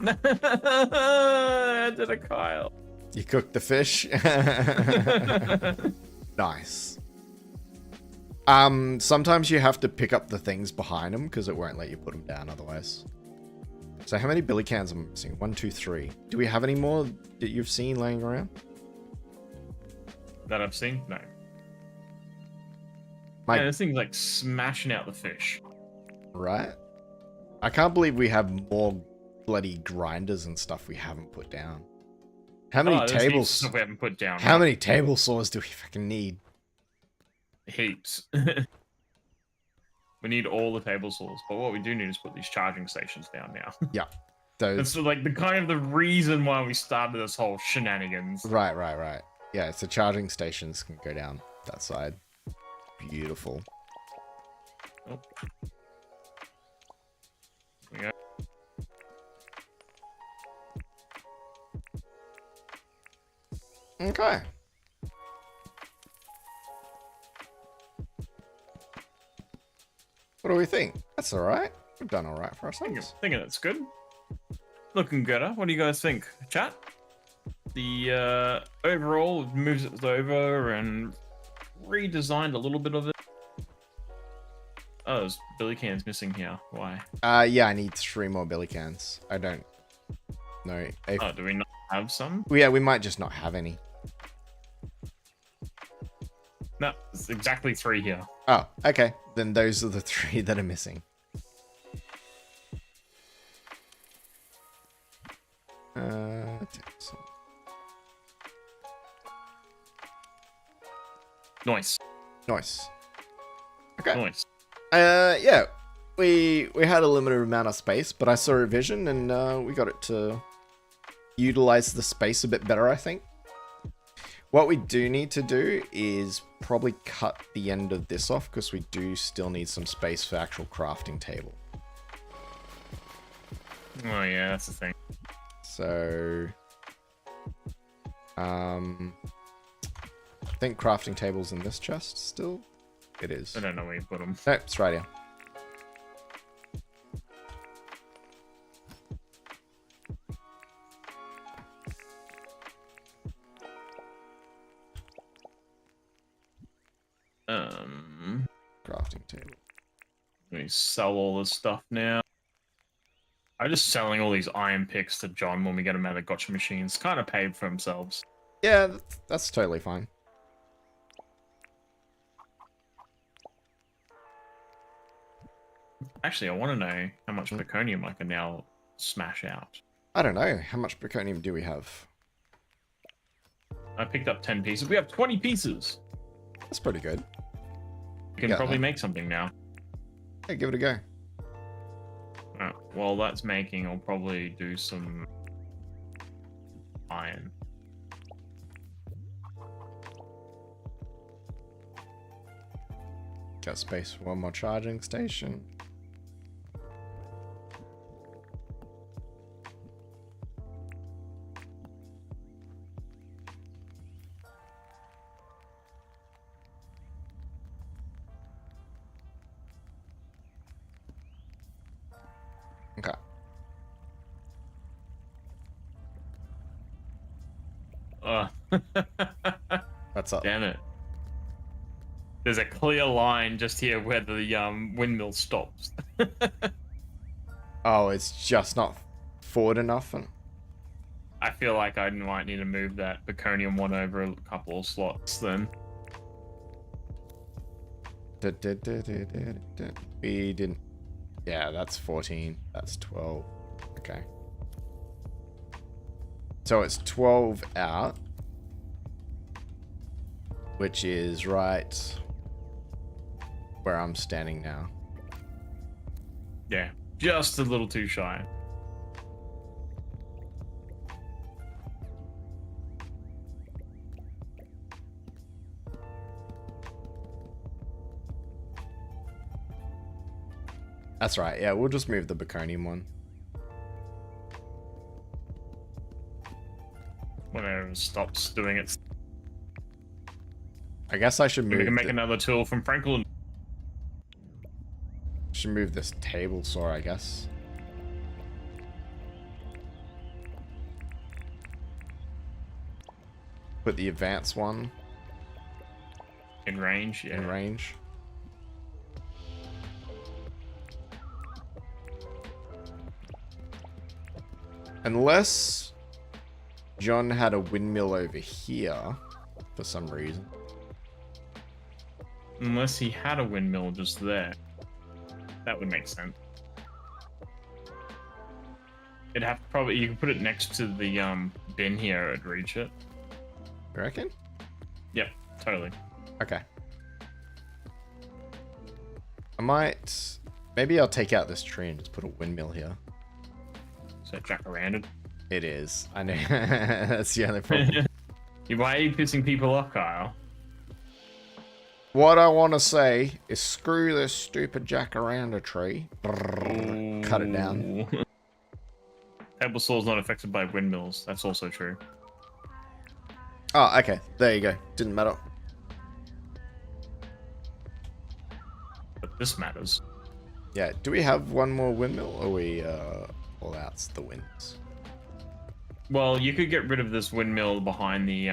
Speaker 2: I did a Kyle.
Speaker 1: You cooked the fish. Nice. Sometimes you have to pick up the things behind them because it won't let you put them down otherwise. So how many billy cans am I missing? 1, 2, 3. Do we have any more that you've seen laying around?
Speaker 2: That I've seen? No.
Speaker 1: My...
Speaker 2: Yeah, this thing's like smashing out the fish.
Speaker 1: Right? I can't believe we have more bloody grinders and stuff we haven't put down. How many
Speaker 2: there's heaps of
Speaker 1: tables?
Speaker 2: stuff we haven't put down.
Speaker 1: How many table saws do we fucking need?
Speaker 2: Heaps. We need all the table saws, but what we do need is put these charging stations down now.
Speaker 1: Yeah. Those...
Speaker 2: That's like the kind of the reason why we started this whole shenanigans.
Speaker 1: Right. Yeah, so charging stations can go down that side. Beautiful.
Speaker 2: Oh. There we go.
Speaker 1: Okay. What do we think? That's alright. We've done alright for ourselves.
Speaker 2: Thinking that's good. Looking gooder. What do you guys think? Chat? The overall moves it over and redesigned a little bit of it. Oh, there's billy cans missing here. Why?
Speaker 1: Yeah, I need 3 more billy cans. I don't know. If...
Speaker 2: Oh, do we not have some?
Speaker 1: Yeah, we might just not have any.
Speaker 2: No, it's exactly 3 here.
Speaker 1: Oh, okay. Then those are the 3 that are missing.
Speaker 2: Nice.
Speaker 1: Nice. Okay.
Speaker 2: Nice.
Speaker 1: Yeah. We had a limited amount of space, but I saw a vision and we got it to utilize the space a bit better, I think. What we do need to do is probably cut the end of this off because we do still need some space for actual crafting table.
Speaker 2: Oh yeah, that's the thing.
Speaker 1: So, I think crafting table's in this chest still. It is.
Speaker 2: I don't know where you put them.
Speaker 1: No, it's right here. Crafting table.
Speaker 2: We sell all this stuff now. I'm just selling all these iron picks to John when we get them out of the gotcha machines. Kind of paid for themselves.
Speaker 1: Yeah, that's totally fine.
Speaker 2: Actually, I want to know how much zirconium I can now smash out.
Speaker 1: I don't know. How much zirconium do we have?
Speaker 2: I picked up 10 pieces. We have 20 pieces.
Speaker 1: That's pretty good.
Speaker 2: We can probably make something now.
Speaker 1: Hey, give it a go.
Speaker 2: While that's making, I'll probably do some iron.
Speaker 1: Got space for one more charging station. Okay. What's up?
Speaker 2: Damn it. There's a clear line just here where the windmill stops.
Speaker 1: Oh, it's just not forward enough. And...
Speaker 2: I feel like I might need to move that Baconium one over a couple of slots then.
Speaker 1: We didn't. Yeah, that's 14. That's 12. Okay. So it's 12 out. Which is right where I'm standing now.
Speaker 2: Yeah, just a little too shy.
Speaker 1: That's right. Yeah, we'll just move the Baconium one.
Speaker 2: stops doing its.
Speaker 1: I guess I should
Speaker 2: We
Speaker 1: move.
Speaker 2: can make another tool from Franklin.
Speaker 1: Should move this table saw, I guess. Put the advanced one
Speaker 2: In range, yeah.
Speaker 1: in range. Unless John had a windmill over here for some reason.
Speaker 2: Unless he had a windmill just there. That would make sense. It'd have to probably, you can put it next to the bin here, it'd reach it.
Speaker 1: You reckon?
Speaker 2: Yep, totally.
Speaker 1: Okay. I might... Maybe I'll take out this tree and just put a windmill here.
Speaker 2: So jack-o'-lantern.
Speaker 1: It is. I know. That's the only problem.
Speaker 2: Why are you pissing people off, Kyle?
Speaker 1: What I want to say is screw this stupid jacaranda tree. Brrr, cut it down.
Speaker 2: Ooh. Table saw's not affected by windmills. That's also true.
Speaker 1: Oh, okay. There you go. Didn't matter.
Speaker 2: But this matters.
Speaker 1: Yeah. Do we have one more windmill, or are we all out the winds?
Speaker 2: Well, you could get rid of this windmill behind the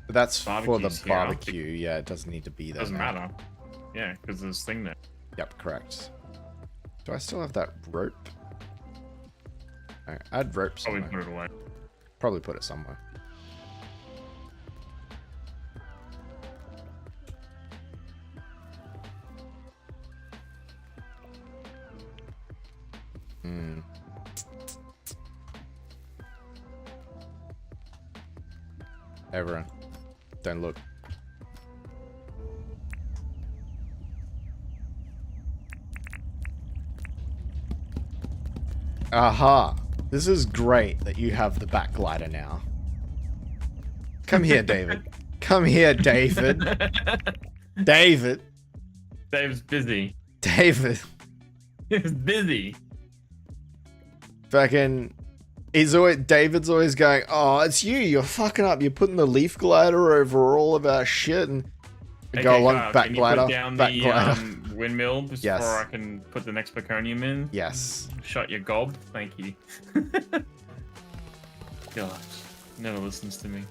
Speaker 1: But that's for the
Speaker 2: Barbecue's here.
Speaker 1: barbecue. Yeah, it doesn't need to be there.
Speaker 2: Doesn't
Speaker 1: now.
Speaker 2: matter. Yeah, because there's this thing there.
Speaker 1: Yep, correct. Do I still have that rope? No, add rope
Speaker 2: Probably
Speaker 1: somewhere.
Speaker 2: put it away.
Speaker 1: Probably put it somewhere. Hmm. Everyone, don't look. Aha! This is great that you have the backlighter now. Come here, David. Come here, David. David.
Speaker 2: Dave's busy.
Speaker 1: David.
Speaker 2: He's busy.
Speaker 1: Fucking. David's always going, oh, it's you. You're fucking up. You're putting the leaf glider over all of our shit and go along
Speaker 2: Kyle,
Speaker 1: back
Speaker 2: can you
Speaker 1: glider.
Speaker 2: put down
Speaker 1: Back
Speaker 2: the
Speaker 1: glider.
Speaker 2: windmill before
Speaker 1: Yes.
Speaker 2: I can put the next Baconium in?
Speaker 1: Yes.
Speaker 2: Shut your gob. Thank you. Gosh, never listens to me.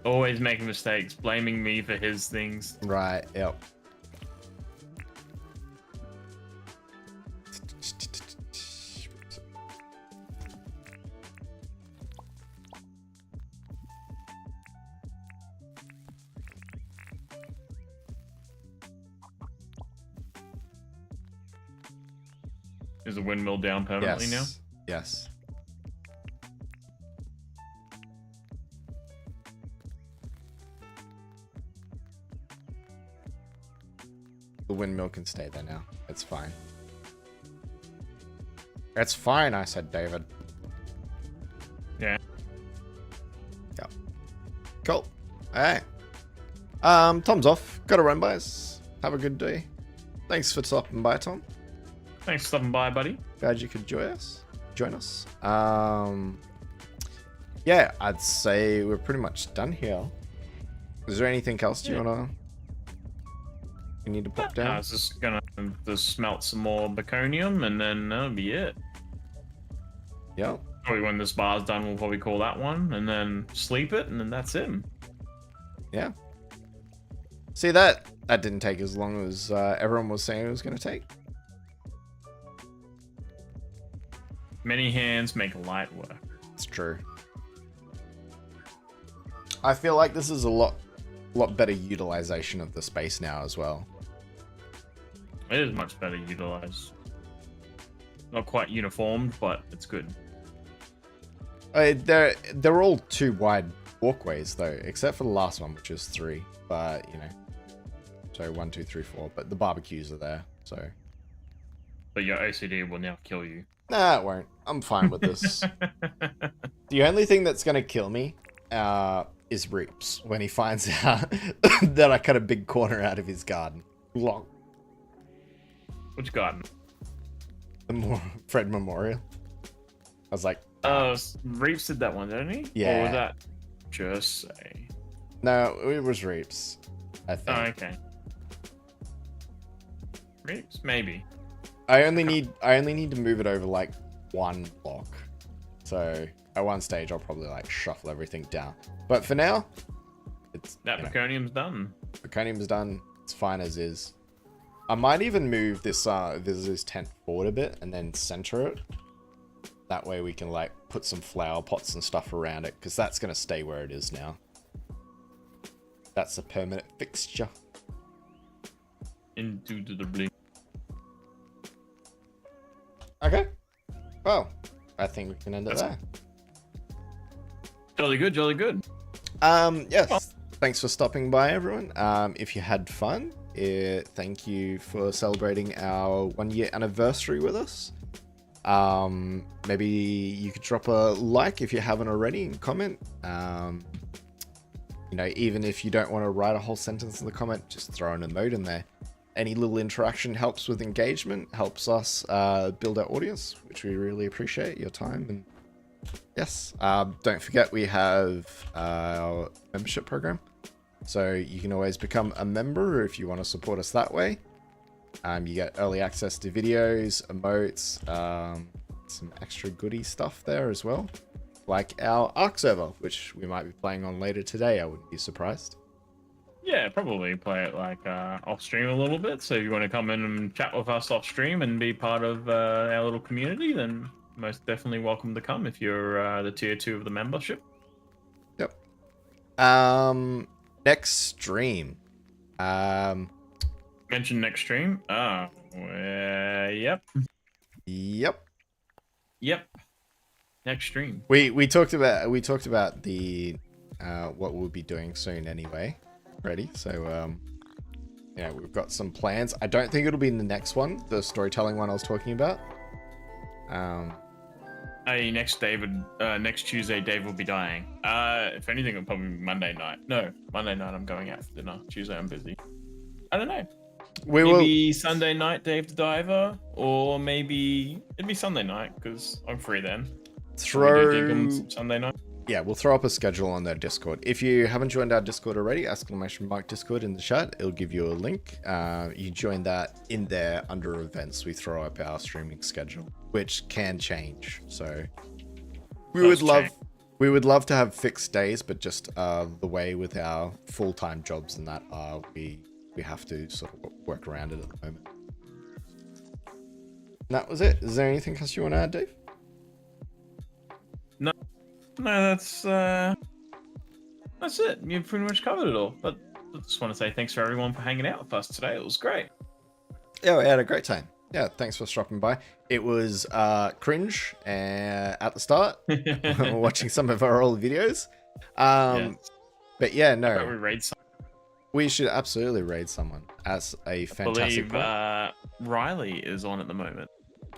Speaker 2: Always making mistakes, blaming me for his things.
Speaker 1: Right. Yep.
Speaker 2: Is the windmill down permanently now?
Speaker 1: Yes. The windmill can stay there now. It's fine. It's fine, I said, David.
Speaker 2: Yeah.
Speaker 1: Yep. Cool. Alright. Tom's off. Gotta run, guys. Have a good day. Thanks for stopping by, Tom.
Speaker 2: Thanks for stopping by, buddy.
Speaker 1: Glad you could join us. Yeah, I'd say we're pretty much done here. Is there anything else you need to pop
Speaker 2: I
Speaker 1: down?
Speaker 2: was just gonna just smelt some more Baconium and then that'll be it.
Speaker 1: Yeah.
Speaker 2: Probably when this bar's done, we'll probably call that one and then sleep it and then that's him.
Speaker 1: Yeah. See, that didn't take as long as everyone was saying it was going to take.
Speaker 2: Many hands make light work.
Speaker 1: It's true. I feel like this is a lot better utilization of the space now as well.
Speaker 2: It is much better utilized. Not quite uniformed, but it's good.
Speaker 1: They're all 2 wide walkways though, except for the last one, which is 3. But you know, so 1, 2, 3, 4. But the barbecues are there, so.
Speaker 2: But your OCD will now kill you.
Speaker 1: Nah, it won't. I'm fine with this. The only thing that's gonna kill me is Reaps when he finds out that I cut a big corner out of his garden. Long.
Speaker 2: Which garden?
Speaker 1: The Fred Memorial. I was like,
Speaker 2: Oh, Reeps did that one, didn't he? Or
Speaker 1: Yeah.
Speaker 2: was that just say?
Speaker 1: No, it was Reeps, I
Speaker 2: Oh,
Speaker 1: think.
Speaker 2: okay. Reeps, maybe.
Speaker 1: I only need to move it over like one block. So at one stage I'll probably like shuffle everything down. But for now, it's
Speaker 2: That meconium's done.
Speaker 1: Meconium's done. It's fine as is. I might even move this visitor's tent forward a bit and then center it. That way we can like put some flower pots and stuff around it, because that's gonna stay where it is now. That's a permanent fixture.
Speaker 2: Into the blue.
Speaker 1: Okay. Well, I think we can end it there.
Speaker 2: Jolly good, jolly good.
Speaker 1: Yes. Thanks for stopping by, everyone. If you had fun, thank you for celebrating our 1-year anniversary with us. Maybe you could drop a like if you haven't already and comment. You know, even if you don't want to write a whole sentence in the comment, just throw an emote in there. Any little interaction helps with engagement, helps us build our audience, which we really appreciate your time. And yes, don't forget we have our membership program. So you can always become a member if you want to support us that way. You get early access to videos, emotes, some extra goodie stuff there as well. Like our Ark server, which we might be playing on later today. I wouldn't be surprised.
Speaker 2: Yeah, probably play it like off stream a little bit. So if you want to come in and chat with us off stream and be part of our little community, then most definitely welcome to come if you're the tier 2 of the membership.
Speaker 1: Yep. Next stream.
Speaker 2: Mention next stream. Yep.
Speaker 1: Yep.
Speaker 2: Next stream.
Speaker 1: We talked about the what we'll be doing soon anyway. Ready? So yeah, we've got some plans. I don't think it'll be in the next one, the storytelling one I was talking about.
Speaker 2: Hey, next Tuesday, Dave will be dying. If anything, it'll probably be Monday night. No, Monday night I'm going out for dinner. Tuesday I'm busy. I don't know. Maybe Sunday night, Dave the Diver, or maybe it'd be Sunday night because I'm free then.
Speaker 1: Throw
Speaker 2: Sunday night.
Speaker 1: Yeah, we'll throw up a schedule on their Discord. If you haven't joined our Discord already, ! Discord in the chat. It'll give you a link. You join that in there under events. We throw up our streaming schedule, which can change. So we would love to have fixed days, but just the way with our full-time jobs and that we have to sort of work around it at the moment. And that was it. Is there anything else you want to add, Dave?
Speaker 2: No, that's it. You've pretty much covered it all. But I just want to say thanks for everyone for hanging out with us today. It was great.
Speaker 1: Yeah, we had a great time. Yeah, thanks for stopping by. It was cringe at the start, watching some of our old videos. But yeah, no.
Speaker 2: We raid some.
Speaker 1: We should absolutely raid someone as a fantastic
Speaker 2: I believe Riley is on at the moment.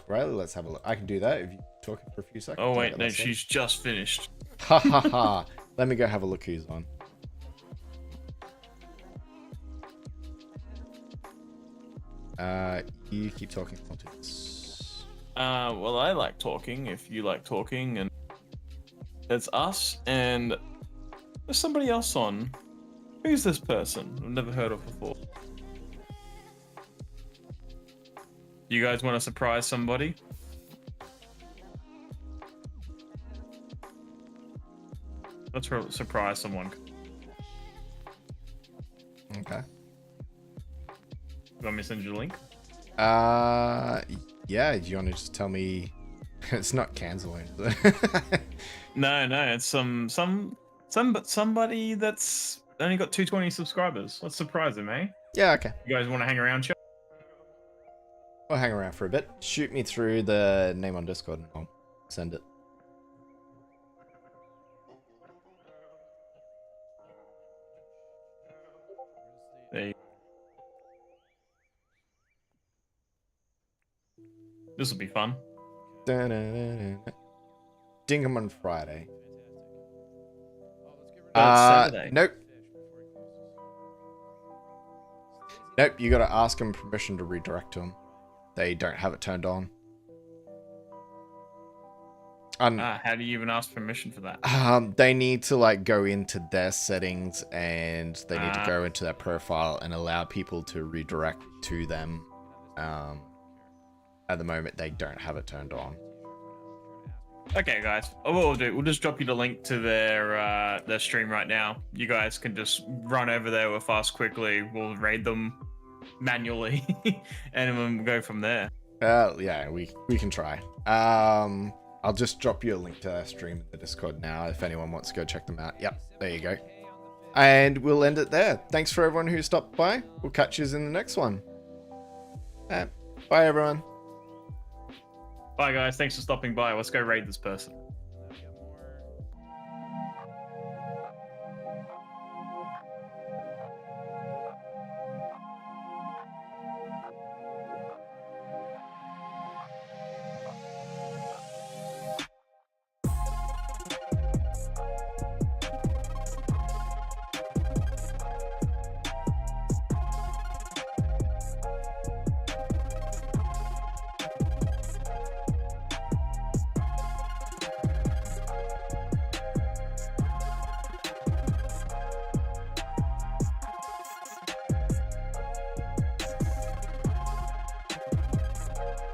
Speaker 1: Riley, let's have a look. I can do that if you talk for a few seconds.
Speaker 2: Oh wait, no, she's just finished.
Speaker 1: Ha ha ha. Let me go have a look who's on. You keep talking. I'll do this.
Speaker 2: Well, I like talking. If you like talking, and it's us, and there's somebody else on. Who's this person? I've never heard of before. You guys want to surprise somebody? Let's surprise someone.
Speaker 1: Okay.
Speaker 2: You want me to send you the link?
Speaker 1: Yeah. Do you want to just tell me? It's not canceling. Is it?
Speaker 2: No, it's somebody that's only got 220 subscribers. Let's surprise him, eh?
Speaker 1: Yeah. Okay.
Speaker 2: You guys want to hang around, chat?
Speaker 1: I'll hang around for a bit. Shoot me through the name on Discord and I'll send it.
Speaker 2: This will be fun.
Speaker 1: Dinkum on Friday.
Speaker 2: Saturday.
Speaker 1: Nope. Nope, you gotta ask them permission to redirect to them. They don't have it turned on.
Speaker 2: How do you even ask permission for that?
Speaker 1: They need to like go into their settings and they need to go into their profile and allow people to redirect to them. At the moment, they don't have it turned on.
Speaker 2: Okay, guys. What we'll do, we'll just drop you the link to their stream right now. You guys can just run over there with us quickly. We'll raid them manually, and then we'll go from there.
Speaker 1: Yeah, we can try. I'll just drop you a link to their stream in the Discord now if anyone wants to go check them out. Yep, there you go. And we'll end it there. Thanks for everyone who stopped by. We'll catch you in the next one. Bye, everyone.
Speaker 2: Bye, guys. Thanks for stopping by. Let's go raid this person.